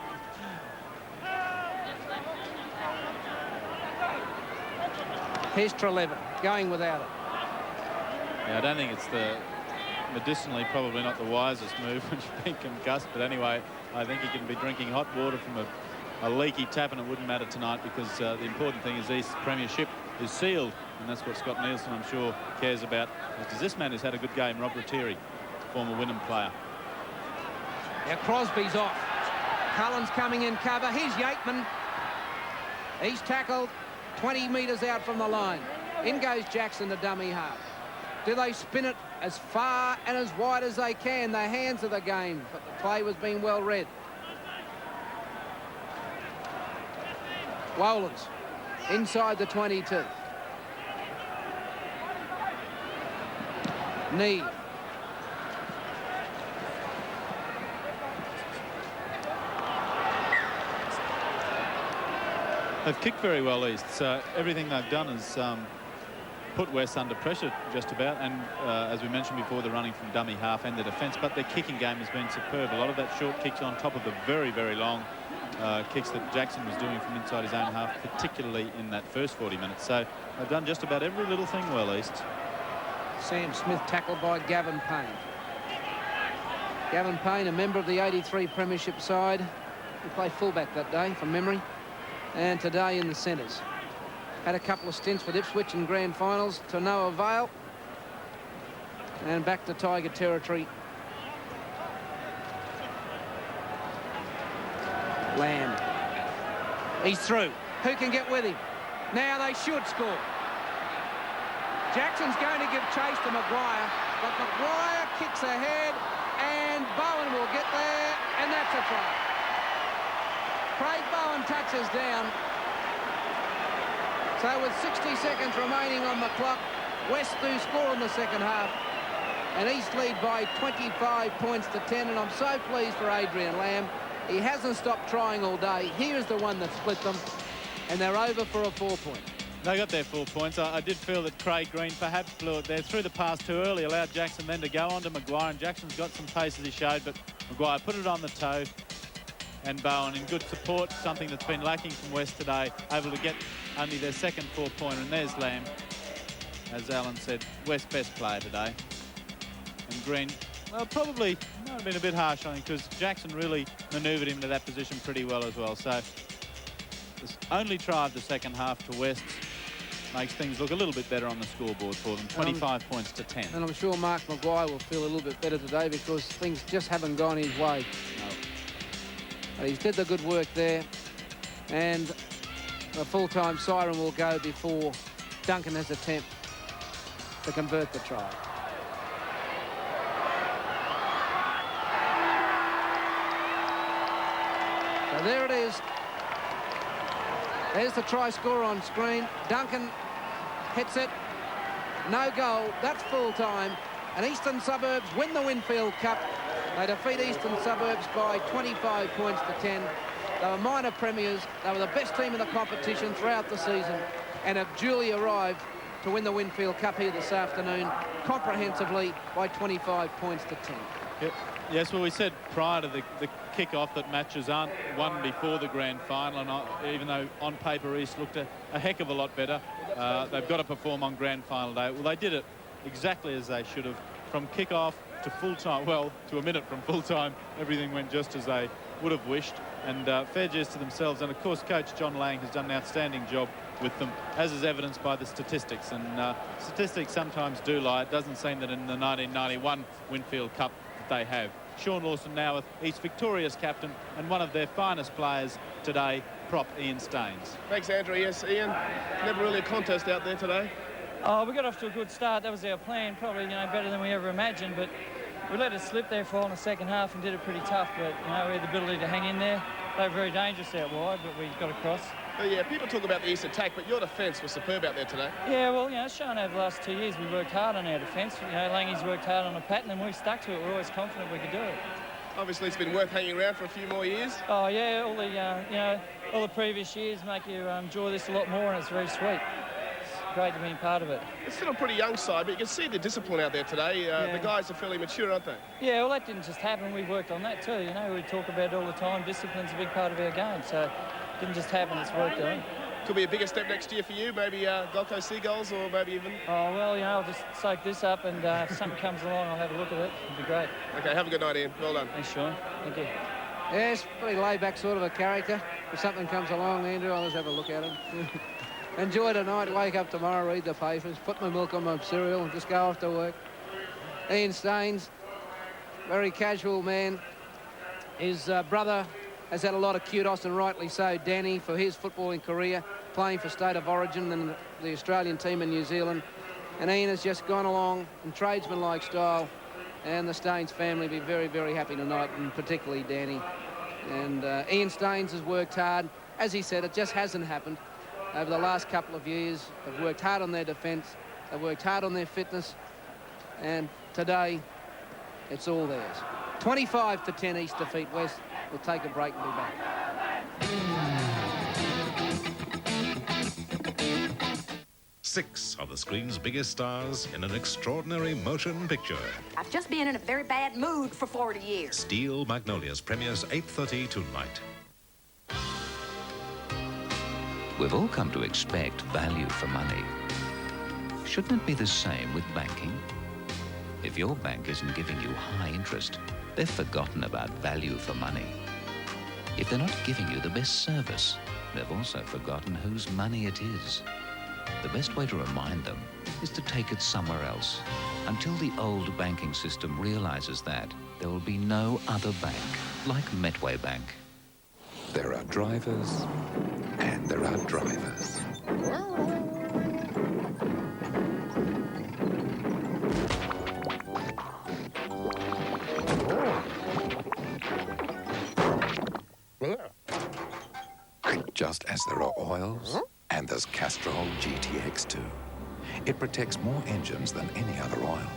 Here's Treleaven going without it. Yeah, I don't think it's medicinally probably not the wisest move when you've been concussed, but anyway, I think he can be drinking hot water from a leaky tap, and it wouldn't matter tonight because the important thing is East's premiership is sealed, and that's what Scott Nielsen, I'm sure, cares about, because this man has had a good game, Rob Rattiri, former Wynnum player. Yeah, Crosby's off. Cullen's coming in cover. Here's Yateman. He's tackled 20 metres out from the line. In goes Jackson, the dummy half. Do they spin it as far and as wide as they can? The hands of the game, but the play was being well read. Wolans inside the 22. Knee. They've kicked very well, East, so everything they've done is put West under pressure just about, and as we mentioned before, the running from dummy half and the defence, but their kicking game has been superb. A lot of that short kicks on top of the very, very long kicks that Jackson was doing from inside his own half, particularly in that first 40 minutes. So they've done just about every little thing well, East. Sam Smith tackled by Gavin Payne. Gavin Payne, a member of the 83 Premiership side. He played fullback that day, from memory, and today in the centres. Had a couple of stints with Ipswich in grand finals to no avail. And back to Tiger territory. Lamb. He's through. Who can get with him? Now they should score. Jackson's going to give chase to Maguire, but Maguire kicks ahead and Bowen will get there, and that's a try. Craig Bowen touches down. So with 60 seconds remaining on the clock, West do score in the second half, and East lead by 25 points to 10, and I'm so pleased for Adrian Lamb. He hasn't stopped trying all day. Here's the one that split them, and they're over for a 4-point. They got their 4 points. I did feel that Craig Green perhaps blew it there. Threw the pass too early, allowed Jackson then to go on to Maguire, and Jackson's got some pace as he showed, but Maguire put it on the toe, and Bowen in good support, something that's been lacking from West today, able to get only their second 4-pointer, and there's Lamb. As Alan said, West's best player today. And Green, well, probably might have been a bit harsh on him because Jackson really manoeuvred him into that position pretty well as well. So this only try of the second half to West makes things look a little bit better on the scoreboard for them. 25 points to 10. And I'm sure Mark Maguire will feel a little bit better today because things just haven't gone his way. No. But he's did the good work there, and the full-time siren will go before Duncan has attempt to convert the try. So there it is. There's the try scorer on screen. Duncan hits it. No goal. That's full time. And Eastern Suburbs win the Winfield Cup. They defeat Eastern Suburbs by 25 points to 10. They were minor premiers. They were the best team in the competition throughout the season and have duly arrived to win the Winfield Cup here this afternoon comprehensively by 25 points to 10. Yep. Yes, well, we said prior to the kick-off that matches aren't won before the grand final, and even though on paper East looked a heck of a lot better, they've got to perform on grand final day. Well, they did it exactly as they should have. From kick-off to full-time, well, to a minute from full-time, everything went just as they would have wished, and fair dues to themselves. And, of course, Coach John Lang has done an outstanding job with them, as is evidenced by the statistics. And statistics sometimes do lie. It doesn't seem that in the 1991 Winfield Cup they have. Sean Lawson now, East Victoria's captain and one of their finest players today, prop Ian Staines. Thanks, Andrew. Yes, Ian, never really a contest out there today. Oh, we got off to a good start. That was our plan, probably, better than we ever imagined, but we let it slip there for in the second half and did it pretty tough, but, we had the ability to hang in there. They were very dangerous out wide, but we got across. Yeah, people talk about the East attack, but your defence was superb out there today. Yeah, well, it's shown over the last 2 years we worked hard on our defence. Langy's worked hard on a pattern and we've stuck to it. We're always confident we could do it. Obviously, it's been worth hanging around for a few more years. Oh, yeah, all the previous years make you enjoy this a lot more, and it's very sweet. It's great to be part of it. It's still a pretty young side, but you can see the discipline out there today. The guys are fairly mature, aren't they? Yeah, well, that didn't just happen. We worked on that too. We talk about it all the time. Discipline's a big part of our game, so it didn't just happen. It's worked on. Could be a bigger step next year for you, maybe Gold Coast Seagulls, or maybe even... Oh, well, I'll just soak this up, and if something comes along, I'll have a look at it. It'd be great. Okay, have a good night, Ian. Well done. Thanks, Sean. Thank you. Yes, pretty laid-back sort of a character. If something comes along, Andrew, I'll just have a look at it. Enjoy tonight, wake up tomorrow, read the papers, put my milk on my cereal and just go off to work. Ian Staines, very casual man. His brother has had a lot of kudos, and rightly so, Danny, for his footballing career, playing for State of Origin and the Australian team in New Zealand. And Ian has just gone along in tradesman-like style, and the Staines family will be very, very happy tonight, and particularly Danny. And Ian Staines has worked hard. As he said, it just hasn't happened. Over the last couple of years, they've worked hard on their defence, they've worked hard on their fitness, and today, it's all theirs. 25-10 East defeat West. We'll take a break and be back. Six of the screen's biggest stars in an extraordinary motion picture. I've just been in a very bad mood for 40 years. Steel Magnolias premieres 8:30 tonight. We've all come to expect value for money. Shouldn't it be the same with banking? If your bank isn't giving you high interest, they've forgotten about value for money. If they're not giving you the best service, they've also forgotten whose money it is. The best way to remind them is to take it somewhere else, until the old banking system realizes that there will be no other bank like Metway Bank. There are drivers, and there are drivers. Just as there are oils, and there's Castrol GTX2. It protects more engines than any other oil.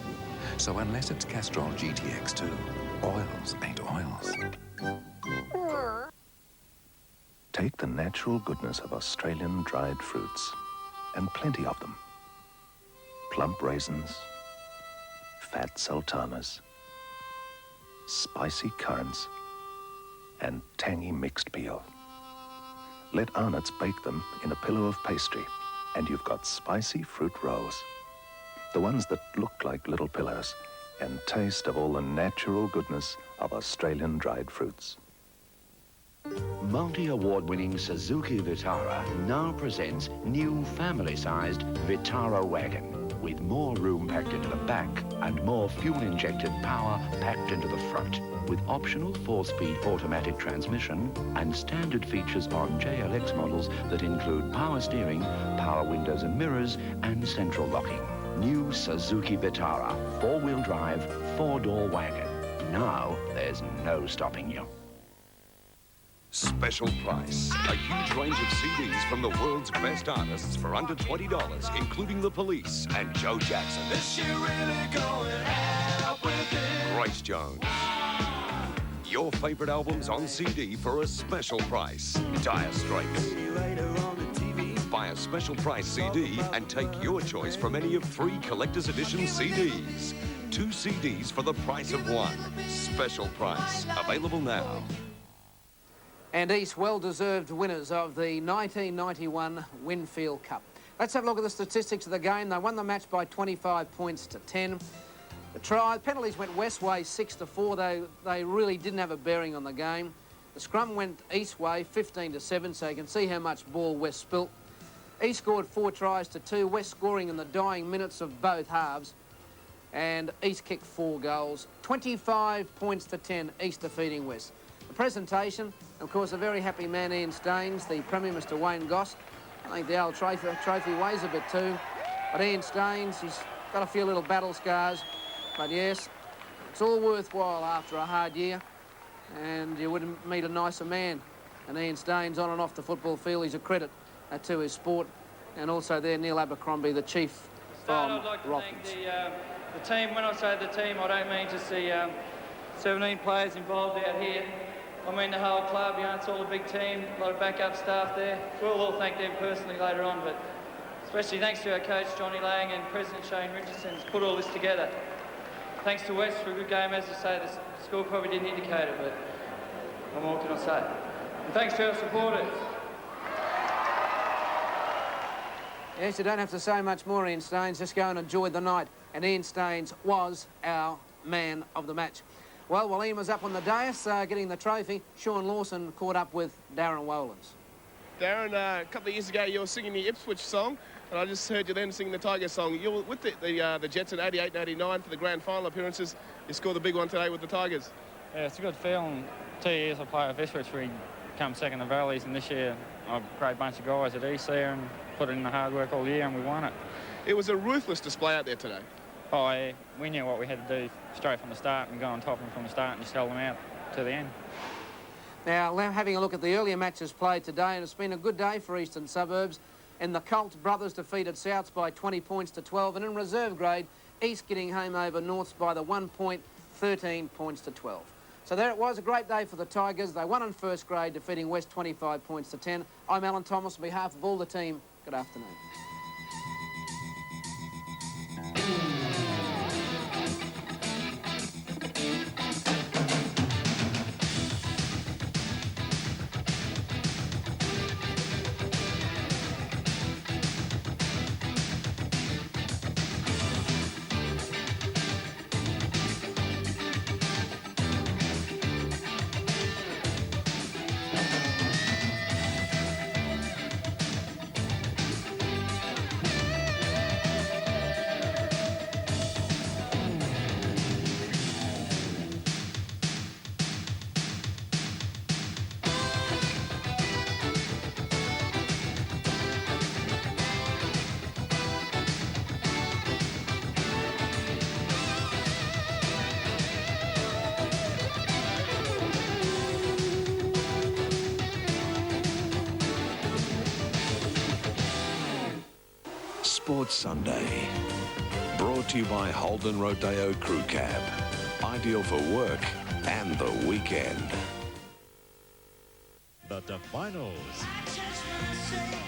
So unless it's Castrol GTX2, oils ain't oils. Take the natural goodness of Australian dried fruits, and plenty of them. Plump raisins, fat sultanas, spicy currants, and tangy mixed peel. Let Arnott's bake them in a pillow of pastry, and you've got spicy fruit rolls. The ones that look like little pillows and taste of all the natural goodness of Australian dried fruits. Multi-award-winning Suzuki Vitara now presents new family-sized Vitara wagon with more room packed into the back and more fuel-injected power packed into the front, with optional 4-speed automatic transmission and standard features on JLX models that include power steering, power windows and mirrors, and central locking. New Suzuki Vitara, 4-wheel drive, 4-door wagon. Now there's no stopping you. Special price. A huge range of CDs from the world's best artists for under $20, including The Police and Joe Jackson. This year really going out with it. Grace Jones. Your favorite albums on CD for a special price. Dire Straits. Buy a special price CD and take your choice from any of 3 collector's edition CDs. 2 CDs for the price of 1. Special price. Available now. And East well-deserved winners of the 1991 Winfield Cup. Let's have a look at the statistics of the game. They won the match by 25 points to 10. The penalties went West way 6-4, though they really didn't have a bearing on the game. The scrum went East way 15-7, so you can see how much ball West spilt. East scored 4 tries to 2, West scoring in the dying minutes of both halves. And East kicked 4 goals. 25 points to 10, East defeating West. The presentation, of course, a very happy man, Ian Staines, the Premier, Mr. Wayne Goss. I think the old trophy weighs a bit too. But Ian Staines, he's got a few little battle scars. But yes, it's all worthwhile after a hard year. And you wouldn't meet a nicer man. And Ian Staines on and off the football field, he's a credit to his sport. And also there, Neil Abercrombie, the chief from I'd like to Rocklands. thank the team. When I say the team, I don't mean just the 17 players involved out here. I mean the whole club. You know, it's all a big team, a lot of backup staff there. We'll all thank them personally later on, but especially thanks to our coach, Johnny Lang, and President Shane Richardson, who's put all this together. Thanks to West for a good game. As I say, the score probably didn't indicate it, but what more can I say? And thanks to our supporters. Yes, you don't have to say much more, Ian Staines. Just go and enjoy the night. And Ian Staines was our man of the match. Well, while Ian was up on the dais getting the trophy, Sean Lawson caught up with Darren Wolans. Darren, a couple of years ago you were singing the Ipswich song, and I just heard you then sing the Tigers song. You were with the Jets in 88 and 89 for the grand final appearances. You scored the big one today with the Tigers. Yeah, it's a good feeling. 2 years I played with Ipswich, we come second in the Valleys, and this year a great bunch of guys at East there and put in the hard work all year and we won it. It was a ruthless display out there today. Oh, yeah. We knew what we had to do straight from the start and go on top of them from the start and just held them out to the end. Now, having a look at the earlier matches played today, and it's been a good day for Eastern Suburbs. In the Colt, Brothers defeated Souths by 20 points to 12, and in reserve grade, East getting home over Norths by the 1 point, 13 points to 12. So there it was, a great day for the Tigers. They won in first grade, defeating West 25 points to 10. I'm Alan Thomas on behalf of all the team. Good afternoon. Sports Sunday, brought to you by Holden Rodeo Crew Cab. Ideal for work and the weekend. The finals.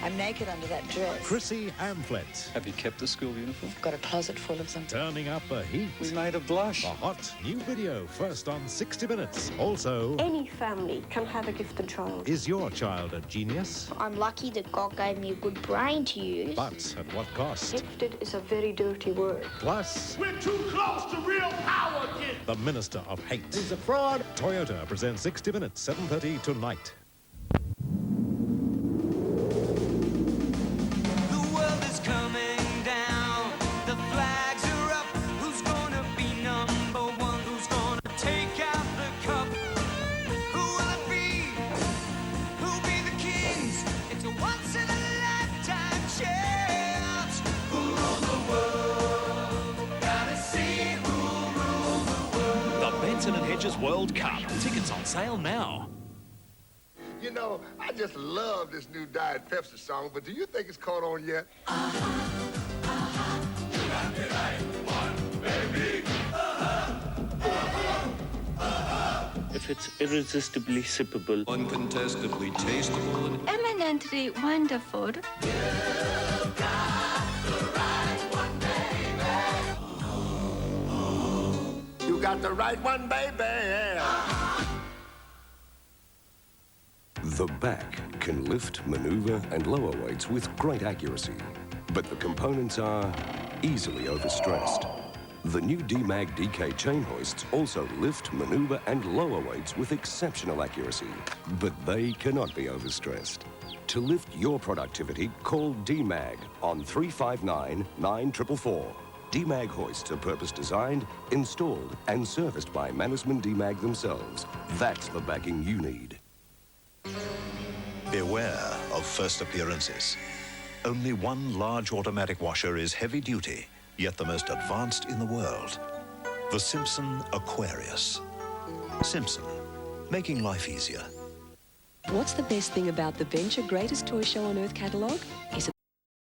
I'm naked under that dress. Chrissy Amphlett. Have you kept the school uniform? I've got a closet full of them. Turning up the heat. We made a blush. A hot new video first on 60 Minutes. Also, any family can have a gifted child. Is your child a genius? I'm lucky that God gave me a good brain to use. But at what cost? Gifted is a very dirty word. Plus, we're too close to real power, kid. The Minister of Hate. He's a fraud. Toyota presents 60 Minutes, 7:30 tonight. World Cup. Tickets on sale now. You know, I just love this new Diet Pepsi song, but do you think it's caught on yet? If it's irresistibly sippable, uncontestably tasteable, and eminently wonderful. You got the right one, baby. The back can lift, maneuver, and lower weights with great accuracy, but the components are easily overstressed. The new D-Mag DK chain hoists also lift, maneuver, and lower weights with exceptional accuracy, but they cannot be overstressed. To lift your productivity, call D-Mag on 359 9444. D-Mag hoists are purpose-designed, installed, and serviced by Mannesmann D-Mag themselves. That's the backing you need. Beware of first appearances. Only one large automatic washer is heavy-duty, yet the most advanced in the world. The Simpson Aquarius. Simpson, making life easier. What's the best thing about the Venture Greatest Toy Show on Earth catalogue? Is it